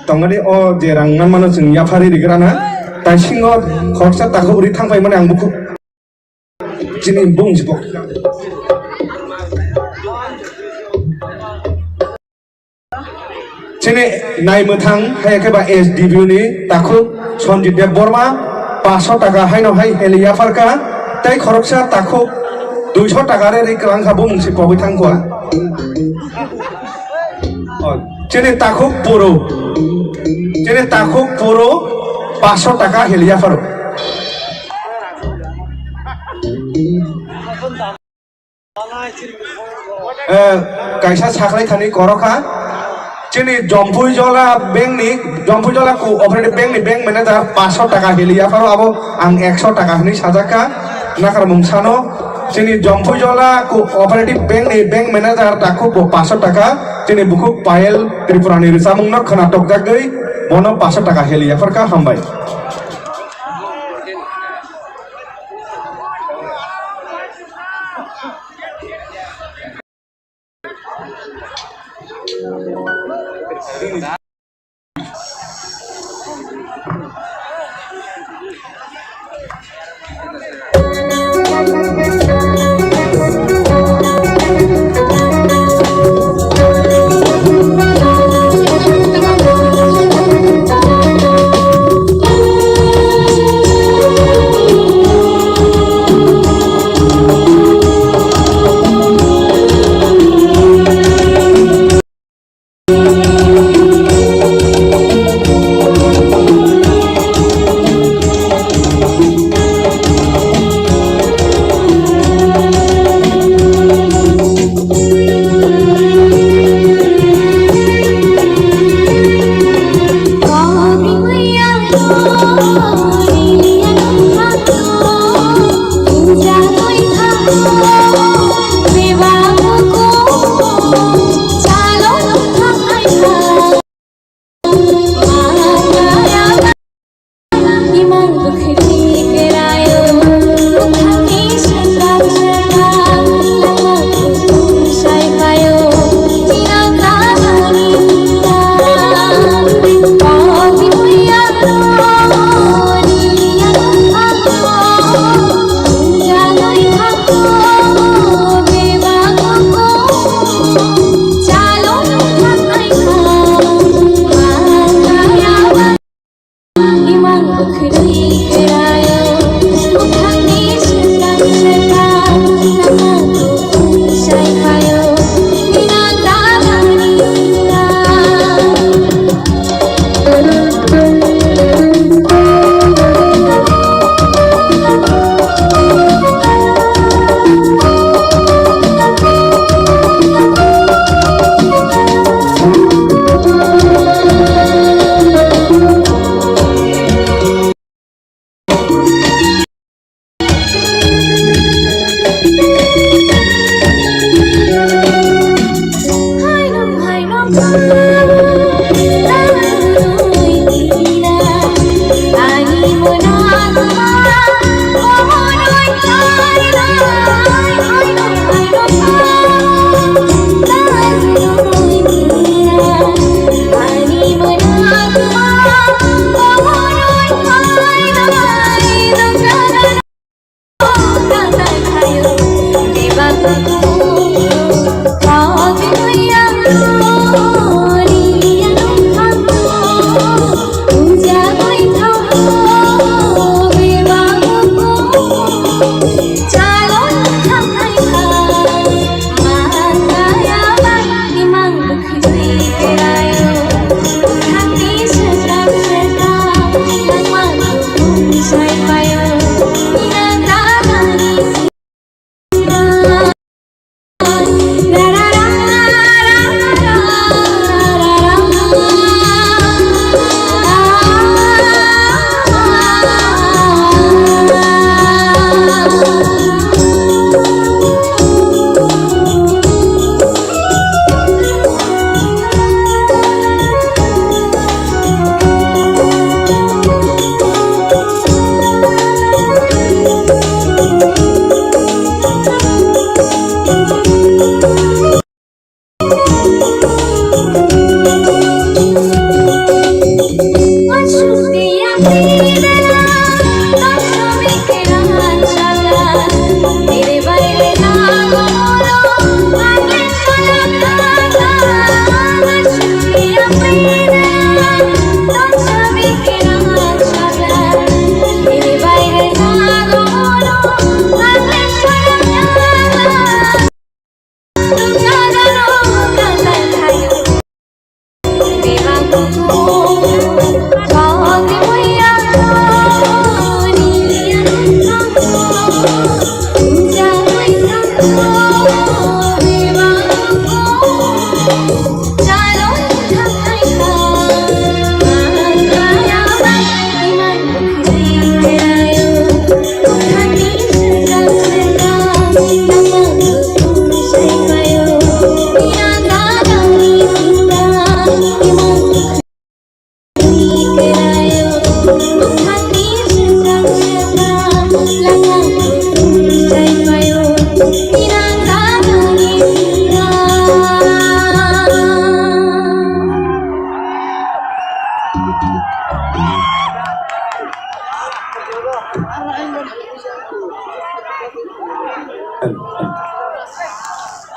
tongani o jerang nan mano sing ya fari digrana tai singo khorsa takuk ri thangpai mane ang buku chini bung jipok chini nai muthang hai ke ba SDB ni takuk Sonjit Deborma 500 টাকা hai no hai helia farka tai khoroksa takuk 200 টাকা re rikrang kha bung si pobi thang kwa chini takuk puro 500 টাকা helia faro kaisa saklai thani korokha chini jompui jola cooperative bank ni bank manager 500 টাকা helia faro abo ang 100 টাকা ni sajaka nakar mungsano chini jompui jola cooperative bank ni bank manager takuk 500 টাকা chini bukuk payal tripurani risamung nok khana tok jagai bono 500 টাকা helia farka hambai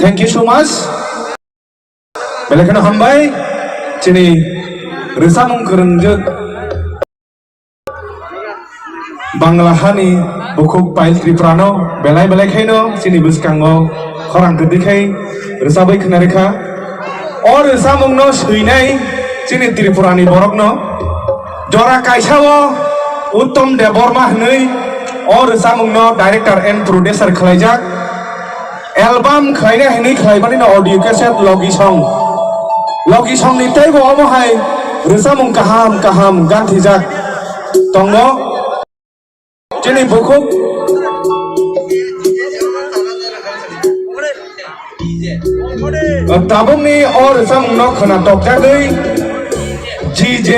Thank you so much. Belakang hambai, cini resamung kerenjut Banglahani bukuk pail triprano belai kaino cini buskango korang kedikai resabai kenarika or resamung no suinai cini tripurani borok no jora kaisawo uttom deborma hnui or resamung no director and producer khlaijak album khaina hini khlaibani no audio cassette logi song ni teibo omo hai resamung kaham ganthijak tongo Cini bukuk tabung ni or samung no khana tok jagui GJ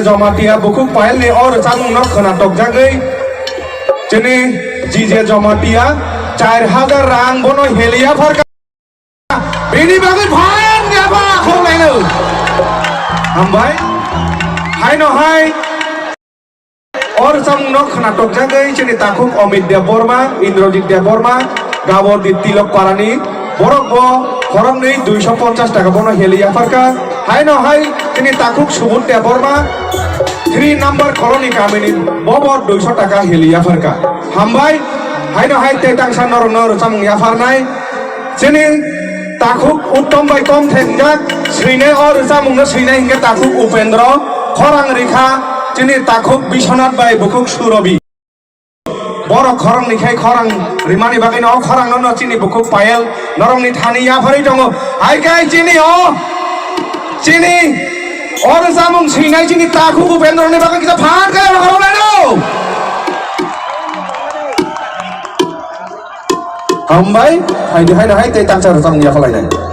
Jomatia bukuk pail ni or samung no khana tok jagui cini GJ Jomatia 4000 rang bono helia farka bini bagai bhayan ngapa khong lai nu hambai hai no hai or samung no khana tok jagai cini takuk Omid Deborma Indrojit Deborma Gabor di Tilok Parani borok bo korong ni 250 taka bono helia farka hai no hai cini takuk Subut Deborma 3 number koloni kamini bobor 200 taka helia farka hambai hai no hai te tang san nor samung ya farnai cini takuk uttom bai tom thengjak srinai or samung no srinai hingga takuk Upendro Korang Rikha cini takuk Biswanath bai bukuk Surobi borok korang nikai korang rimani bagai no korang no cini bukuk Payel norong ni thani ya phari tongo hai kai cini or samung srinai cini takuk Upendro ni bagai kita phan kai korang lai no हामबाय हायनो हाय ते तांचा रजाम निया खालायनाय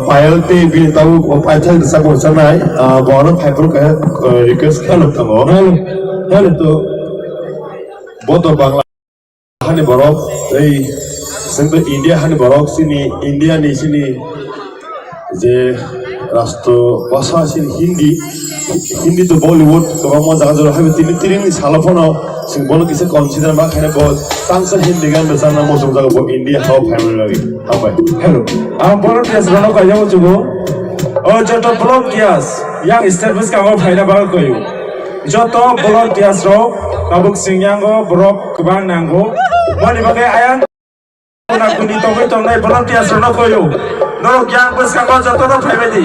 payal te bi tahu payal thai sa ko sanai bono phaipur ka request khalu tango halo to boto bangla hani borok ei sengbe India hani borok sini India ni sini je রাষ্ট্র ভাষা আছে হিন্দি তো Bollywood গোবাं mo jaga joro habe tini ni salaphono sing bolo kise consider ma khane bo tangsa hindi gan besana mo sung jaga bo India how family lagi abai
hello bolo tes rono ka jago jugo joto blog kias yang service ka phaina ba koyu joto blog kias ro kabuk singyango brok kubang nango mani bagai ayang na kuni to ko tongnai blog kias rono koyu no yang bus ka joto no phaibedi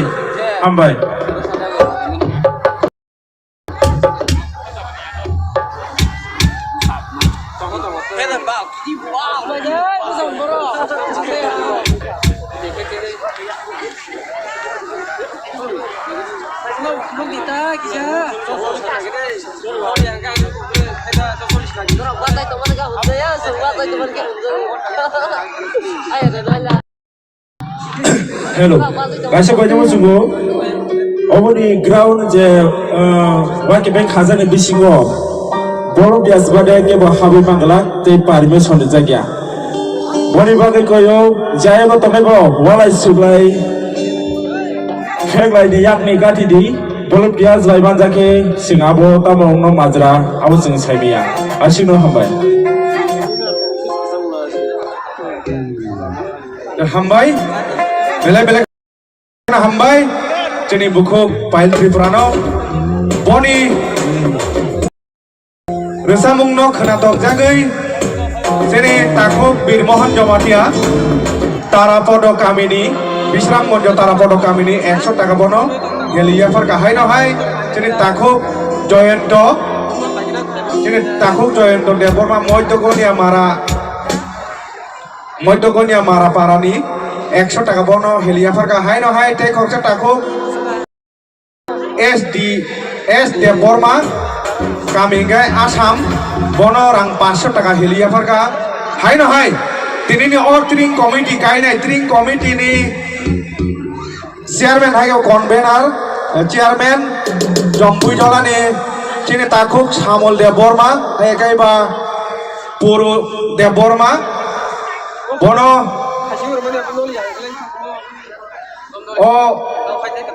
ambai hello kaisa ko jamo sugo oboni ground je wake bank khazane bisingo boro bias bade ke bo habi bangla te permission jagya boni bage koyo jaya bo tome bo walai suglai kheglai ni yakni gati di bolo bias lai banjake singabo tamong no majra abo sing saimiya asino hambai hambai bele hambai jeni buku pail triprano boni resamung no khanatok jagai jeni takuk birmohon jomatia tarapodo kamini bisram monjo tarapodo kamini 100 টাকা bono geliafar kahai no hai jeni takuk joyento deborma moitogonia mara parani 100 টাকা bono heliafar kahai no hai te khorcha takuk S deborma Kamingai Asam bono rang 500 টাকা heliafar ka hai no hai tini ni tring committee kai nai tring committee ni chairman hai convener chairman Jompui Jola ni chini takuk Samol Deborma hai kai ba Puru Deborma bono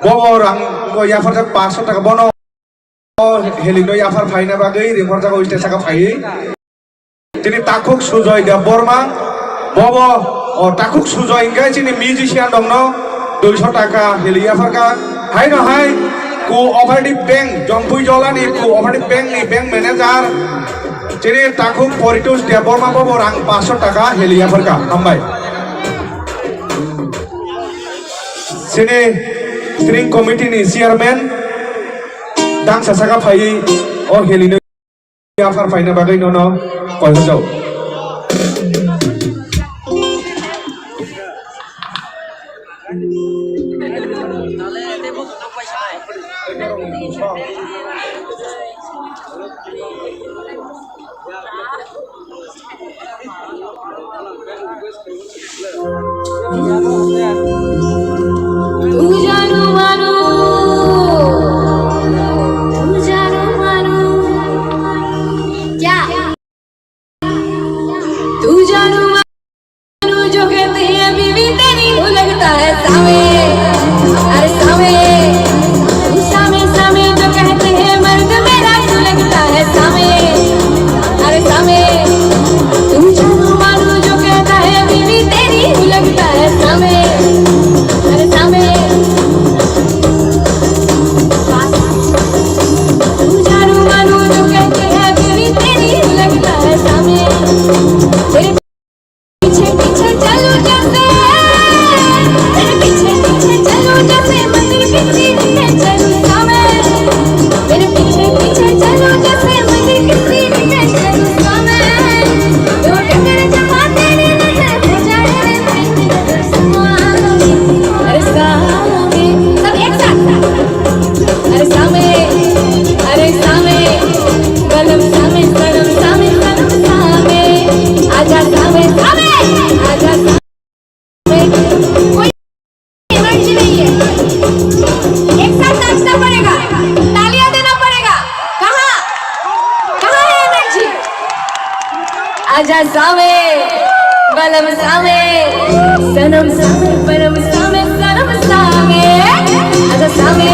bobo rang go yafar 500 টাকা bono Helindo yafar phaina bagai rimor jago stage ka phai tini takuk Sujoy Deborma bobo takuk Sujoy ingai chini musician dongno 200 টাকা heliafar ka hai no hai cooperative bank Jompui Jola ni cooperative bank ni bank manager chini takuk Poritus Deborma bobo rang 500 টাকা heliafar ka ambai sini string committee ni chairman dang sasaka phai Helindo yafar phaina bagai no koiho jau
आजा सामे बलम सामे सनम सामे बलम सामे सनम सामे आजा सामे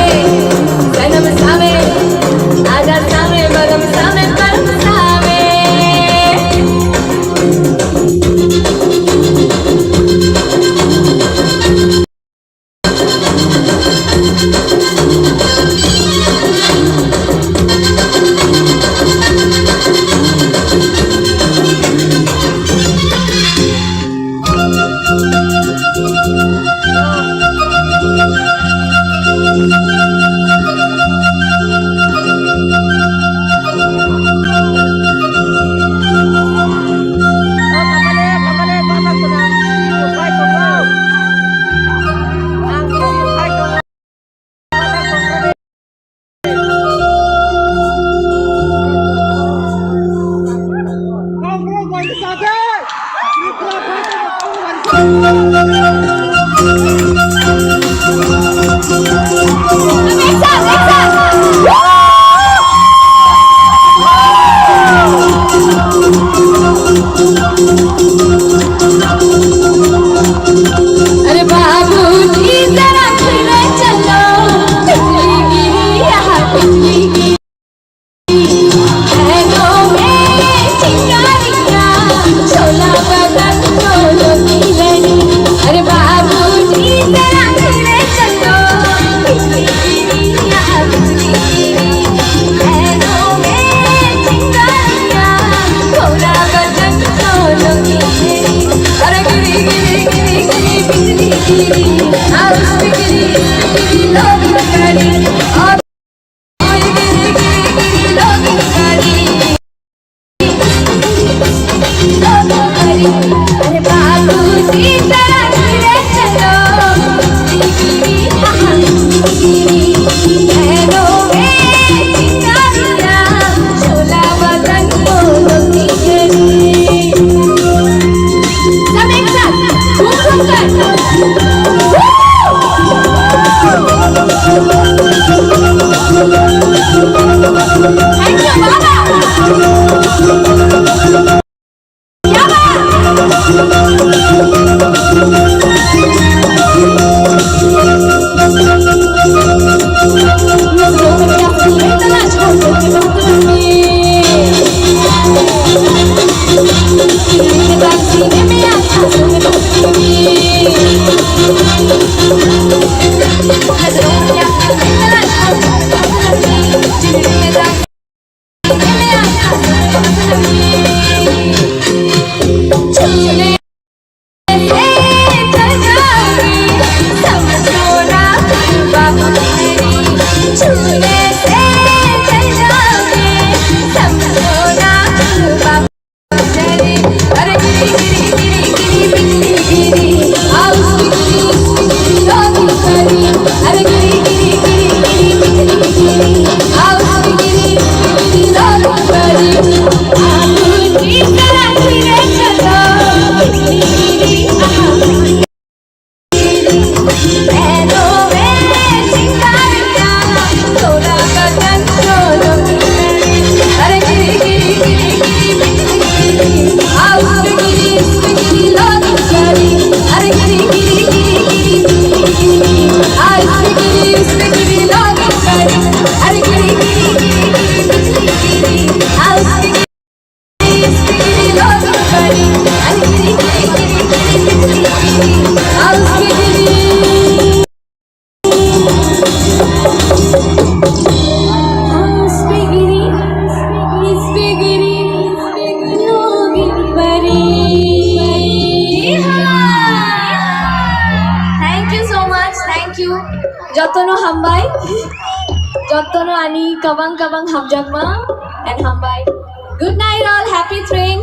सनम सामे आजा सामे बलम सामे बलम सामे अरे बाबूजी जरा खिले चलो पिछली गिरी यहाँ पिछली गिरी हैगो में चिंगारियाँ छोला बदन चोलो की लड़ी अरे बाबूजी जरा खिले चलो पिछली गिरी यहाँ पिछली गिरी हैगो में चिंगारियाँ छोला बदन चोलो की लड़ी अरे गिरी गिरी गिरी गिरी बिजली गिरी हाउस बिजली गिरी लोग करी और गिरी गिरी गिरी लोग करी लोग करी अरे बाबूजी जरा धीरे चलो गिरी हाँ गिरी हैगो में चिंगारियाँ छोला बदन बोलो की गरी सब एक साथ घूम घूम कर थैंक यू बाबा क्या Jotono hambai, Jotono ani kabang kabang hamjagma and hambai. Good night all, happy train.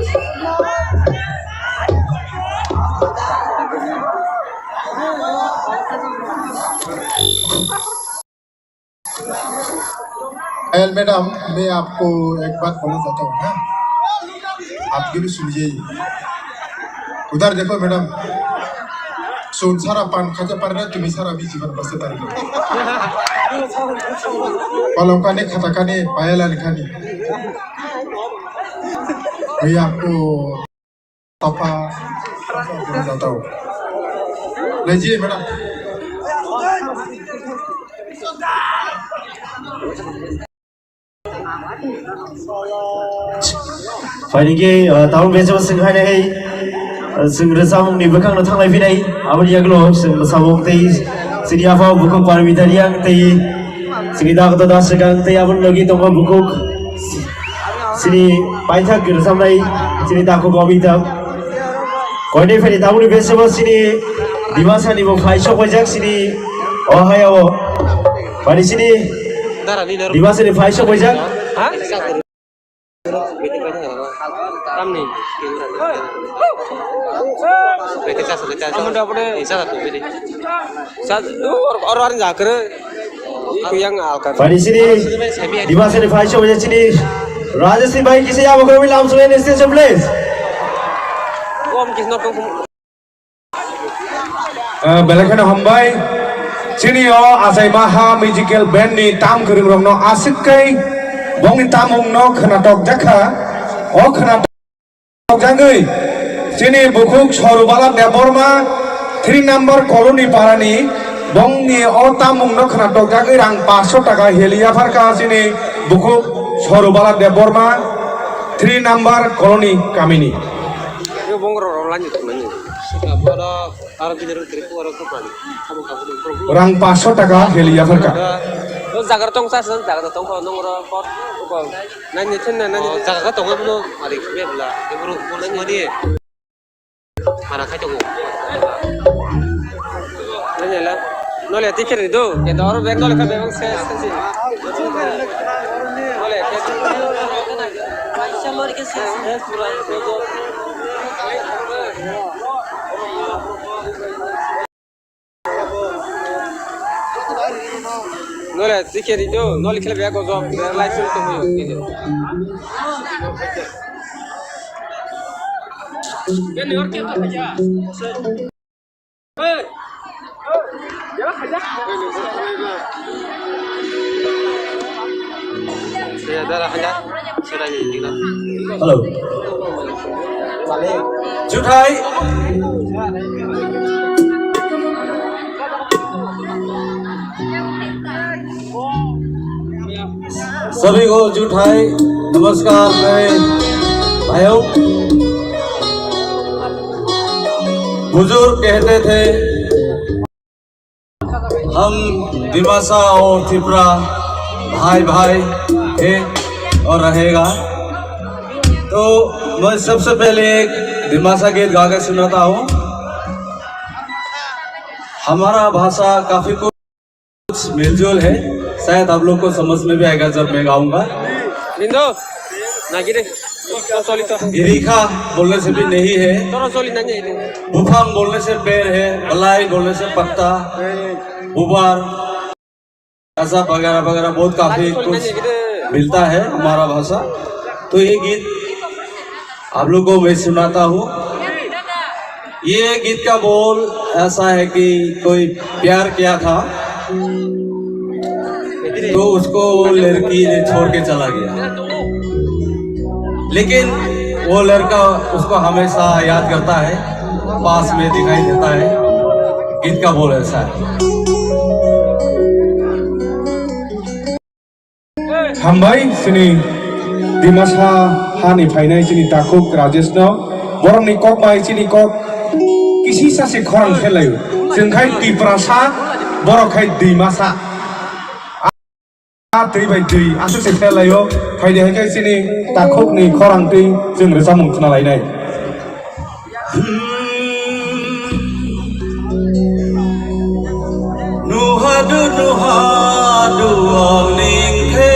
Madam मैं आपको एक बात बोलना चाहता हूँ हाँ? आपकी भी सुनिए उधर देखो मैडम सोन सारा पान खाजा पर रहे तुम्हें सारा भी जीवन बसते तारीख पलंकाने खतकाने पायलाने खाने भैया आपको apa tidak tahu. Leji madam.
Finally town बेंचआव सोंखायनाय जों रोजामुंनि बोखांनो थांलाय फैनाय आबादि आगोलाव जों साबुं दै जोंनि आफा बुकुक पारमितारिया दै जोंनि दागदा दासगां दै आबुन लगी दङ बुकुक जोंनि बायथाक रोजामनाय जोंनि दाखौ गाविता कयनै फैनाय टाउननि बेंचआव जोंनि दिमासानिबो फाइसौ बयजाक जोंनि अहायाव बारि जोंनि दिमासानि फाइसौ बयजाक Pada sini di masa ini Faisal macam sini Rajesh ni baik kisah apa kau bilang sudah station please.
Belakan hambai sini yo asai maha musical band ni tam kering rong no asik kai bong ni tam ong no kena tok jakha o kena tok jangai sini bukuk sorubalat deborma 3 number koloni parani bong ni o tam ong no kena tok jangai rang 500 taka helia farka sini bukuk sorubalat deborma 3 number koloni kamini orang 500 taka helia farka
jaga tong sa san jaga tong ko nong ro pot ko nani chen nani jaga tong ko no mari be bla e buru bolan ni para khai tong nani la no le tikher ni do ke dor bag no le ka bag se se no le ke paisa mor ke se pura do no le tikher ni do no le khel bag ko job license to hoyo ke ni or ke ta bhaja hey jala khaja saya dah khaja sudah jadi
Hello.
जुठाई
सभी को जुठाई नमस्कार मेरे भाइयों। बुजुर्ग कहते थे हम दिमासा और त्रिपुरा भाई भाई है और रहेगा। तो मैं सबसे पहले एक दिमासा गीत गा के सुनाता हूँ। हमारा भाषा काफी कुछ मिलजुल है, शायद आप लोग को समझ में भी आएगा जब मैं गाऊंगा।
लिंदो नागिरे
गिरिखा बोलने से भी नहीं है, बुफांग बोलने से पेड़ है, बलाई बोलने से पत्ता, बुबार ऐसा वगैरह वगैरह बहुत काफी कुछ मिलता है हमारा भाषा। तो ये गीत आप लोग को मैं सुनाता हूँ। ये गीत का बोल ऐसा है कि कोई प्यार किया था तो उसको लड़की ने छोड़ के चला गया, लेकिन वो लड़का उसको हमेशा याद करता है, पास में दिखाई देता है। गीत का बोल ऐसा है।
hambai sini dimasa hani fainai sini takuk rajesh no borong ni kok bai sini kok kisi sase khorang khelayo जों khai tiprasa borok khai dimasa a tei bai tei asu se khelayo faide hai kai sini takuk ni khorang tei जों rosamung khuna lainai
nuhadu nuhadu ning the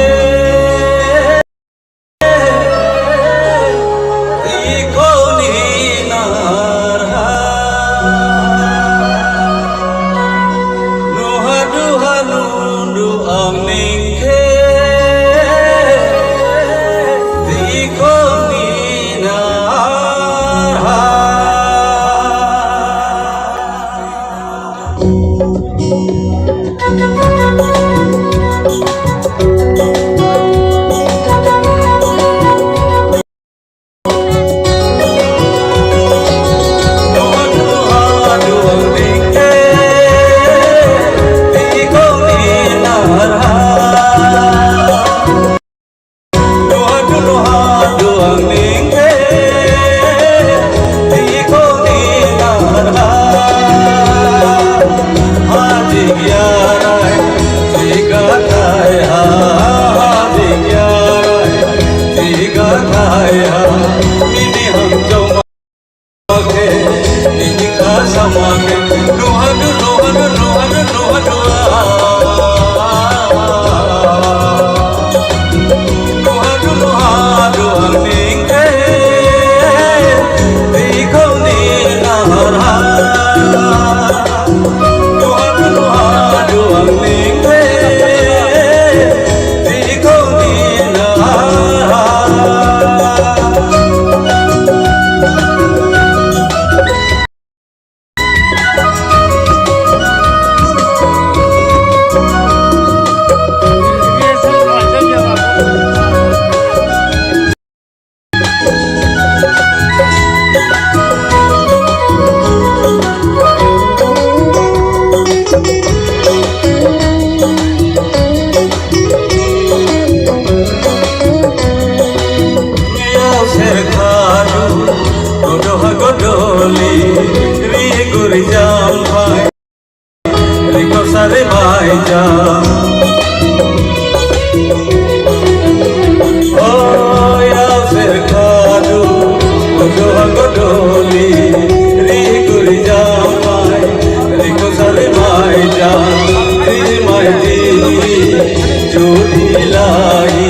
dilai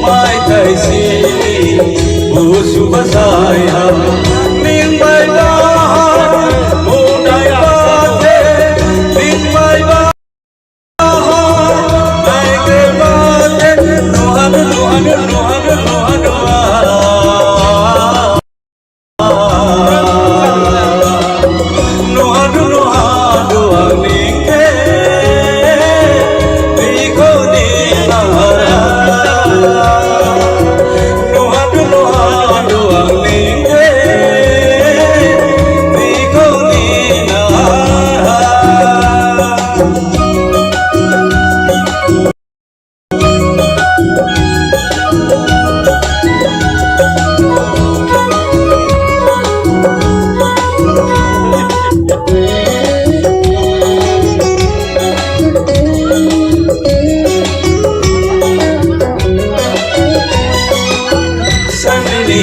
mai thai sini busu basaya ning bai da munai ba ning bai ba mai ke ba lohan lohan lohan lohan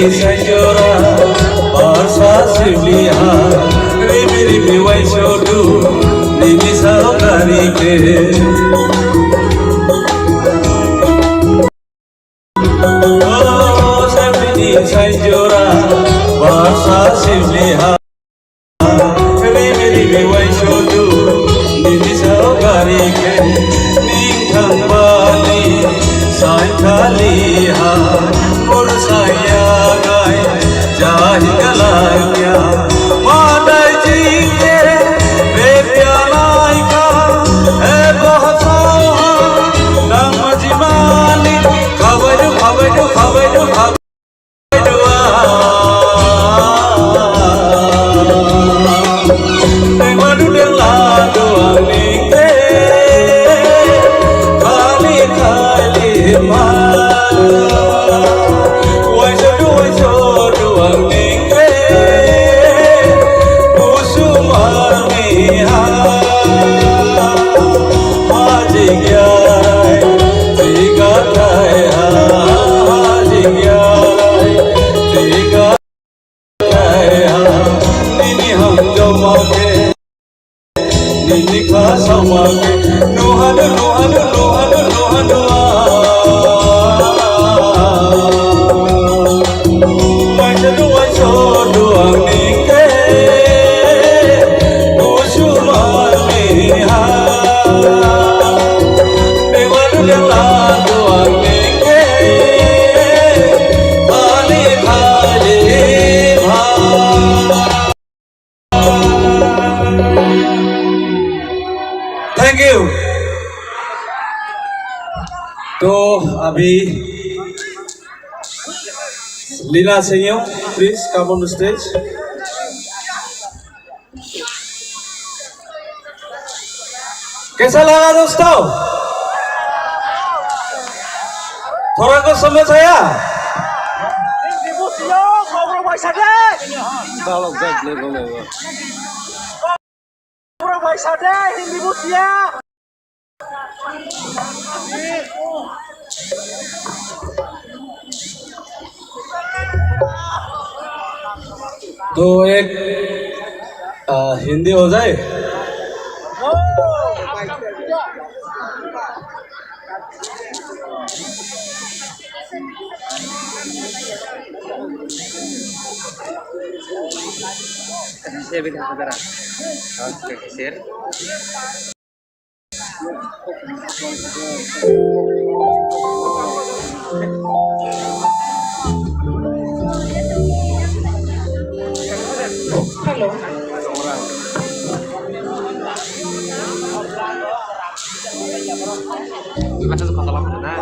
Sanjora Barsa Sivliha Ribi Ribi Waishodu Nini Saudari Ke Oh Sanjini Sanjora Barsa Sivliha Ribi Ribi Waishodu Nini Saudari Ke Ningkang Bali Saintaliha Saya gai jahi galanya madai jike bepianai ka bahasa nang majimani khabar khabar khabar khabar madu dela doani ke kali kali ma Nuhan Nuhan Nuhan Nuhan Macam wajah doang nike Usumar miha Dewan lelah doang nike Kali kali Thank you. तो अभी Leela Singh please come on stage कैसा लगा दोस्तों थोड़ा कुछ समझ आया तो एक हिंदी हो जाए
Hello.
Masuk ke kolam mana?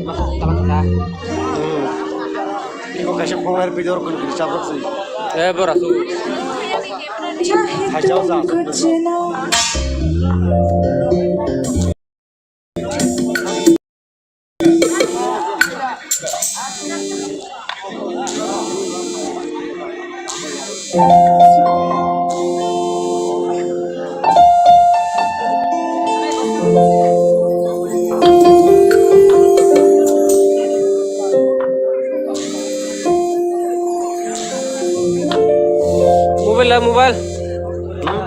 Masuk ke kolam mana?
Iko kasih pengair video kan bisa sih.
Berasu.
Hasil sah.
Mobile.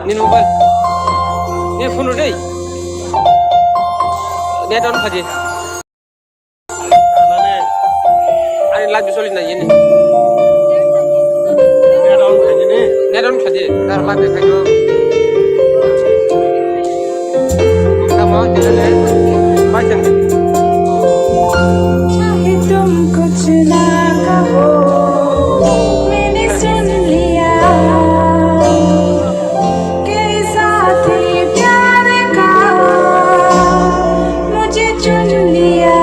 Ini mobile. Ini phone udah. Net on aja. ini live bisa lihat ini. Nedon kaje, dar live kaje. Kamu jalan macam ni.
चाहे तुम कुछ ना कहो मैंने सुन लिया के साथी प्यार का मुझे चुन लिया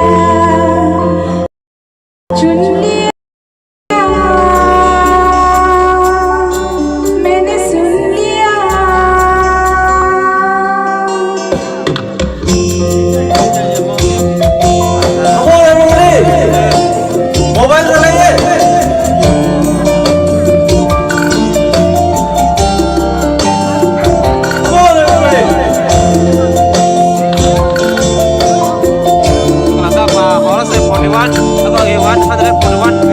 मैंने सुन लिया
मोबाइल चलाइए
Kalau tak apa, orang saya 41, atau A1, 141.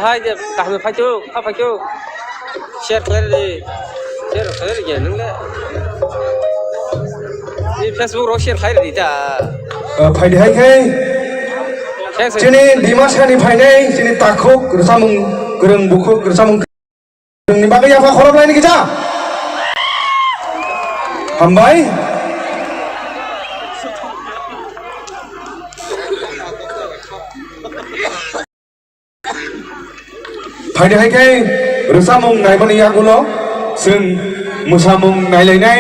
hai dia tak mau fajo share clear ya neng le di Facebook ro share clear di ta
फाइदे हाय के जोंनि डिमासानि फायनाय जोंनि ताखुक ग्रसामुं गोरों बुखु ग्रसामुं जोंनि बागै आफा खरब लायनि गिजा हामबाय फायदे हाय के ग्रसामुं नायबनि यागुलो जों मोसामुं नायलायनाय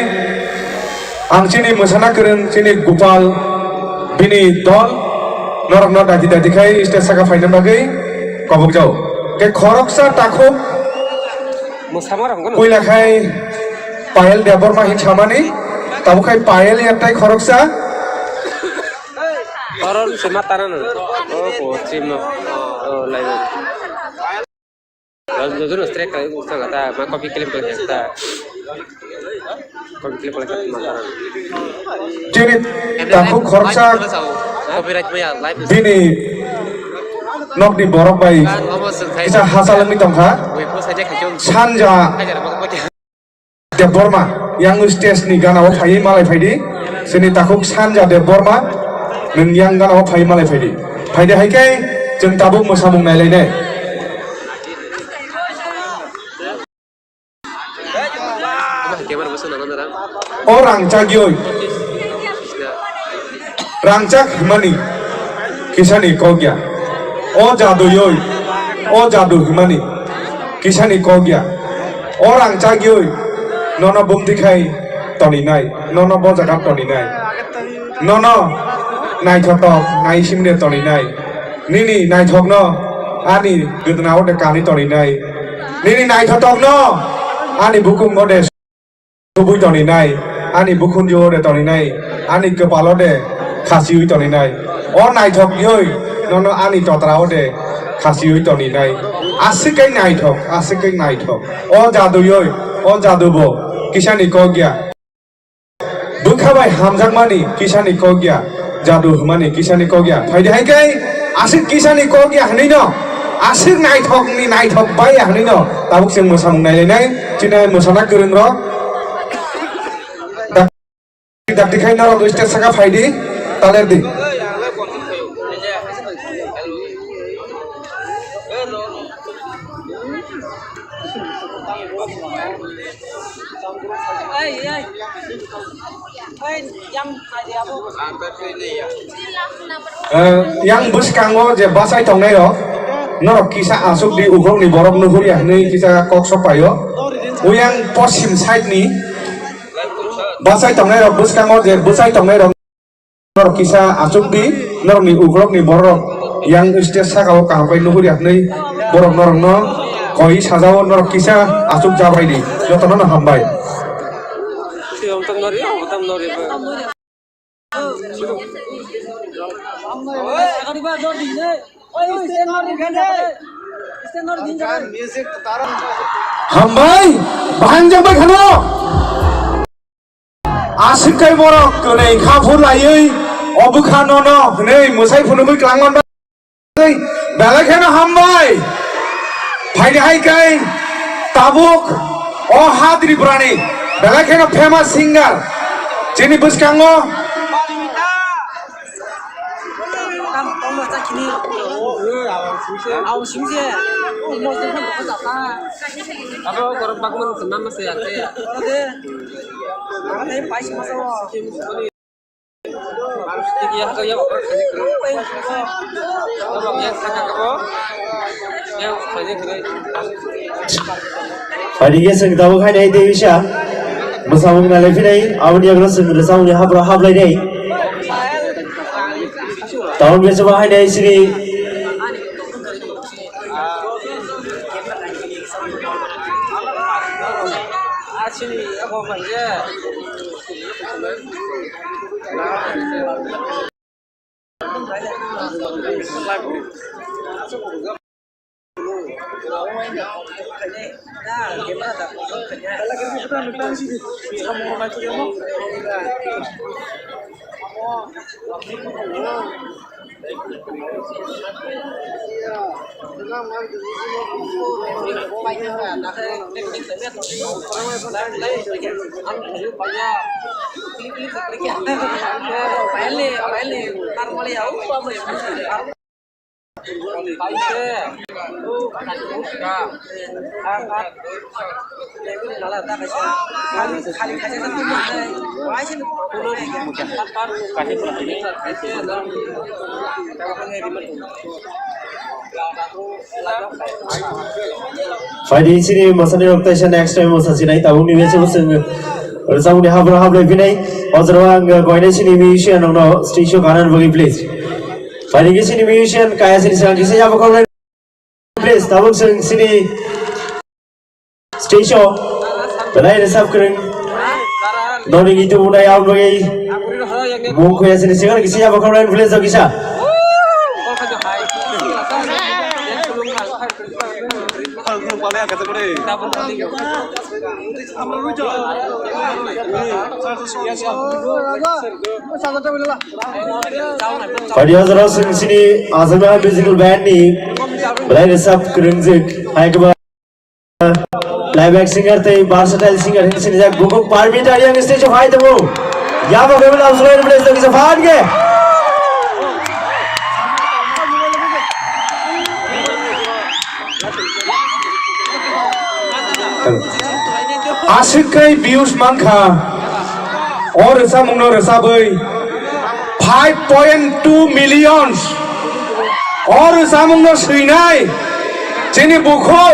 आं जोंनि मोसाना गोरों जोंनि Gopal bini dol norok no dati kai stage saka final bagai kobok jau ke khoroksa takhup koila khai payel debor ma hin chamani tabu khai payel yatai khoroksa
koron semataran oh tim no lai lalu dulu strike kali usang kata mak kopi klip kata kopi klip kata mataran
jadi takhup khoroksa
copyright maya live
bini nok di borok bai isa hasalang ni tongha sanja debor ma yang stage ni gana o phai malai phaidi sini takhup sanja debor ma nang yang gana o phai malai phaidi phaide hai kai जों दाबो मोसामुं नायलायनाय orang cagioi rangcak himani kisani kogya o jadu yoi o jadu himani kisani kogya orang cagioi nono bumti khai toni nai nono bojagap toni nai nono nai thotok nai simne toni nai nini nai thok no ani gudna ode kani toni nai nini nai thotok no ani bukum ode subui toni nai ani bukun jo de toni nai ani kepala de khasiui toni nai o nai thok yoi nono ani totra ode khasiui toni nai asikai nai thok o jadu yoi o jadu bo kisani kogya bukhabai hamjak mani kisani kogya jadu mani kisani kogya phaide hai kai asik kisani kogya hani no asik nai thok bai hani no tabuk sing mosamung nailai china mosana goreung ro dakti khai narok stage saka phaidi taler di yang buskango je basai tongnai ro norok kisa asuk di ugrong ni borok nuhuri ahni kisa kok sopayo uyang posim side ni basai tongnai ro buskango je busai tongnai ro norok kisa asuk di norok ni ugrong ni borok yang stage sakao kahpai nuhuri ahni borok norok no koi sajao norok kisa asuk jabai di jotono na hambai hambai bahan jambai khano asikai borok konei khafur layoi obukha nono nei musai phunumui klangman bai belakhano hambai phaide hai kai tabuk o hadri brani belakhano famous singer jeni buskango
apa korang bangun senam masih ada ya harus tinggi ya yang sangat kebo yang banyak
Padi ke sing tahu kan ai dei sha bersama dengan levi nei awak dia kalau sing bersama dia hab lai nei tahun biasa bahai nei sini
sini apa aja
Friday sini masanya rotation next time masa sini tahu ni biasa masa bersama ni habra pinai ozrawang koine sini musician no stage show kanan bagi please Friday sini musician kaya sini sekarang kisah apa kau please tahu sini stage show belai resap kering Nori itu unai awal bagi mungkin ya sini sekarang kisah apa kau please tak kisah Pada azra sini azamnya musical band ni belai resap kerengzik hai ke playback singer teh versatile singer sini jak guguk parmi tadi yang stage of high temu ya apa kau bilang selain place tu kisah faham ke
Asikai views mangka or samungno resabai 5.2 millions or samungno suinai jini bukho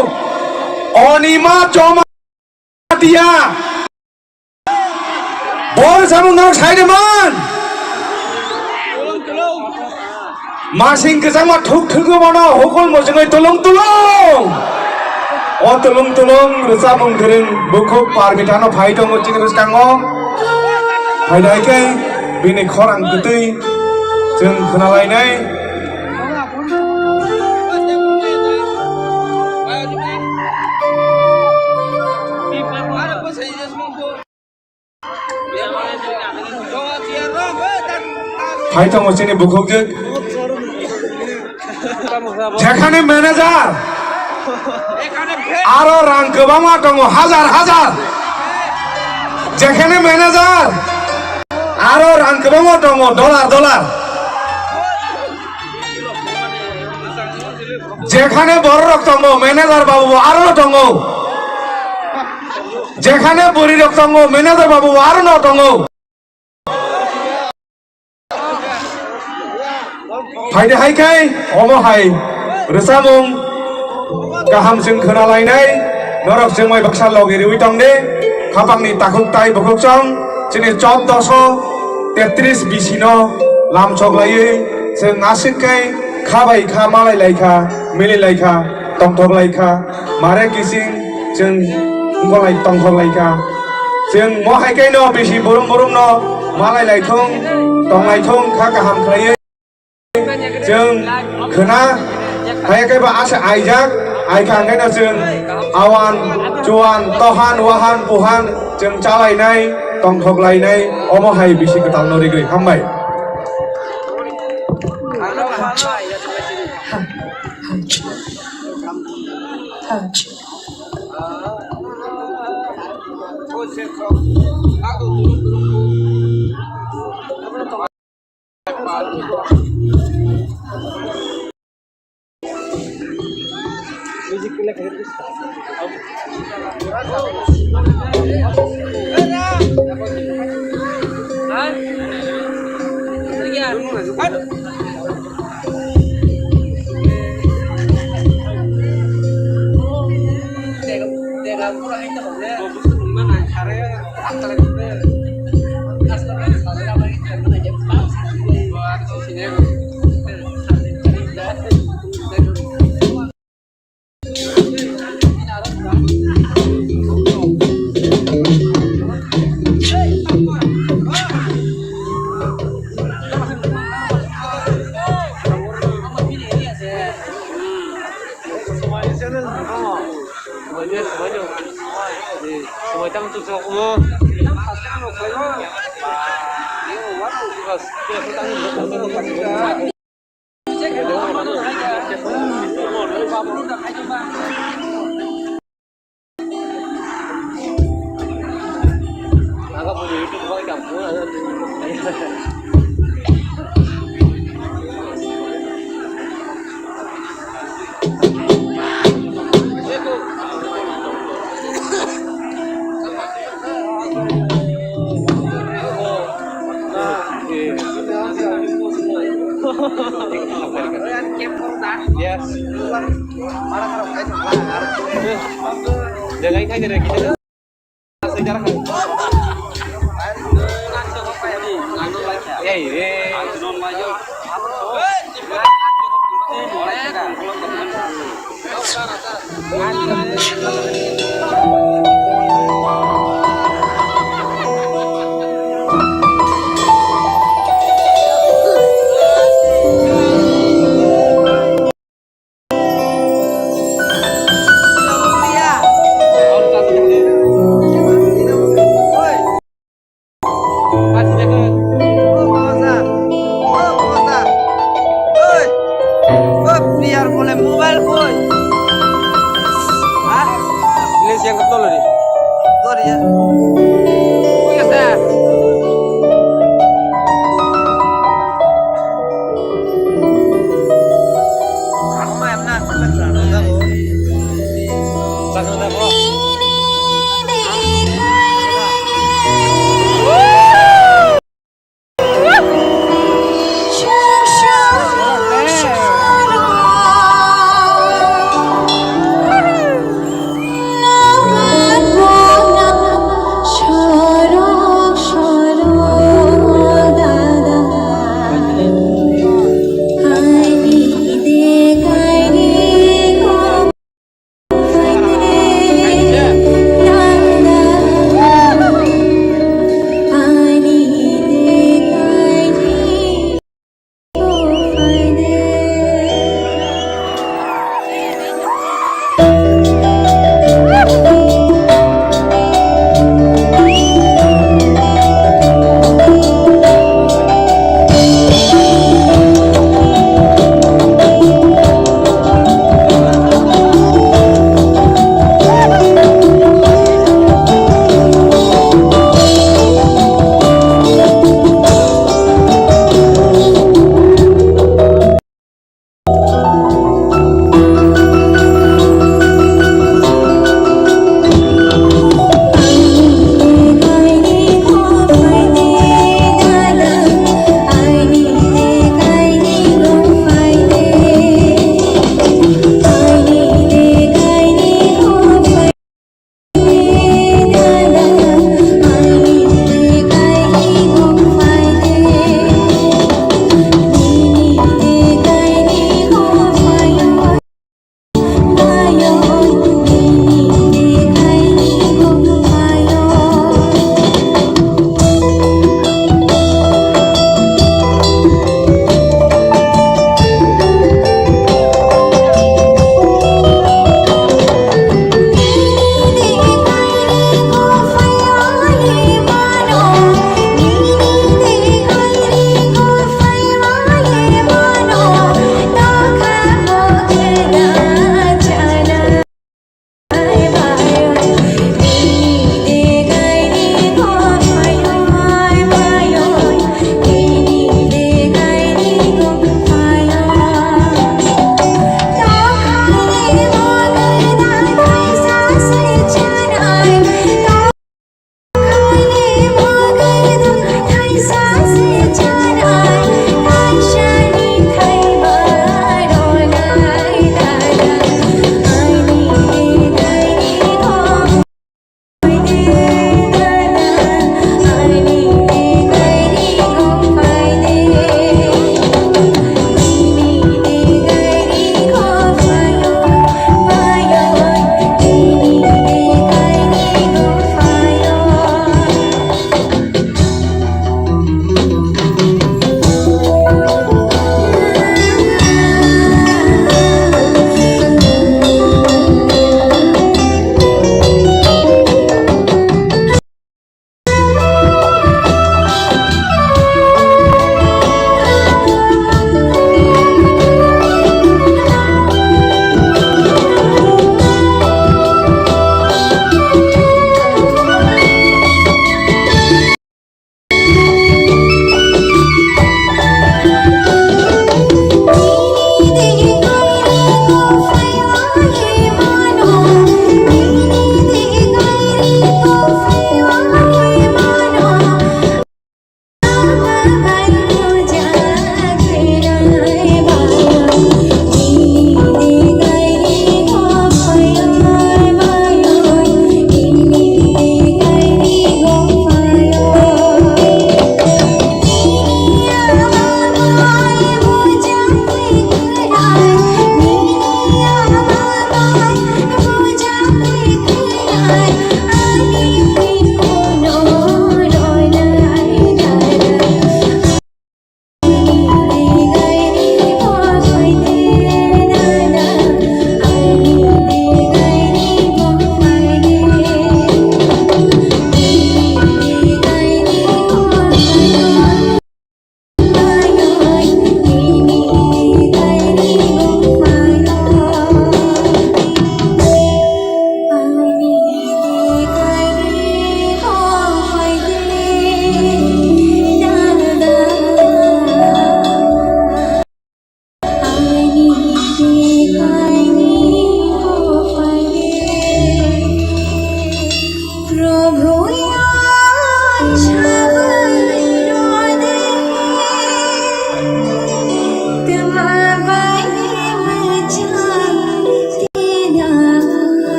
onima joma dia bor samungno saideman masing kesama thuk thuk mono hokol mojengai tolong Oh tolong rasa mengkering buku parmitano pai dong ucin terus kango pai dai kai bini korang getui jeng kenalai nai pai dong ucin buku jeng যেখানে manager আরো রাং গোবামা দङ হাজার হাজার যেখানে manager আরো রাং গোবামা দङ dollar dollar যেখানে বড় লোক দङ manager বাবু আরো দङ যেখানে বুড়ি লোক দङ ম্যানেজার বাবু আরো দङ फायदे हायखाय अमहाय रोसामुं गाहामजों खोनालायनाय नरकजों माइ बाक्सा लगेरि उइतंदे खापांनि ताखुक ताइ बखुकजों जोंनि 1433 बिसिनो लामचगलायै जों आसिकाय खाबायखा मालायलायखा मिलिलायखा तंथगलायखा मारे किसिं जों गलाय तंथगलायखा जों महायखाय न बिसि बुरुम बुरुम न मालायलायथों तंलायथों खा गाहाम खालायै जों खोना हायाखैबा आसे आइजाक आइखांखायनो जों आवान जवान तहान वाहान पुहान जों चालायनाय तंथगलायनाय अमहाय बिसि गोताल नरिगै हामबाय
itu pakai kampung. Yes. Jangan kayak dari kita. Sejarah kan. Ya ini. Biar boleh mobile boy. Hah? Bilis yang ketol nih.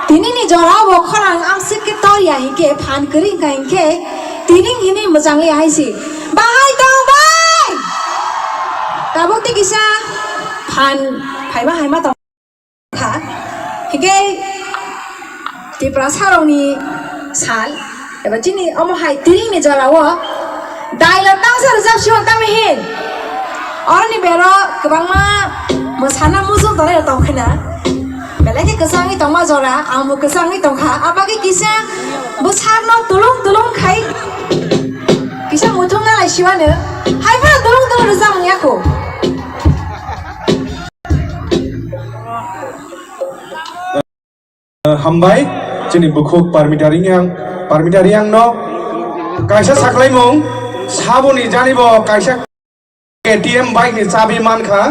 Tini ni jora wo khorang am sik ke tor ya hike phan kering ka hike tini ini mojang le ai si bahai tong bai tabok ti kisa phan phai ba hai ma tong kha hike ti prasarong ni sal eba tini omo hai tini ni jora wo dialog tang sa rajab siwang tam hin orang ni bero kebang ma mosana musung tore tong khna belai kesangi tong ma jora amu kesangi tong kha abagi kisa busar no tulung khai kisa mutung na lai siwane hai pa tulung rezang ya ko
hambai chini bukhuk parmitari yang no kaisa saklai mong saboni janibo kaisa KTM bike ni chabi man kha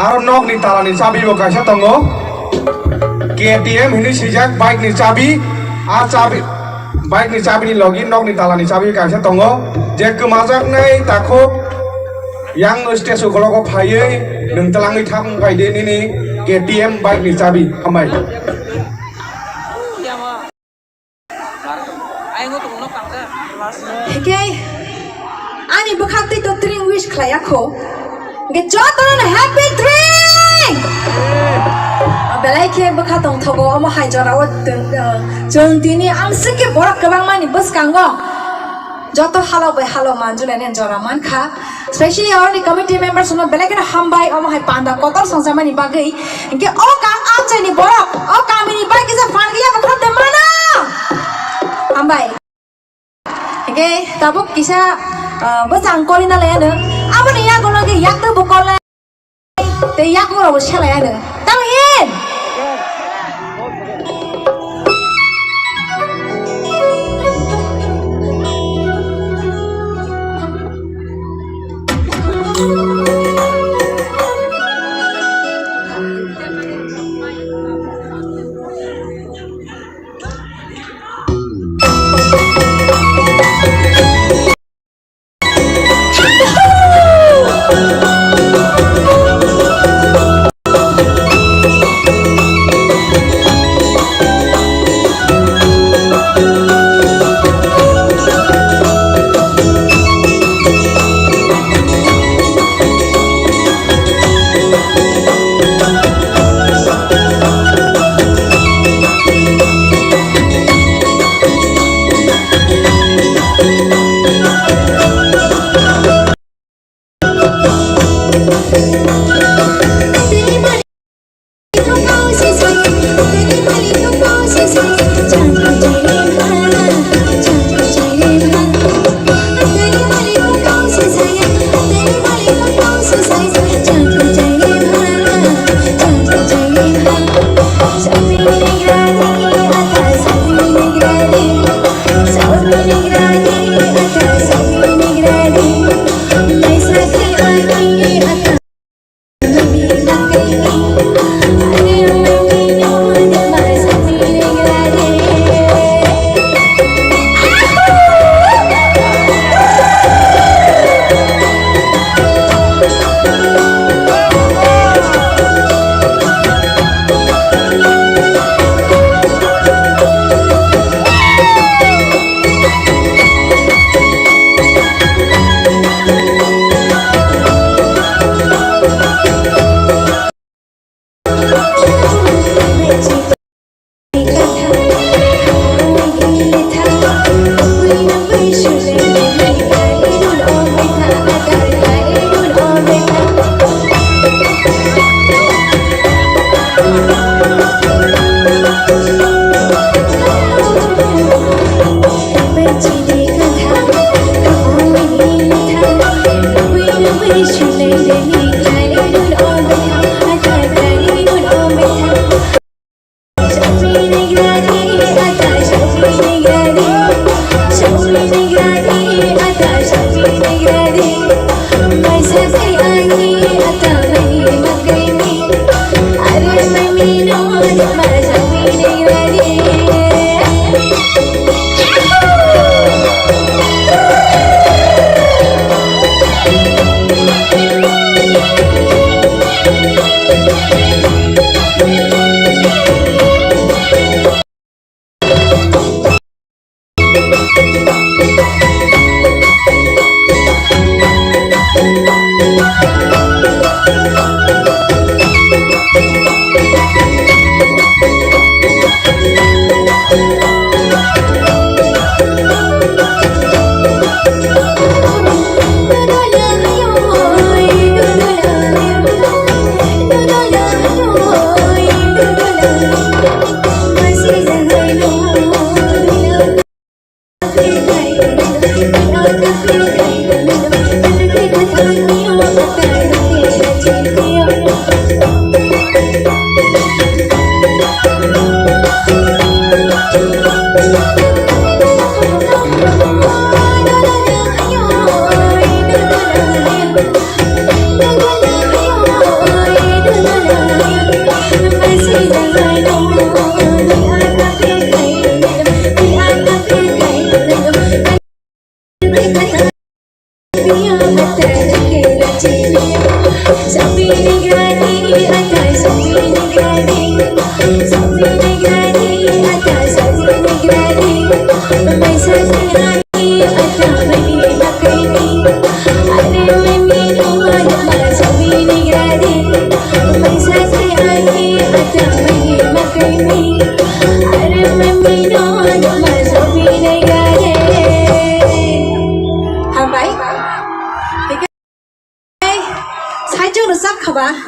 aro nok ni tala ni chabi bo kaisa tongo KTM hini sijak bike ni chabi a chabi bike ni chabi ni login nok ni tala ni chabi kaisa tongo je kemajak nai takho yang stage ukoloko phaiye nung talangi thang paide ni KTM bike ni chabi hambai
hike ani bukhak ti to drink wish khlaya ko ge joton happy drink belai ke bukha tong thogo omo hai jora o jong tini am sike borak kabang mani bus kango joto halo bai halo manjule nen jora man kha especially our committee members no belai ke hambai omo hai panda kotor songsamani bagai ge o ka acha ni borak o kamini bai ke sa fangia bakha de mana hambai ge tabuk kisa basang kolina le ne abani ya gono ge yak to bukole te yak ngoro shala ya ne tang hin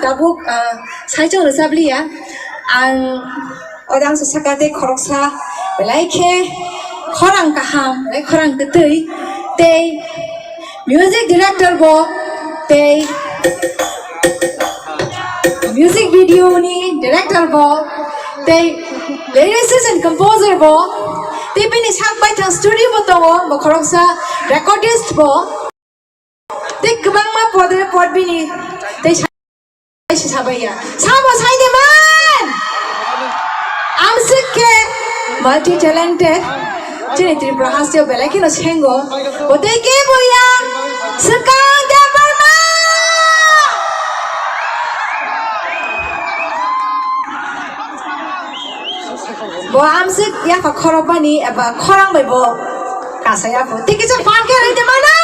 Dabuk saja udah sabli ya, ang orang sesakate koroksa, belaike korang kaham, korang ketui, te music director bo, te music video ni director bo, te lyricist and composer bo, te bini sakpai tang studio bo tawo, bo koroksa recordist bo, te kebang ma pod bini, te Sabaya, sama saya teman. Amsike multi talented. Jadi Tripura Hasyo belaki no sengo. Bote ke boya sekarang Deparma. Bo amsik ya fakorobani aba korang bebo. Kasaya bo. Tiki cak pakai ada mana?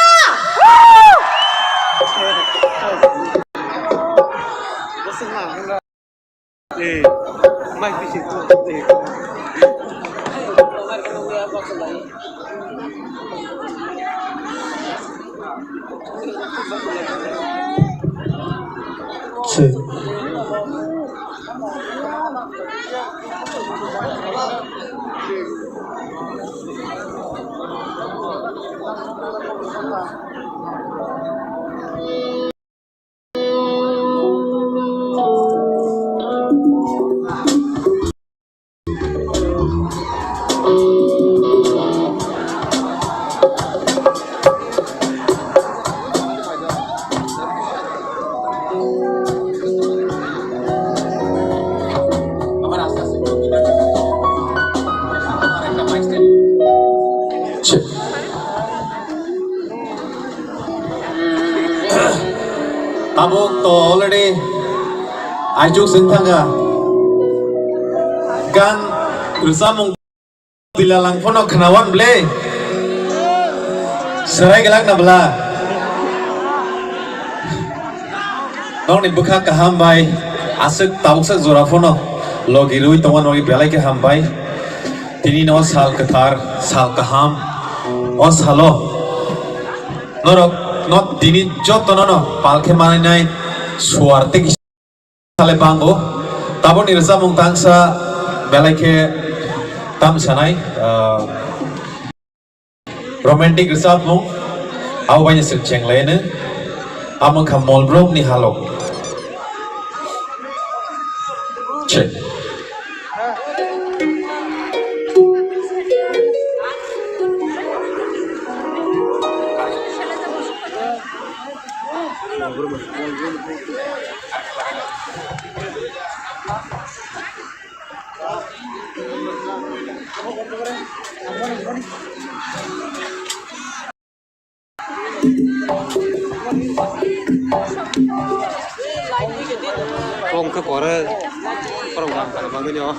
Abok to already ajuk sentanga gan rusamung dilalang fono kenawan ble serai gelak na bela nong ni bukha kaham bai asuk tauk sak zora fono logi rui tongan logi belai ke ham bai tini no sal kathar sal kaham o salo norok not dini joto nono palke mani nai suarte ki sale bango tabo nirsa mung tangsa belai ke tam sanai romantic result mung au banyak seceng lainnya amang kamol brom ni halo cek
Không có quả rồi, có đồng bằng cả bằng cái nhỏ.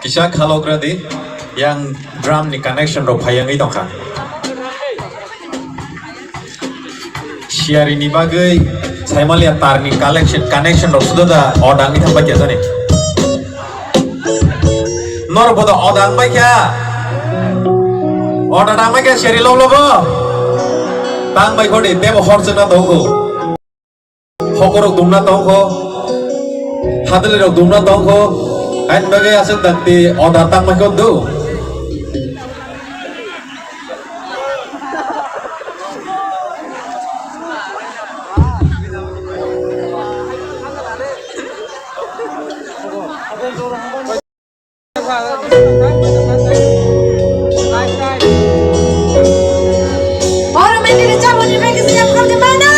Kisah kalau berarti yang drum ni connection ro payang itu kan. Share ini bagai saya melihat tar ni connection ro sudah ada orang itu apa jasa nih.
nor bodo odang mai kya odang mai kya sheri lo lobo tang mai khodi debo horjana dongo hokorok dumna dongo hadalirok dumna dongo ain bagai asal danti odang tang mai kodu
Orang main di cabut di mereka siap kau di mana?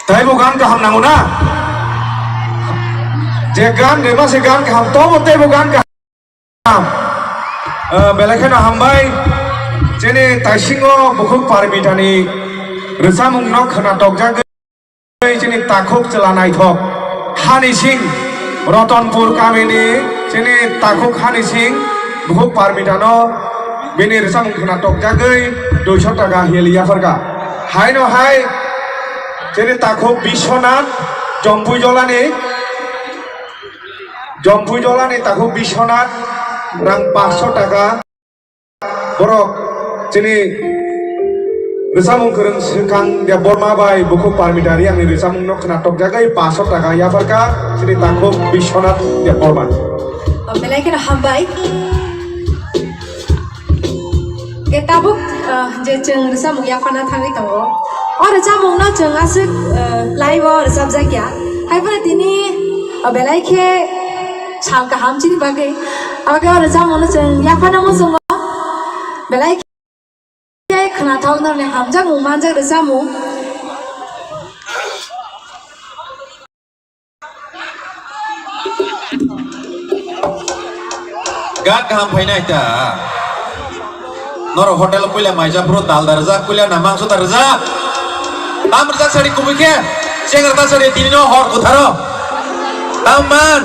Tapi bukan kaham nanguna. Jegan dema segan kaham to mote bukan kaham. Belakang hambai jene taisingo bukuk parmitani resamung nok khana tokjagai jene takuk celanai thok hani sing Ratanpur kamini jene takuk hani sing bukuk parmitano bini resamung khana tokjagai 200 taka helia farka. Hai no hai jadi takut Biswanath Jompuy Jolani takut Biswanath rang 500 taka borok jadi resamung kereng sekang dia borma bai buku parmitari yang resamung nok natok jagai 500 taka ya farka jadi takut Biswanath dia borma
Belai hambai kita buk jeng resamung ya fana tangi tahu orang jamung na jeng asik live orang subjek ya. Hai pada ini belai ke cangka ham ciri bagai. Agar orang jamung na jeng ya pada musuh belai ke kena tahu na ham jamung manja resamung.
Gak kaham painai ta. Nor hotel kuliah maja bro dal darza kuliah namang su darza. Tam rasa sari kubike, cengar ta sari tinino hor kutharo. Taman,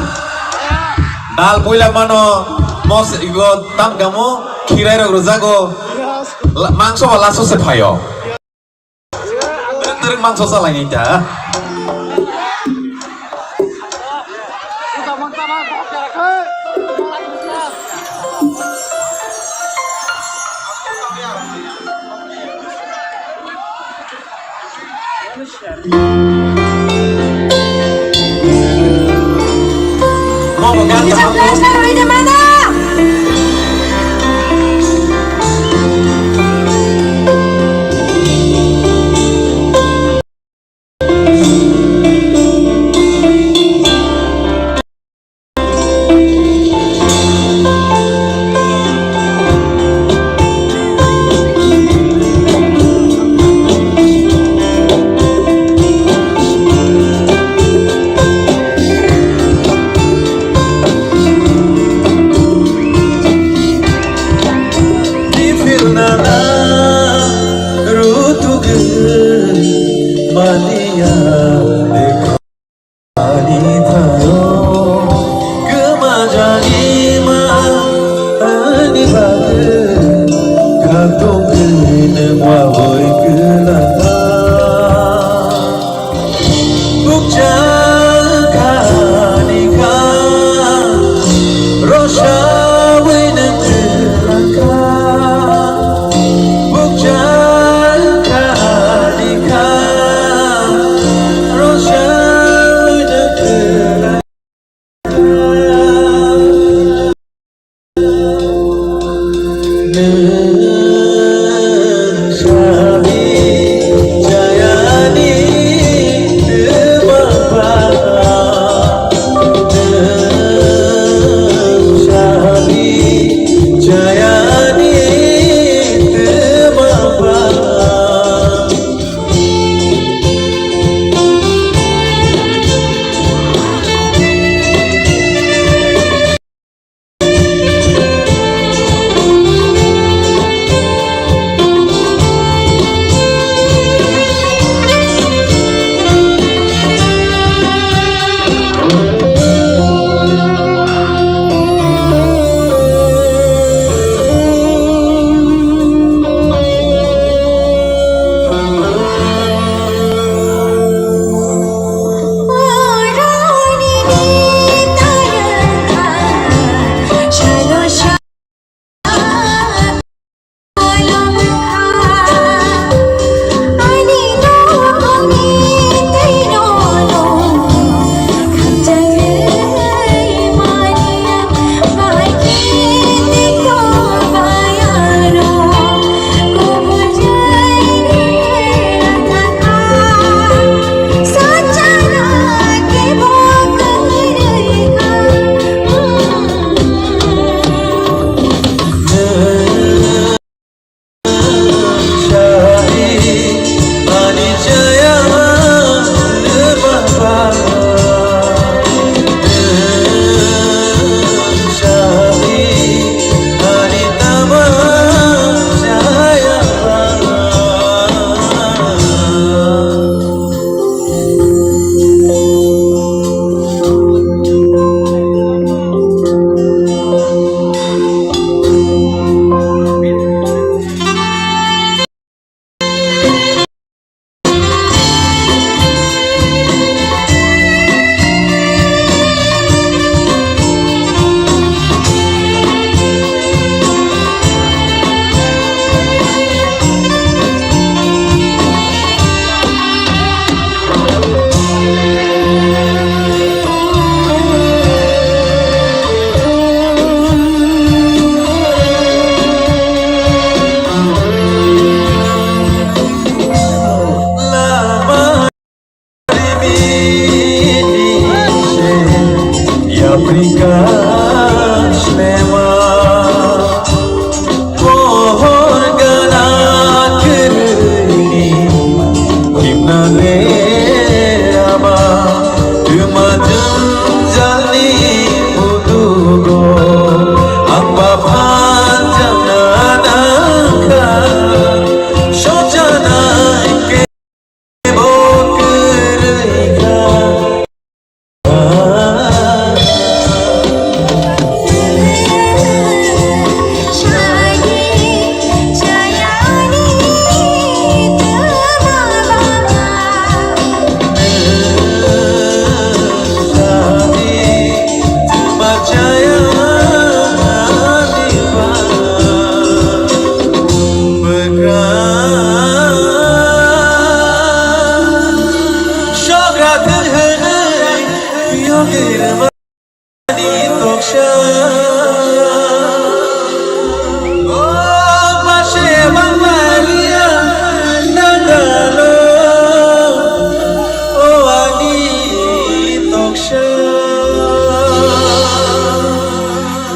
dal puila mano mos igo tam kamu kirai rog rozago mangso lasso se payo. Terus mangso salah ini ta. Mau ganti
di mana?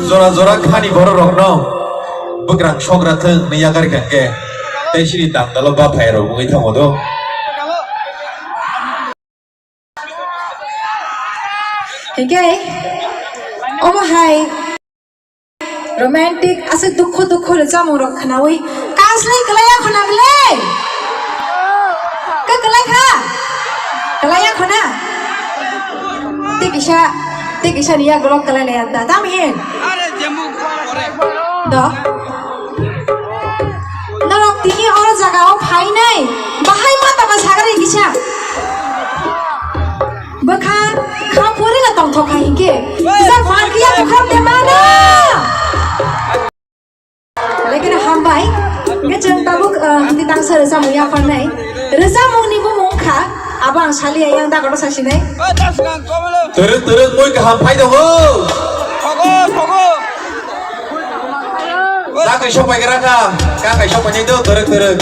Zora zora khani boro rok no bukrang sogra theng ni yagar ke te sini tang dalo ba phai ro ngai thang odo
Okay. Oh hai. Romantic asal dukho reja murok khanawi. Kaslai kalaya khona bile. Ka kalai kha. Kalaya khona. Tikisha niya golok kalai le anda. Tamin. Dah. Narok tini orang jaga oh phai nai. Bahai mata basagari kisah. Bakal kampuri lah tong thok hai ke. Bisa fakia bukan di mana? Lekin hambai, ngejeng tabuk di tangsa reza muya panai. Reza muni bu mungka, abang sali yang dah kalau sasi nai.
teruk moi ke hampai dong
Thogo.
ta kai shop pai kara ka kai shop pai do teruk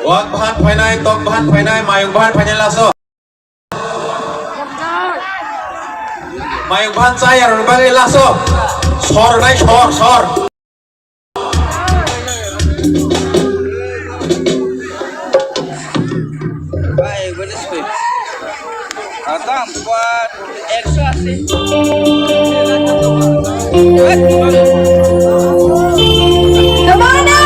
wak bahan phainai tok bahan phainai mayung bahan phainai laso mayung bahan saya ron bagai laso sor nai sor
Baik, boleh speak. Atang buat extra sih.
Kemana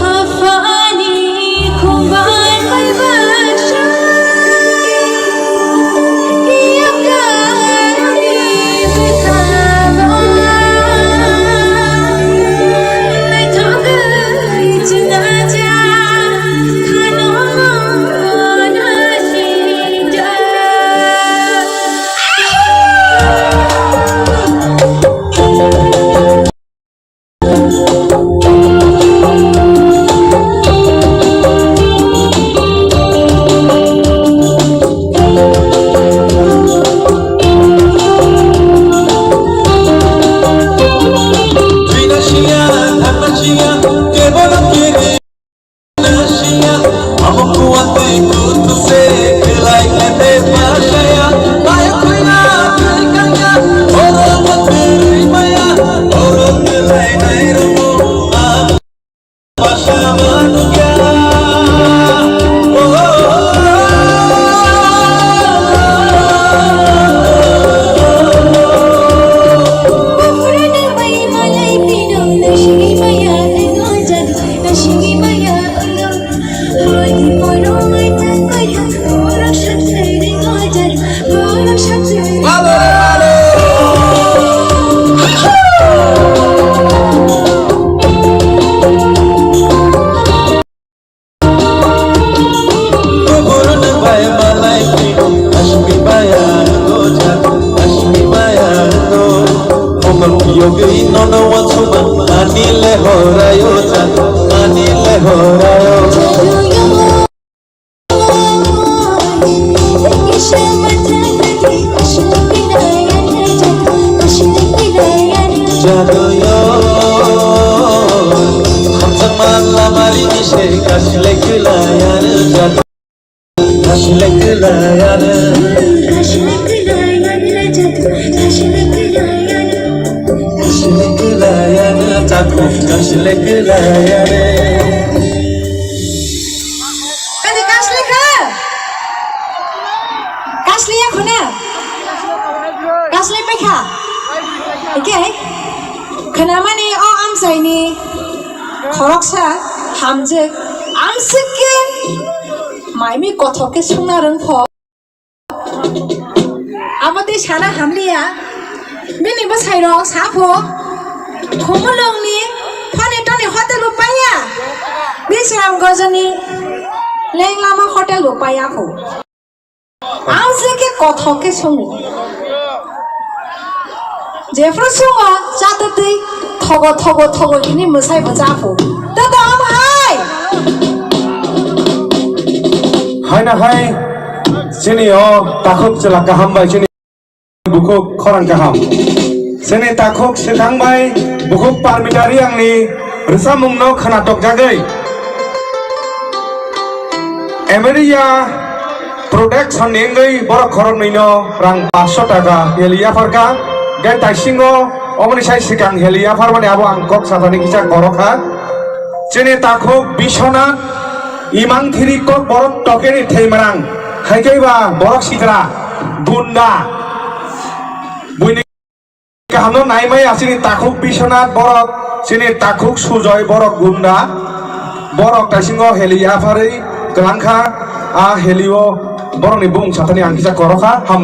Hafani
yogi nono watsuma kanile horayo jadu kanile horayo jadu yo khamsaman lamari nishe kashle kulayan jadu kashle kulayan kashle kulayan
Kasi kasli ka! Kasli ako na! Kasli pa ka! Okay? Kanaman ni o amsay ni koroksa hamjek amsike maimi kotoke sunarang po আমাদের সারা হামলিয়া বিনি বসাইরং Safo খমলংনি ফানে টনে hotel পাইয়া বিশরাম গজনি লেংলামা hotel পাইয়া ফো আমসেকে কথকে সঙ্গে जेफ्रो सुङो जातदै थगो थगो थगो इनि मोसाइ बजाफो दादा आम हाय
हाय ना हाय sini takuk celak kaham bai sini bukuk khorang kaham sini takuk sedang bai bukuk parmidari yang ni resamung no khanatok jagai Ameria production nengai borok khorok nino rang 500 taka helia farka gai taisingo omni sai sikang helia farmani abo angkok satani kisa korokha sini takuk bisona imang thiri kok borok tokeni theimarang Haikaiba borok sitra gunda buini kahano naimai asini takuk bisonat borok sini takuk sujoy borok gunda borok taisingo helia fari kelangka a helio borok ni bung satani angkisa koroka ham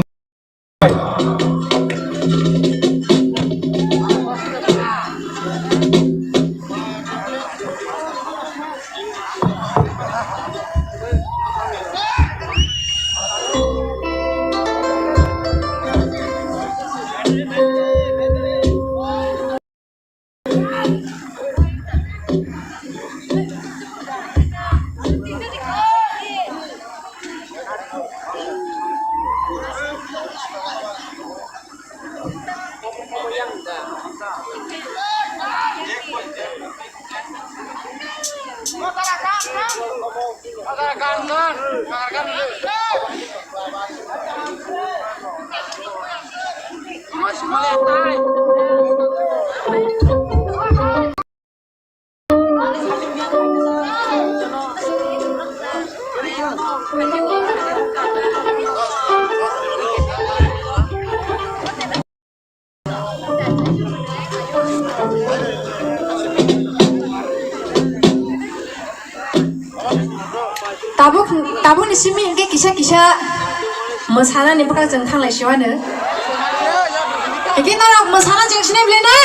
Tabu ni simi ke kisah mesana ni bakal jeng thang lai siwana. Iki nara mesana jeng sini beli na.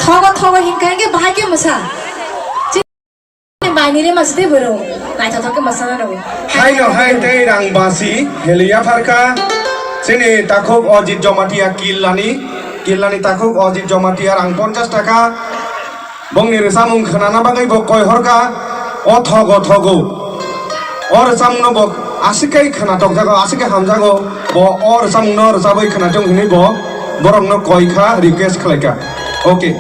Thogo hingkai ke bahai ke mesa. Ni bahai ni masih deh baru. Nai thogo ke mesana nabi.
Hai no hai tei rang basi helia farka sini takuk ojit jomatia kilani takuk ojit jomatia rang 50 taka bongni resamung khanana bagai bo koi horka o thogo or samno bo asikai khana tok jago asikai hamjago bo or samno sabai khana jong hini bo borong no koi kha request khlaika okay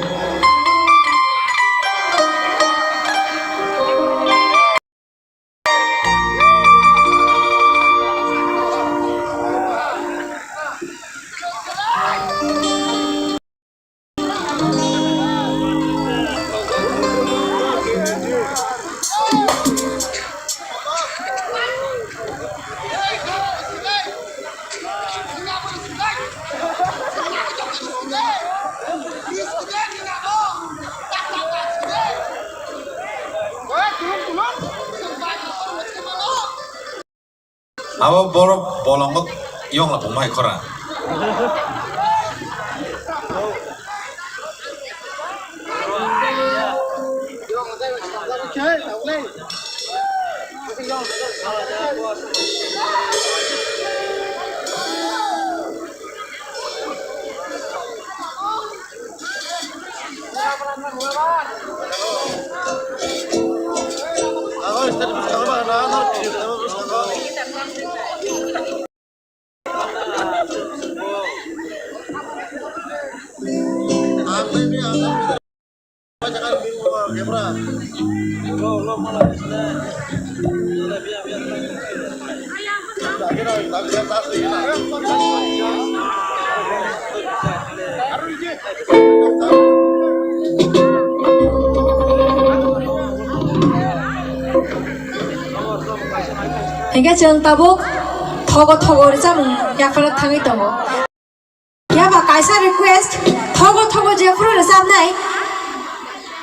Abo borok bolongot yong la pumai khora.
Hingga jeng tabuk thogo thogo jamung yakara thangi tongo. Yaba kaisa request thogo thogo je pro resam nai.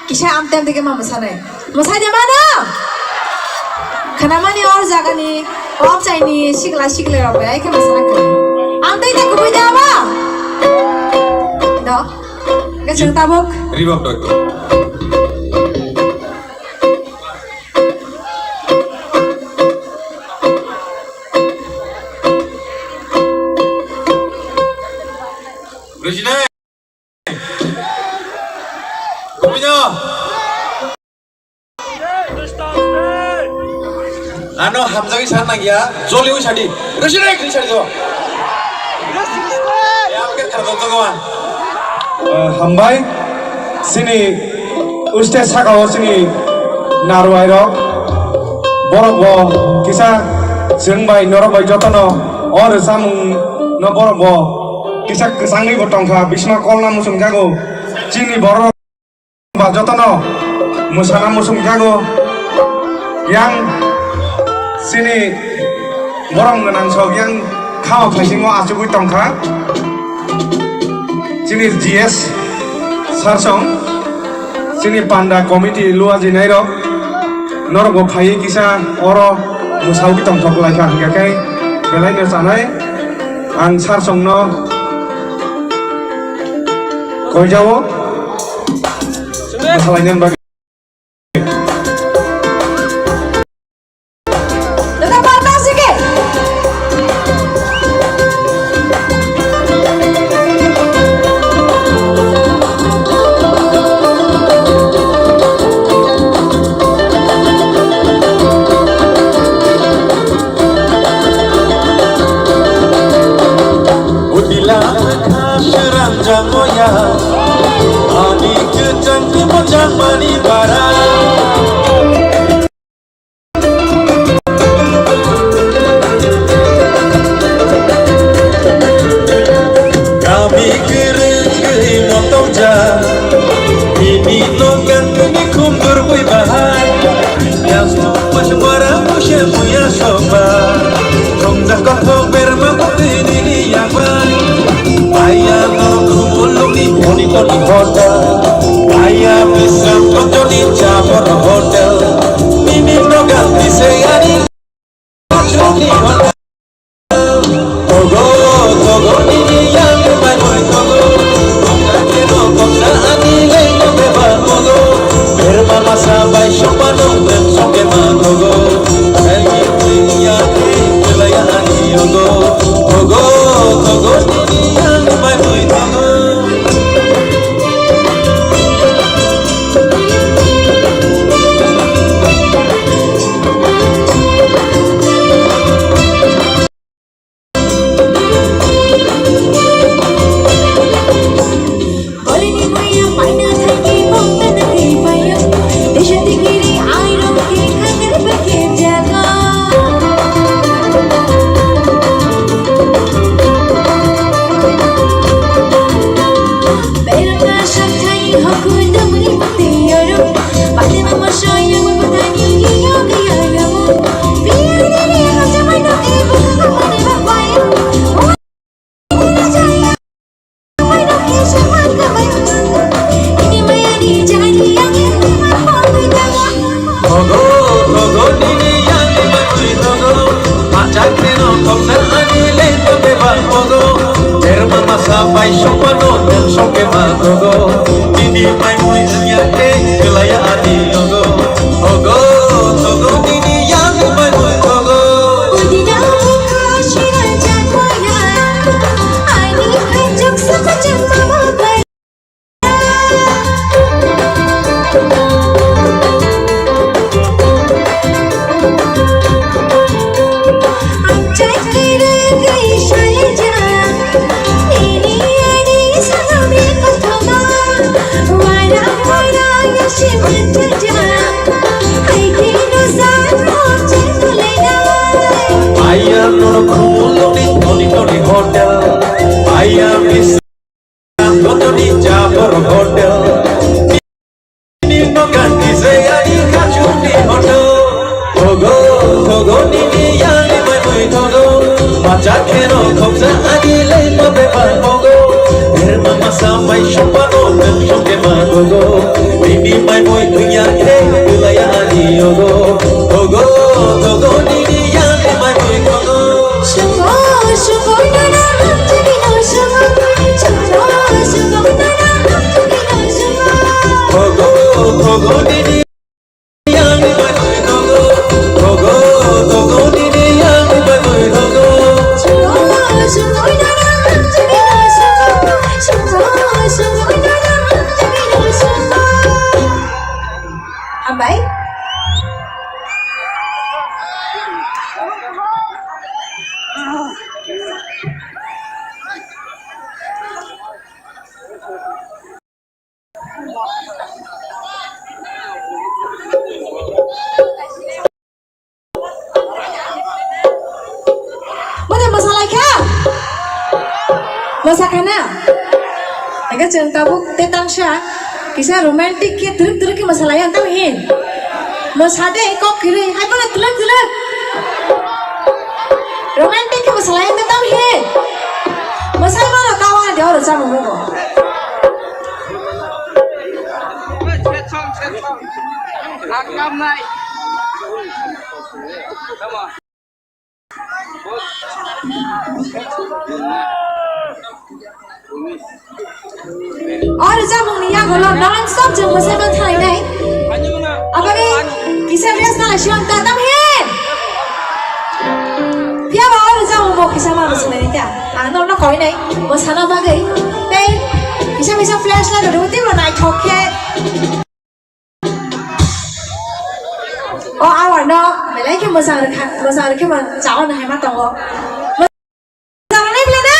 Kisha amtem dike ma masane. Masai de mana? Khanamani aur jaga ni om chai ni sigla sigle ro bai ke masana ke. Amtai de kubai jaba. Do. Hingga jeng tabuk
Ribab dokter. Regina. Kopinya. Ano hamzagi sana ya. Zoli wi sadi. Regina kri sadi do. Ya ke kardo to kawan.
हामबाय सिनि उस्ते सागाव सिनि नारवाय र बरग किसा जोंबाय नरबाय जतन और सामुं न बरग किसा गोसांनि बटंखा बिस्मा कलना मुसुं जागो चिनि बर बा जतन मुसाना मुसुं जागो yang sini borong genang sok yang खाव फाइसिङाव आसुगुइ तंखा sini GS sarsong sini panda komiti luar jinai ro norok bo phai kisa oro musau ki tongthok laika gakai belai no sanai ang sarsong no koi jawo masalahnya bagi
Borok Hotel Nino ganti saya di kacung di hotel Togo, Togo nini yang limai mui Togo Macak keno kopsa adilai mabeban Togo Herma masamai syopano dan syokema Togo Nini mai mui dunia ide wilayah adi Togo Togo, Togo nini yang limai mui Togo
Sungo, sungo nana hamjani no sungo. Sungo, sungo nana hamjani no sungo.
Togo, Togo nini yang limai mui Togo Togo, Togo nini yang limai mui Togo
Sungo, sungo nana hamjani no sungo. Sungo, sungo nana hamjani no sungo. Ambai? Mana masalah kah? Masakan na? Agak jangan tabuk tetang syah. Kisah romantik kia teruk ke masalah yang tahu hin. Masade kok kiri, hai mana telak. Romantik ke masalah yang tahu hin. Masalah mana kawan dia orang sama muka. और जब हम यहाँ गलो non stop जब मसे में था नहीं अब अभी किसे रेस ना लक्ष्मण करता है फिर और जब हम वो किसे मार मसे में क्या आना उन्हें कोई नहीं वो साना बागे ते किसे फ्लैश लाइट रोती वो नाइट होके और आवर ना मैं लेके मसार के मन चाव नहीं मत हो मसार नहीं मिला ना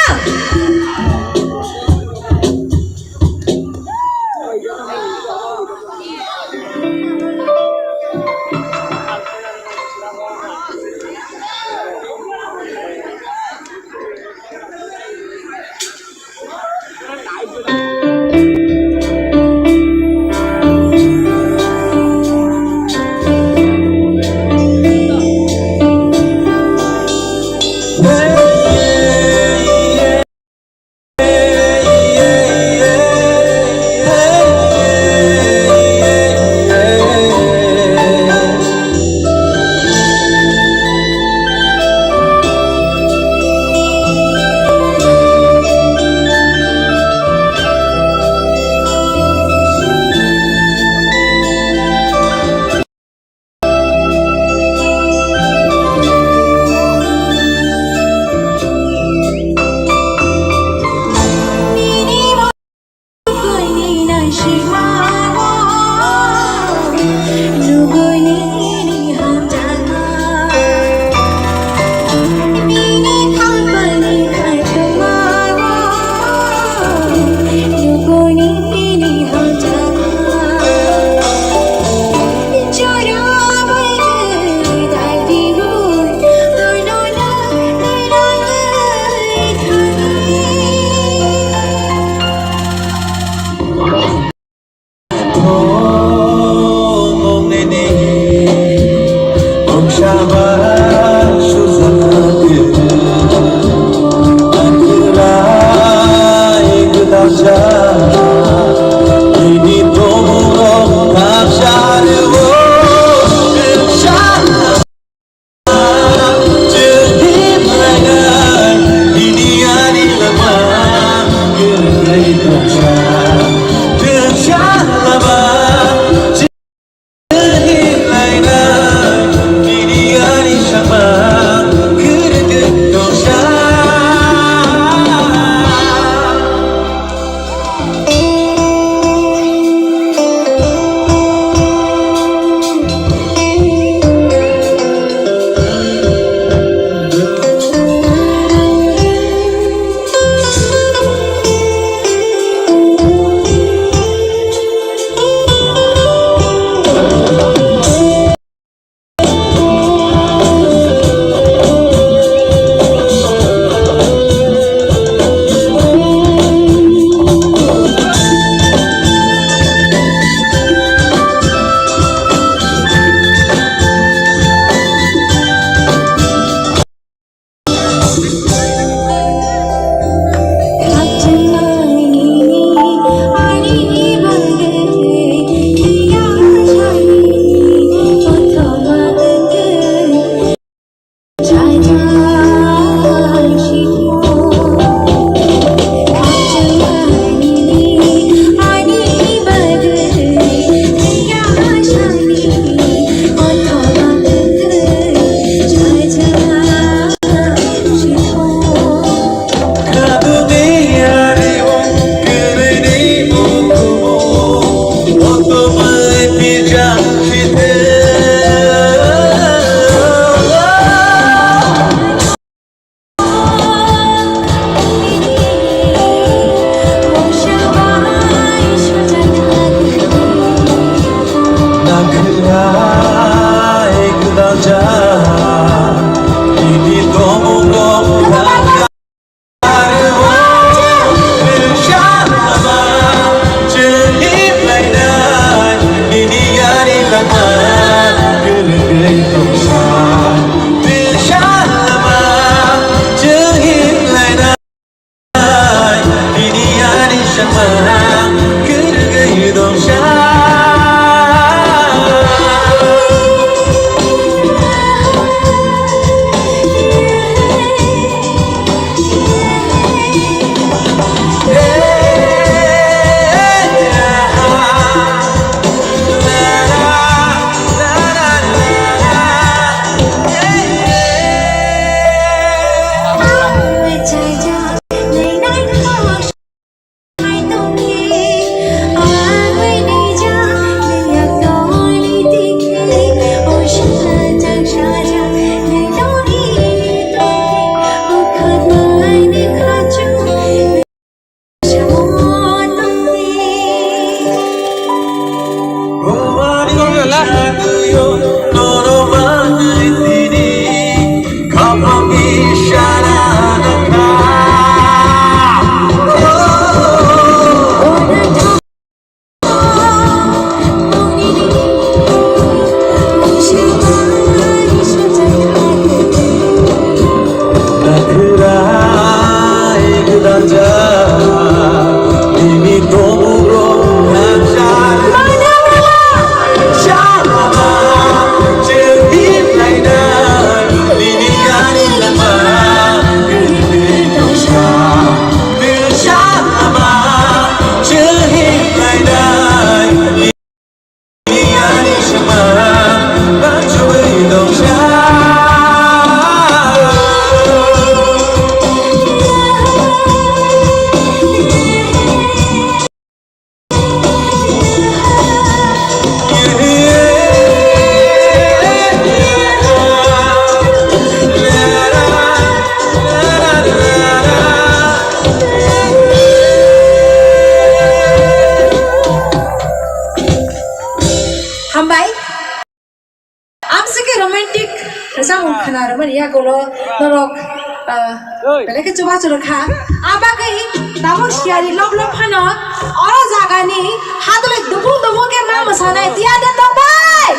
Belakang coba curka, apa kini? Tabuk siari lop hana, orang jaga ni, hatu le dubu ke mama sana tiada tambai.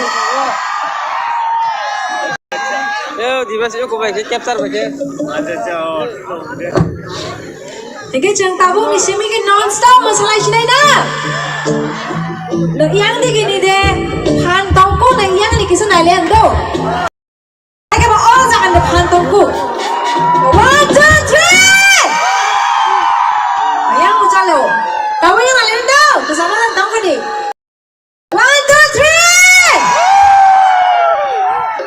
Yo, di mana sih? Kau baik capture baca.
Tiga jeng tabuk ni simi ke non-stop masalah ini na. Yang di gini deh, han tongku dan yang di kisah nailen do. Lagi apa orang jaga deh han tongku. 1, 2, 3. Ayang mo chalo. Tawo yung alin daw. Kasama lang daw kani. 1, 2,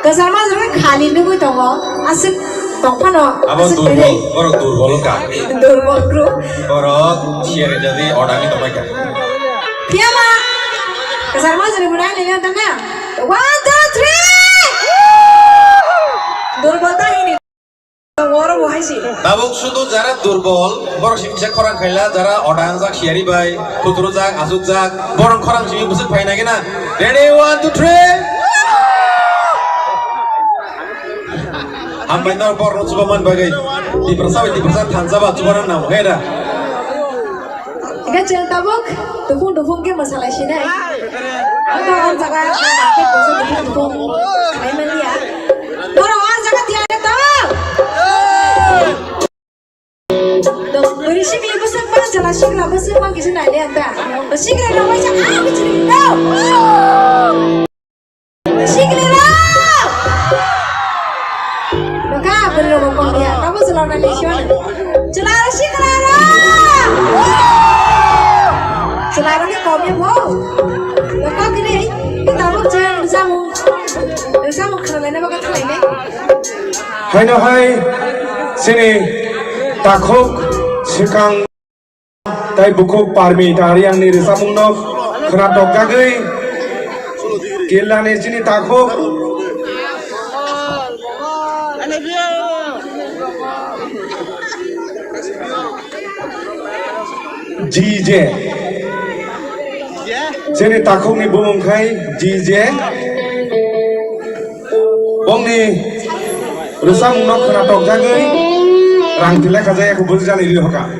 3. Kasama sa khali ni ko tawo. Asik tongpano.
Abo durbol, borok durbol ka.
Durbol group.
Borok share jadi orang itu mereka.
Piyama. Kasama sa bulan ni yung tanga. 1, 2, 3. Durbol ta ini.
Tabuk sudu jara durbol, borok sih bisa korang kaila jara orang jak siari bay, kuturu jak, asut jak, borok korang sih busuk bay nagi na. Ready 1, 2, 3. Hambai nor borok coba man bagai, di persawit tanjaba coba nang namu heda.
Ikan ceng tabuk, dufung ke masalah sini. Ada orang jaga market dufung, main dia. Borok orang jaga tiada tahu. Sikle besar pas jalan sikla besar mang kisah nai lihat dah. Sikle nak macam apa ciri tahu? Sikle lah. Maka perlu bokong dia. Kamu selalu nanti siapa? Selalu sikle lah. Selalu ni kau punya bau. Maka gini kita mau jangan bersama kerana apa kata ini?
Hai no hai, sini takuk. Sekarang tay buku parmi dari yang ni samung nok kena dok jagai kila ni sini takut JJ sini takut ni bumung kai JJ bong ni samung nok kena dok jagai rang tilai kajaya aku boleh jalan ini hoka.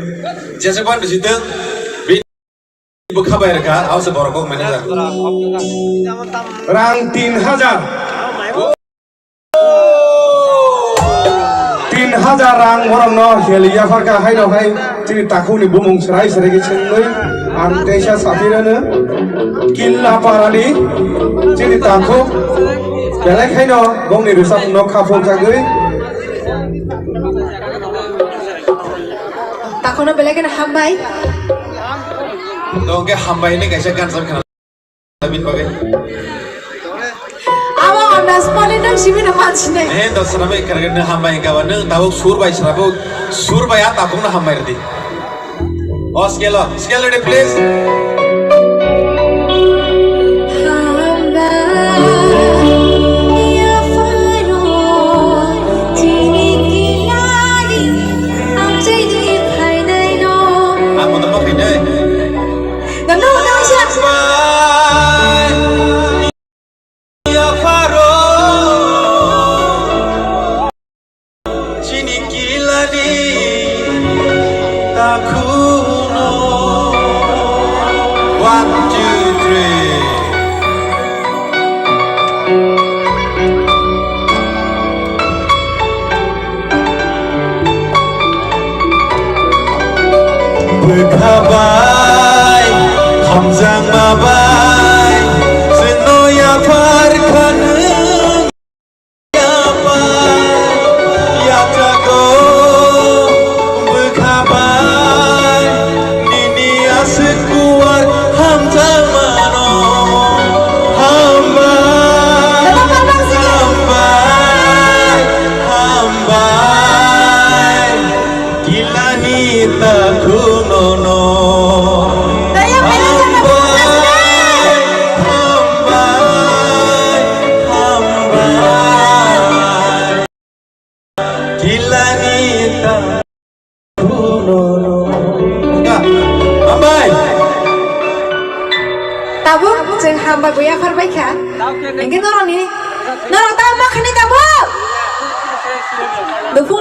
Jasa kau di situ, buka bayar kah? Aku seborong kau mana?
Rang 3,000. 3,000 1000 rang borong no helia farka hai no hai chini takhu ni bumung serai seregi chengloi ar teisa sapirana killa parani chini takhu belai hai no bong ni rusam no khapong jagoi
takhu no belai kan hambai
Dong ke hamba ini kaisa kan sam kana labin bagai.
awang anda spali nang simi na manchine
Do sarabe kargen hamba ini kawan nang tahu sur bai sarabe sur bai ata pun hamba irdi. Oh scale ready please. Berkabai, hamzang mabai, senoya farkan ya pai, ya jago. Berkabai, ini asekuat hamzang mano, hambai, gila ni takut.
tabuk jeng hamba goya farbai kha engke noroni norok ta ma khani tabuk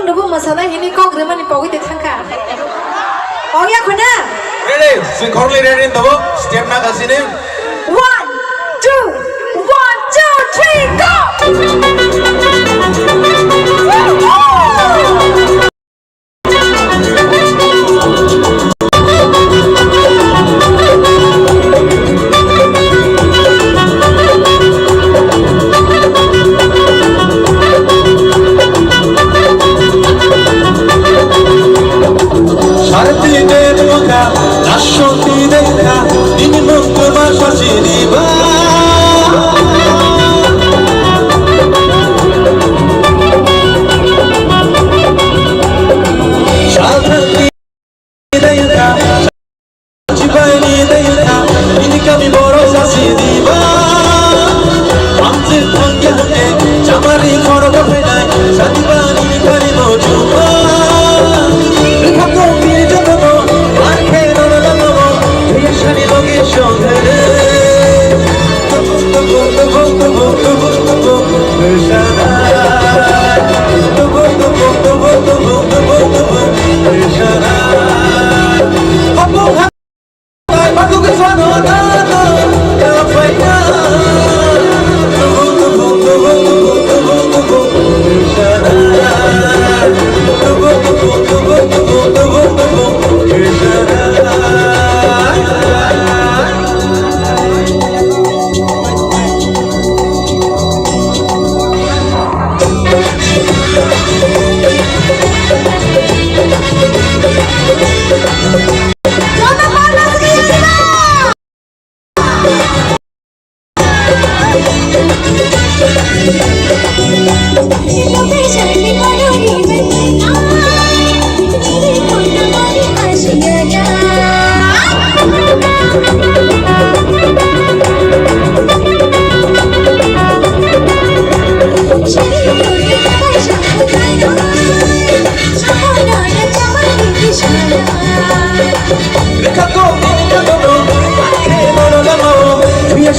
dupung masala hini kok remani pogi te thangka pogya khona
Ready, singkorli ready tabo step na kasine
1 2 1 2 3 go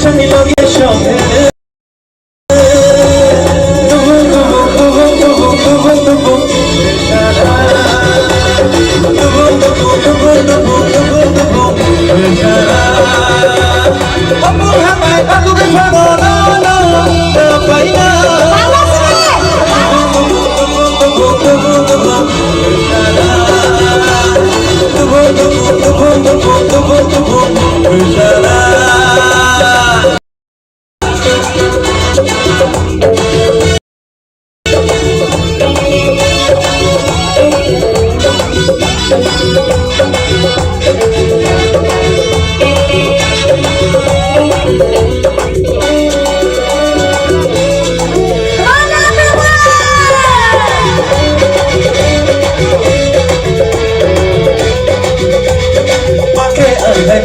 Shami logi shome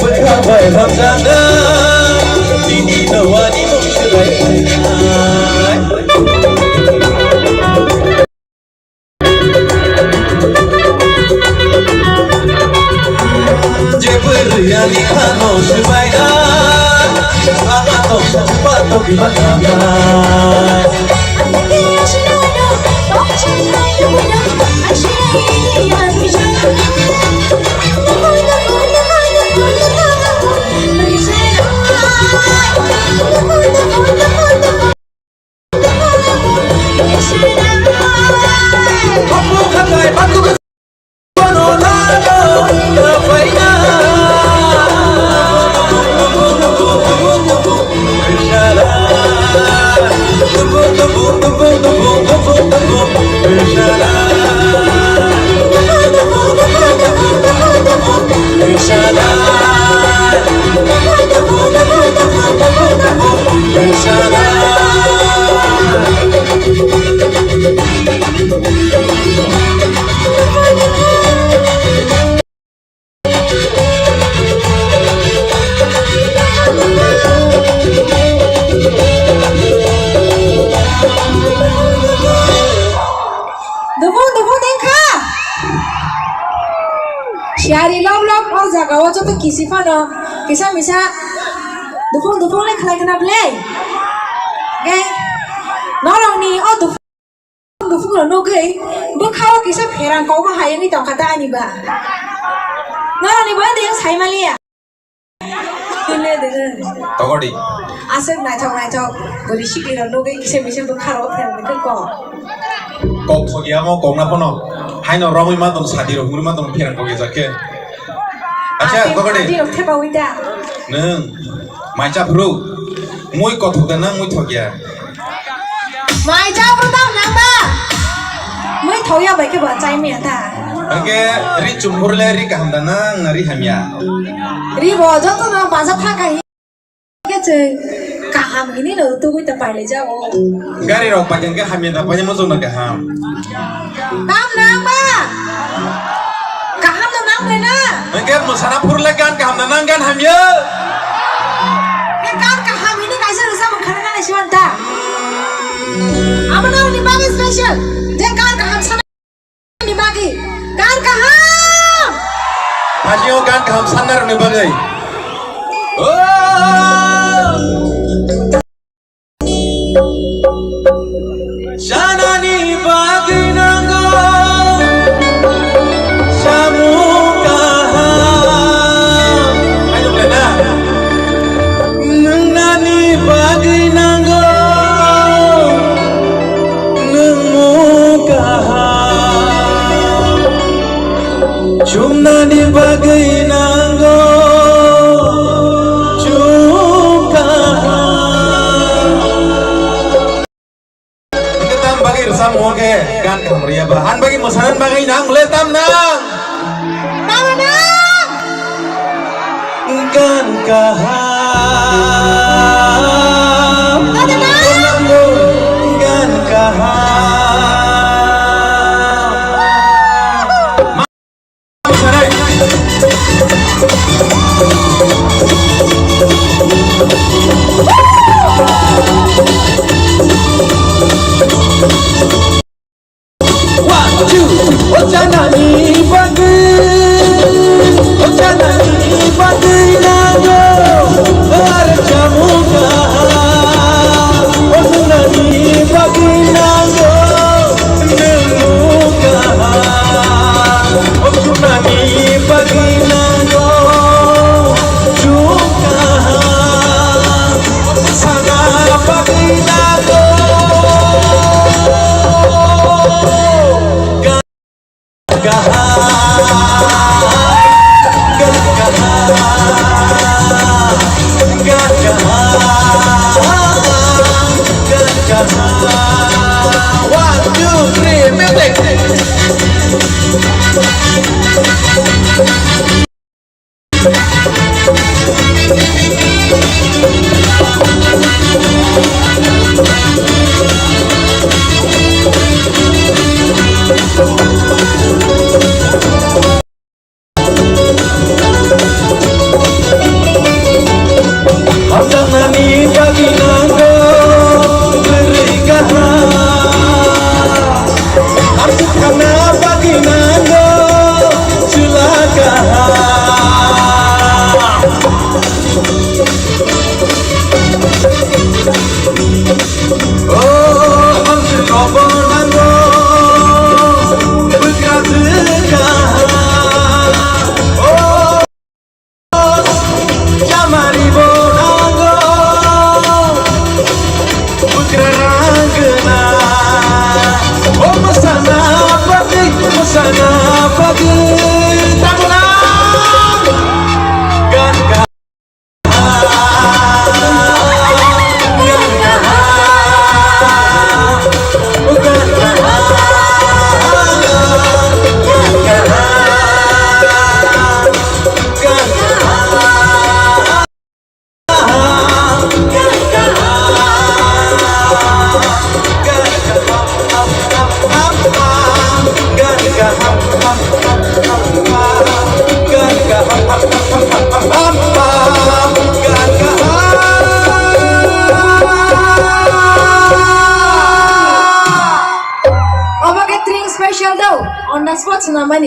berkabar hamzana Dini nawani mengselai Jeberiani hano sebaina Angatok sapatok di makanan
Siari lop oh jagawa joto kisi fano kisa misa dufung le khalai kana ble ge norong ni oh dufung no ge bu khaw kisa pherang ko ma hayang ni tong kata ani ba norong ni ba ding sai malia ile de
togodi
asem nai thok bori shikira no ge kisa misa bu kharo pherang ni ko
kok thogia mo kok na pono haino romi ma dong sadi ro guru ma dong phiran ko ge jake acha togodi
di ok thepa wida
neng macha bro moi ko thok na moi thogia
mai cha pro tao nang ba moi thoya bai ke ba chai me ta
Oke, ri cumpur le ri kaham danang ri hamya.
ri bo joto na ba sa tha kai ke che kaham ini lo tu wi ta pai le ja o
Gari rok pajen ke hamya ta pajen mo na kaham.
tam nang ba kaham to nang le na
Oke, mo sana pur le kan kaham danang kan hamya.
ke kan kaham ini kai sa rusa mon khana na siwan ta amana ni ba special je kan kaham sana ni bagi kan kaham
Hajio kan kaham sanar ne bagai.
Janani bagi nanggo samukaham
Ayo blena.
Nani bagi nanggo nemukaham Cumnani bagi nanggo
Sam oke kan kaham ria bahan bagi masanan bagai nang le tam nang.
mana
Kan kaham Kan kaham Janani bagi nanggo arjamu kaham Janani bagi nanggo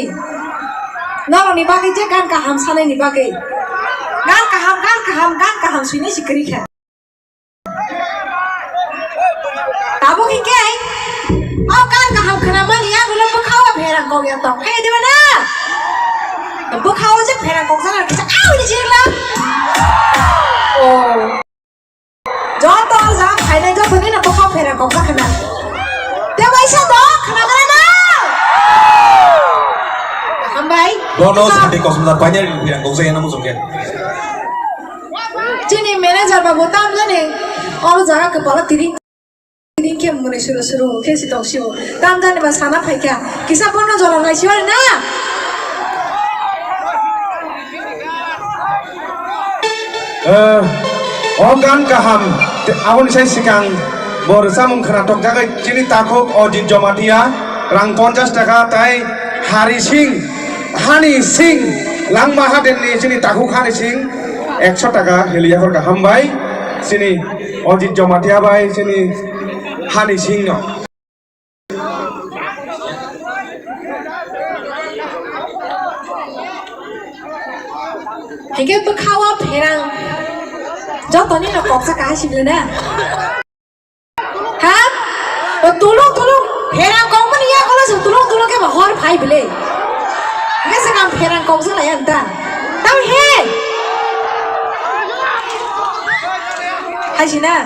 ni. Naro ni bagi je gan kaham sana ni bagi. Gan kaham sini si kerikha. Tabu kike. Oh gan kaham kenapa ni ya? Belum berkau perang kau yang tong. Hey di mana? Berkau je perang kau sana kita kau di sini lah. Oh. Jodoh zam, hai nai jo bani na berkau perang kau sana kena. Dia baisa dok, kena kena. Hambai.
Dono seperti kau sebentar banyak yang kau saya namun sungguh.
Jadi manajer babu tam jane, orang jaga kepala tiring ke mulai suruh ke si tong siu. Tam jane mas sana pakai, kisah pun jalan lagi siapa na?
Organ kaham, awal saya sekarang bersama kenatok jaga cini takuk Ojin Jomatia, rang 50 taka tai Hani Singh, lang mahaden ni cini takuk Hani Singh, 100 taka heliakor kaham bai, cini Ojin Jomatia bai, cini Hani Singh no.
Hingga berkawa perang. Jodoh ni nak kok sekali sih benar. Hah? Tolong, perang kau mana ya kalau tolong ke bahor pai beli. Hingga sekarang perang kau sana ya entah. Tahu he? Hai sih na.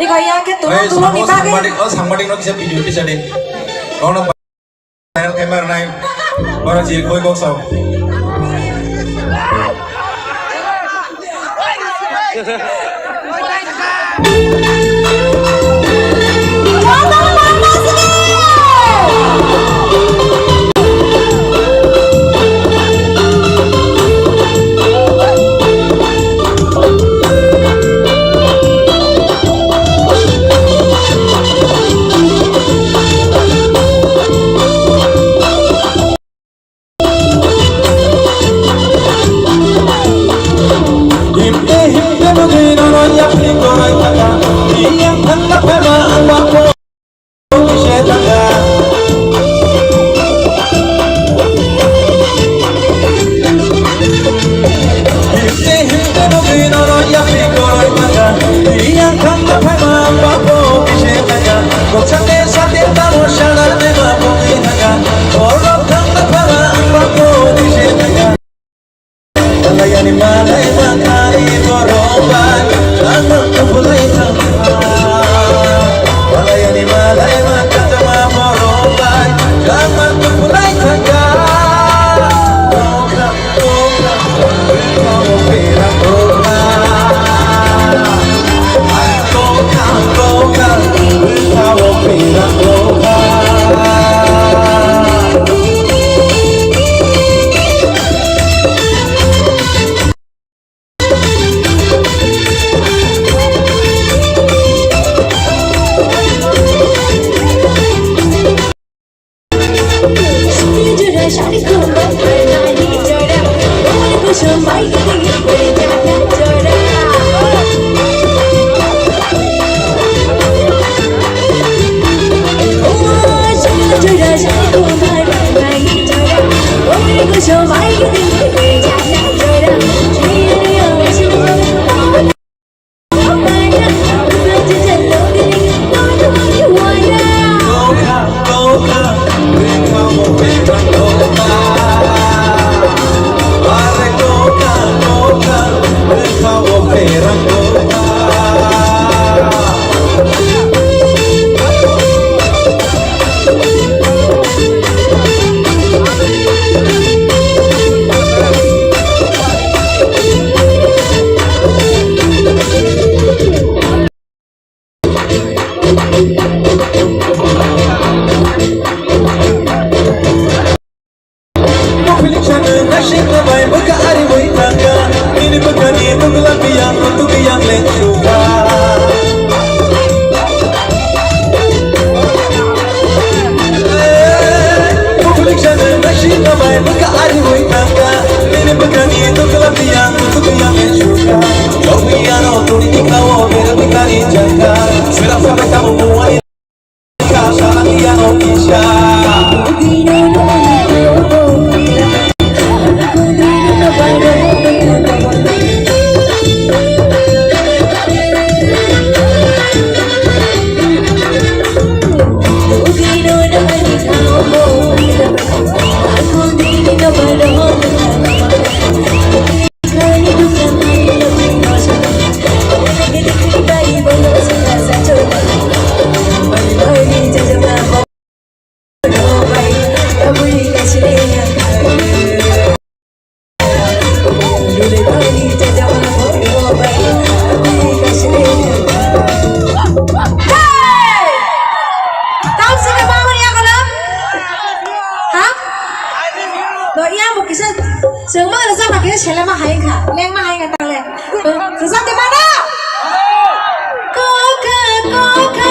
Iko ya ke tolong ni bagai.
Sampai no kisah video kisah deh. Kau nak kamera naik, orang jadi koi kok sau.
Mana yang kali berubah,
ছেলে মা high খা লেং মা high খা তাহলে সুশান্ত মানা Coca Coca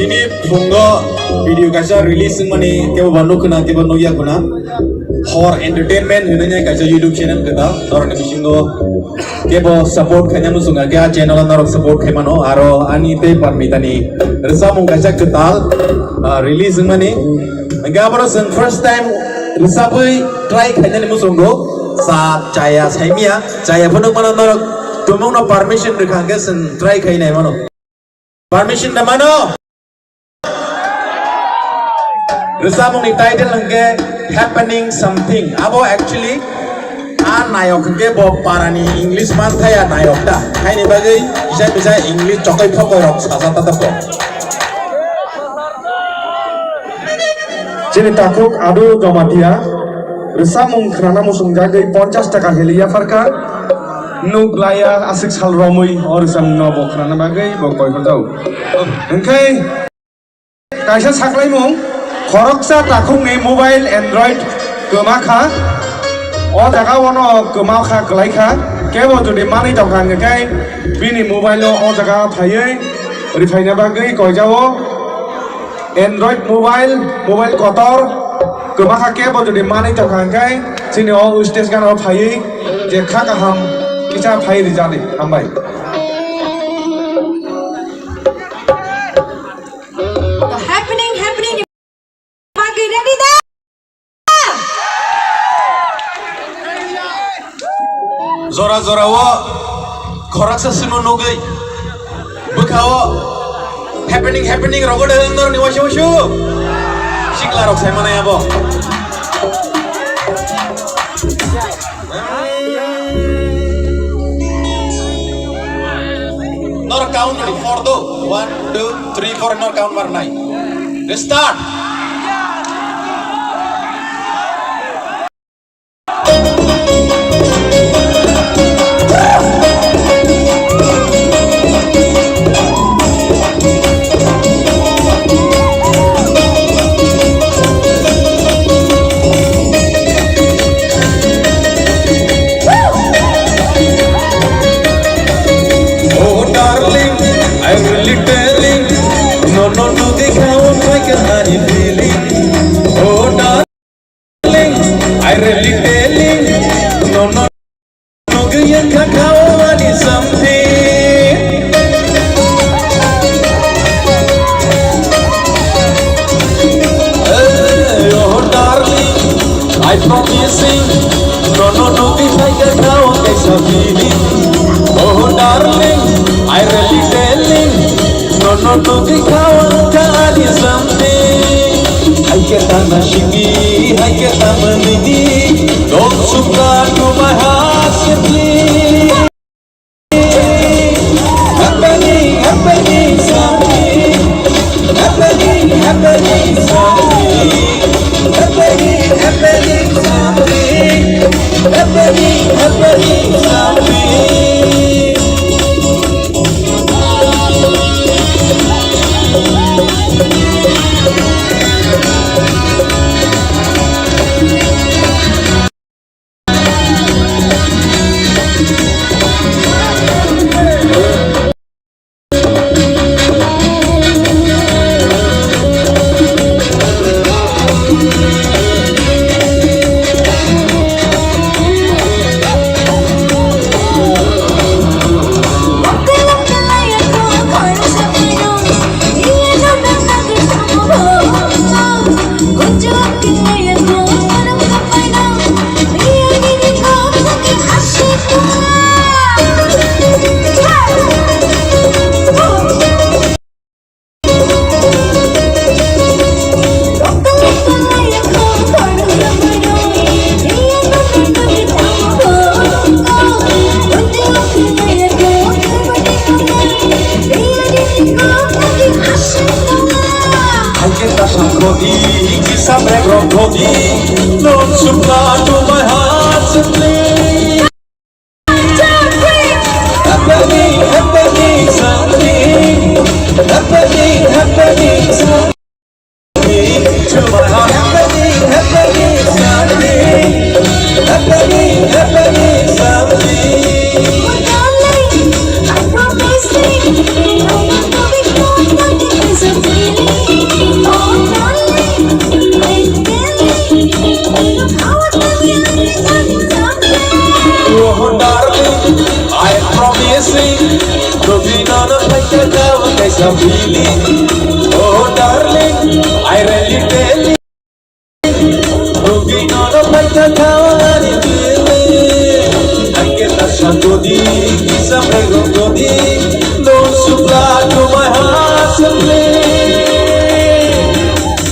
Ini fungo video kaca release mani kebo banu kena kebo noya kuna hor entertainment hinanya kaca YouTube channel kita orang misingo kebo support kanya musunga kya channel narok support kemano aro ani te parmitani resa mung kaca ketal release mani enggak baru first time resa boy try kanya musungo sa caya saimia caya penuh mana narok tumong no permission rekangge sen try kaya mano permission na mano Resam ni title langke happening something. Abo actually nayok ke bo parani English man thaya nayok da. Hai ni bagai bisa English chokai pokoi rok sasa tatap ko. Jadi takuk adu jamatia. Resam kerana musung jagai 50 taka helia farka. Nuglaya asik sal romui or resam nobo kerana bagai bokoi kau. Engkai kaisa saklai mung. Koroksa takung ni mobile Android kemaka, oh jaga wono kemaka kelaika, kebo jadi mana jauhan kekai, bini mobile lo oh jaga thayai, rifainya bagai kau jauh, Android mobile kotor, kemaka kebo jadi mana jauhan kekai, sini oh ustes kan oh thayai, jekha kaham, kita thayai dijali, hambai.
Zora zora wo koraksa sinu nogai bukawo happening rogo dengor ni washu sikla rok sai mana ya bo nor count ni for do 1 2 3 4 nor count war nai start I really telling no gaya kakao ani something oh darling I promising no gaya kakao kaisa feeling oh darling I really telling no gaya ani something I get on a shiki, I get on a mini. Don't suka to my heart simply. Happening something. Happening something. Happening something. Happening something. Godi, kisah background Godi, non suka to my heart simply. Happening, happening, something. Happening, happening, something. To my heart, happening, happening, something. Happening, happening, something. Oh darling, I promising to be none of my down there's a feeling. Oh darling, I really tell you to be none of my down any feeling. I get a shot to the kiss a break of Godi, don't supply to my heart simply.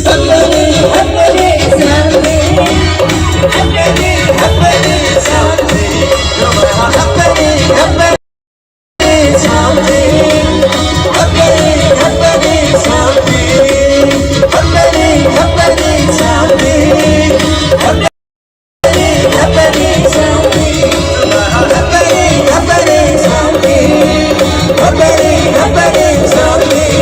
Happening, happening, happening, happening, happening, something. To my heart, happening, happening, something. Happening, happening, something. Happening, happening, something. Happening, happening, something. To my heart, happening, happening, something. Happening, happening, something.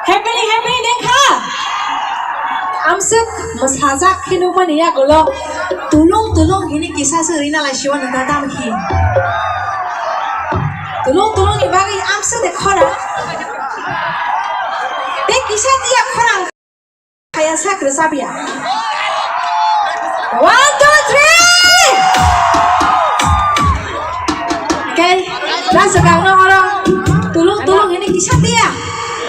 Happy देखा आमसक मसाजा खिनु बनिया गलो तुलुंग ini kisah serina la shiwa nanda dam hi तुलुंग ni bagi आमसक देखरा दे kisah dia खरा kayak sakre sabia 1 2 3 okay dah sekarang orang tulung ini kisah dia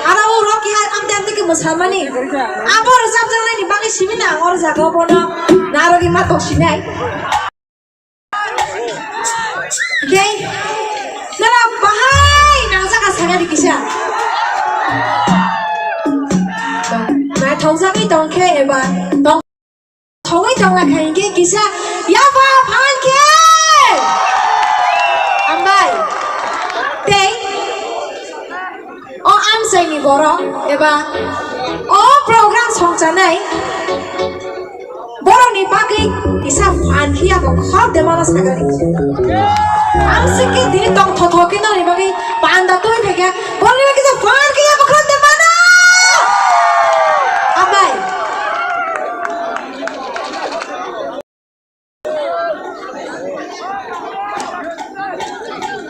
Ara uro ki amte ke musamani abor sabjang ni bagi simina or jaga bono naro ki matok sinai okay nara bahai nang jaga saga di kisah na thausa ki tongke eba tong thawai tong la khain ke kisah ya ba phan ke ambai tei oh am saying ni borong eba oh program songjanai borong ni bagi isa fan kia ko khab de mana sagari am siki dini tong thoke na ni bagi panda toi theke bolni bagi sa fan kia ko khab de mana abai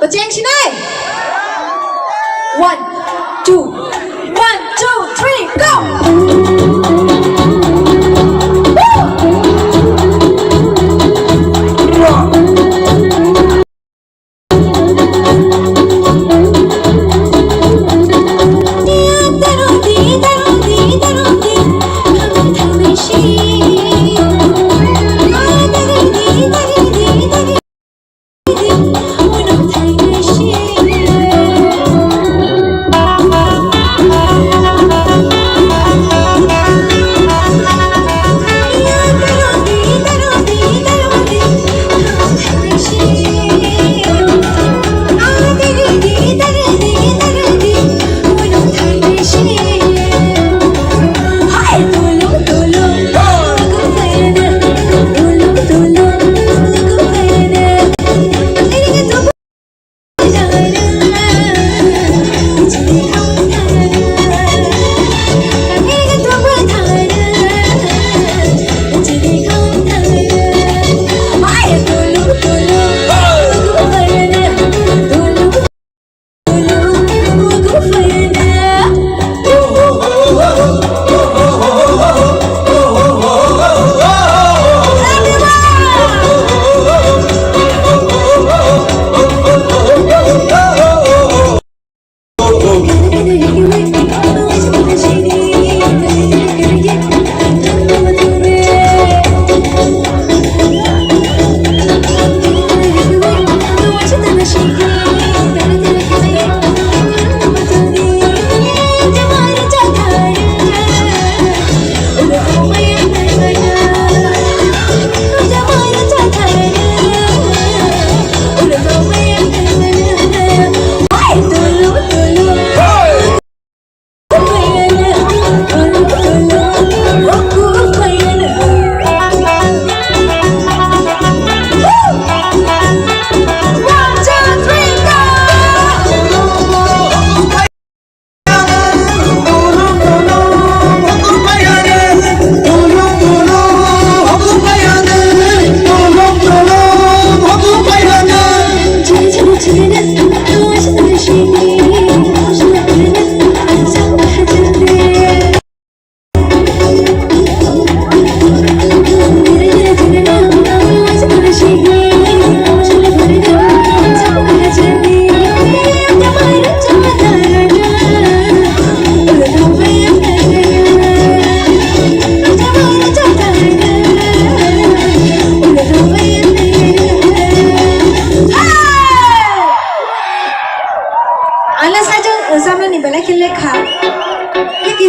bajeng sinai 1 2 3 go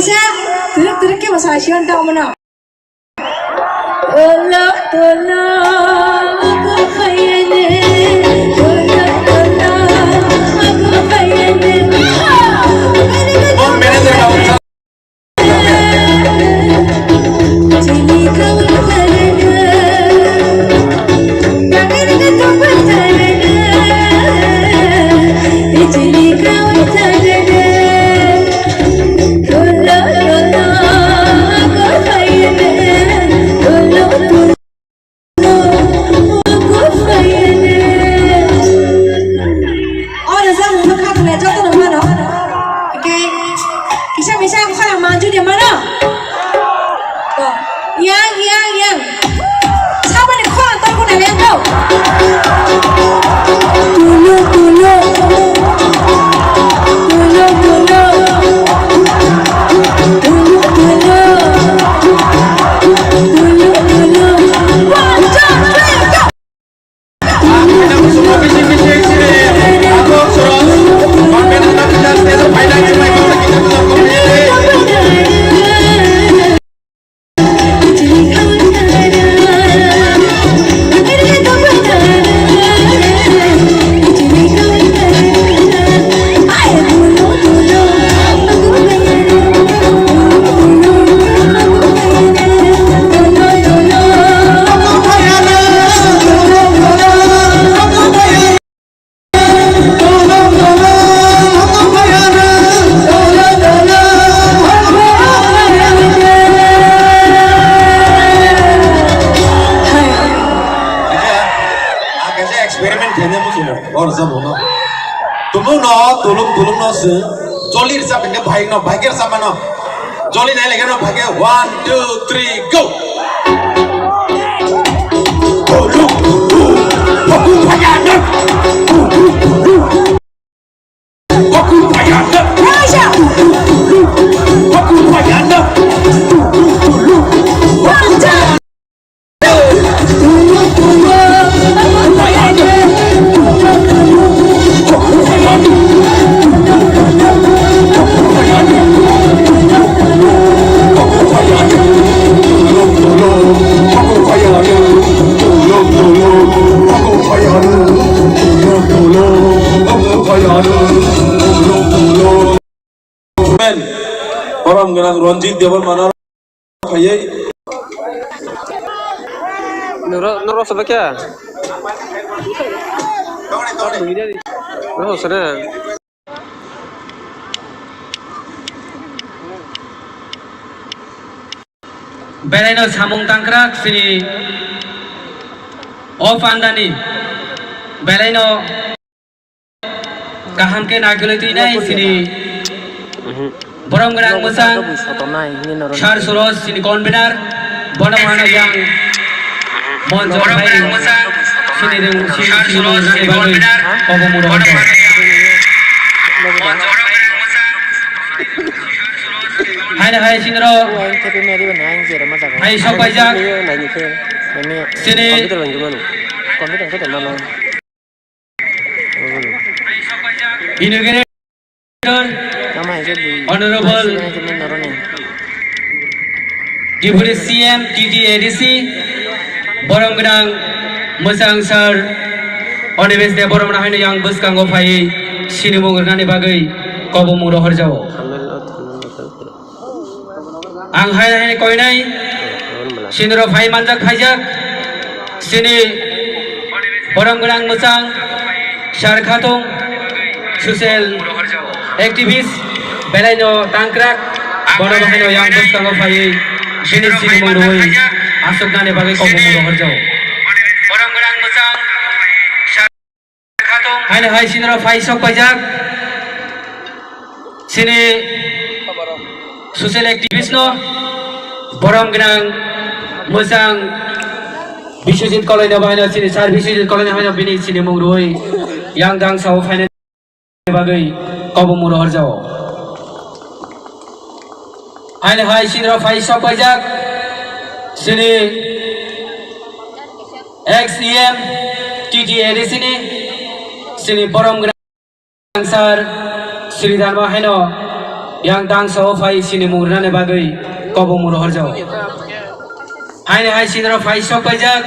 bisa turut-turut ke masalah sian tau mana? Tolong, tolong aku kayane, tolong, tolong aku kayane. Jadi kau terada, jangan kau berterada. Jadi kau terada. Yang sama nih koran tahu nih yang tahu dulu
tulung no se joli risa pende bhai no bhai ker sama no joli nahi lege no bhai 1 2 3 go orang genang Ronjit dia mana kayak
Nuro sebagainya. Nuro sana.
Belaino samung tangkrak sini off andani belaino kaham ke nagiloi tinai sini Borong genang musang Shar Suros sini convener Bono mana yang Monjor Bhai sini deng Shar Suros sini bagai Kobo Muroh Hai Sindro Hai Sopajak sini Inaugurator Honorable Deputy CM TTADC Borong genang Musang Sar Onibes de Borong Nahino yang bus kanggo phai sini mungurngani bagai Kobo Muroh Jawa Ang hai koinai Sindro phai manjak phajak sini Borong genang Musang Shar Khatung Social Activist Belaino Tangkrak Bono Bahino yang bus kanggo phai sini sini munguroi asuk nane bagai Kobo Muroh Jawa Borong genang Musang Shar Khatung hai Sindro phai sok pajak sini Social Activist no Borong genang Musang Biswajit Koloni bahino sini Sar Biswajit Koloni bahino bini sini munguroi yang dang sao phai bagai Kobo Muroh Jawa hai Sindro phai sok pajak sini XEM TTAD sini Borong genang Sar Sri Dharma Heno yang dangso fai sini murna ne bagai kobo muro harjau hai sinro fai sok pajak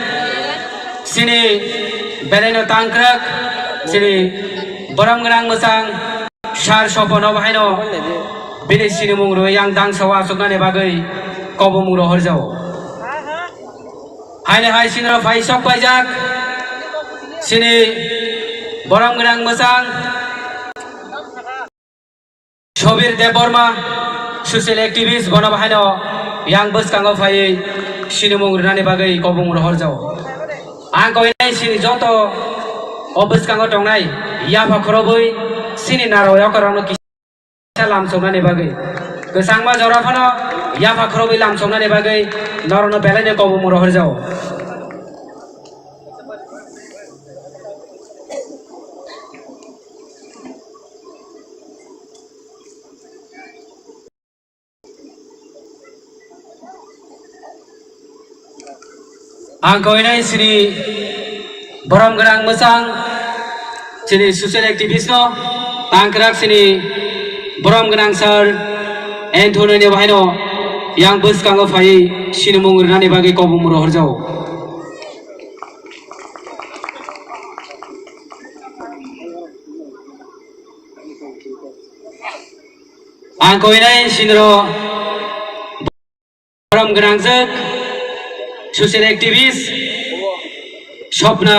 sini beleno tangkrak sini boram gerang mesang shar sopono bahaino bini sini muro yang dangso asok ne bagai kobo muro harjau hai sinro fai sok pajak sini boram gerang mesang Shobir Deborma, social activist, bona bahano, yang bus kanggo fai, sini mungurane bagai kobung rohorjau. Angko ini sini joto, obus kanggo tongnai, ya pakrobui, sini naro ya karano kisah lamsonga ne bagai. Kesangma jorafano, ya pakrobui lamsonga ne bagai, narono belanya kobung rohorjau. Angko ini sini boram gerang mesang sini social activist no tangkrak sini boram gerang sar Anthony ne bahino yang bus kanggo fai sini mungurane bagi kobung muro harjau angko ini sinro boram gerang sar social activist Shopna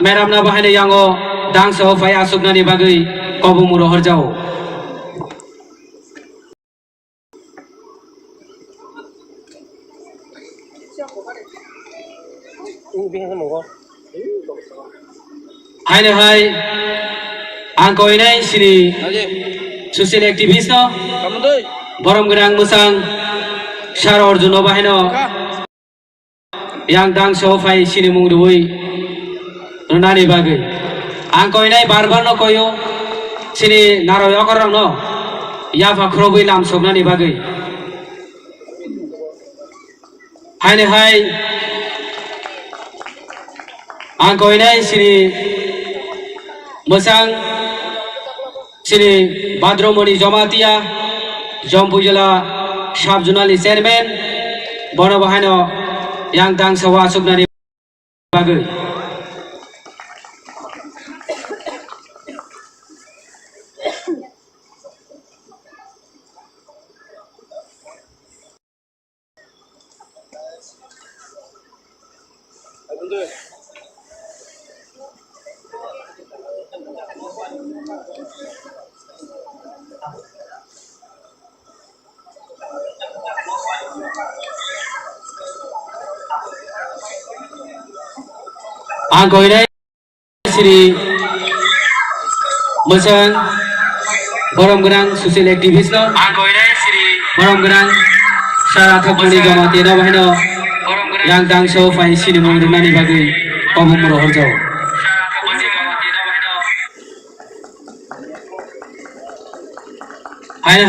Meramna bahane yango dangso fai asukna ni bagai kobung muro harjau hai angko ini sini social activist no borom gerang musang Shar Arjuno bahino yang dangso fai sini mungdui nani bagai angko ini barbar no koyo sini naro yokorang no ya fakrobui lamsok nani bagai hai angko ini sini mesang sini Badromoni Jomatia Jompujala Sabjunali Chairman bono bahano yang dangso asuk nani bagai angko ini sini mesang borom gerang social activist no angko ini sini borom gerang Sarata Puni Jamati no bahino yang dangso fai sini mungurane bagai kobung muro harjau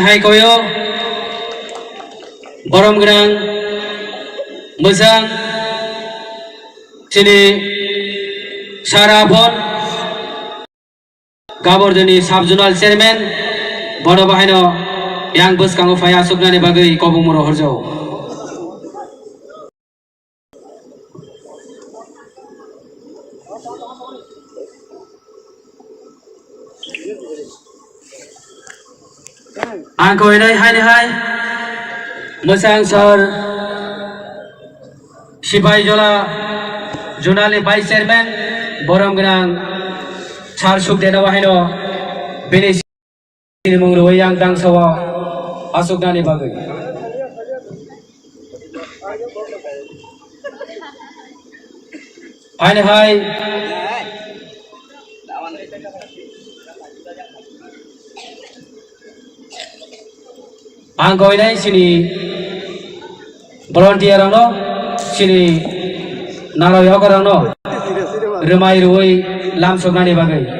hai koyo borom gerang mesang sini Sarapon Gabordani Sabjunal Chairman bono bahino yang bus kanggo fai asukna ne bagai kobung muro harjau angko ini hai mesang sar Sipai Jola Junali Vice Chairman boram gerang Char Sukdena bahino bini sini mungurui yang dangso asukna ne bagai hai angko ini sini volunteer no sini naro yokorang no remai ruai lamsok nani bagai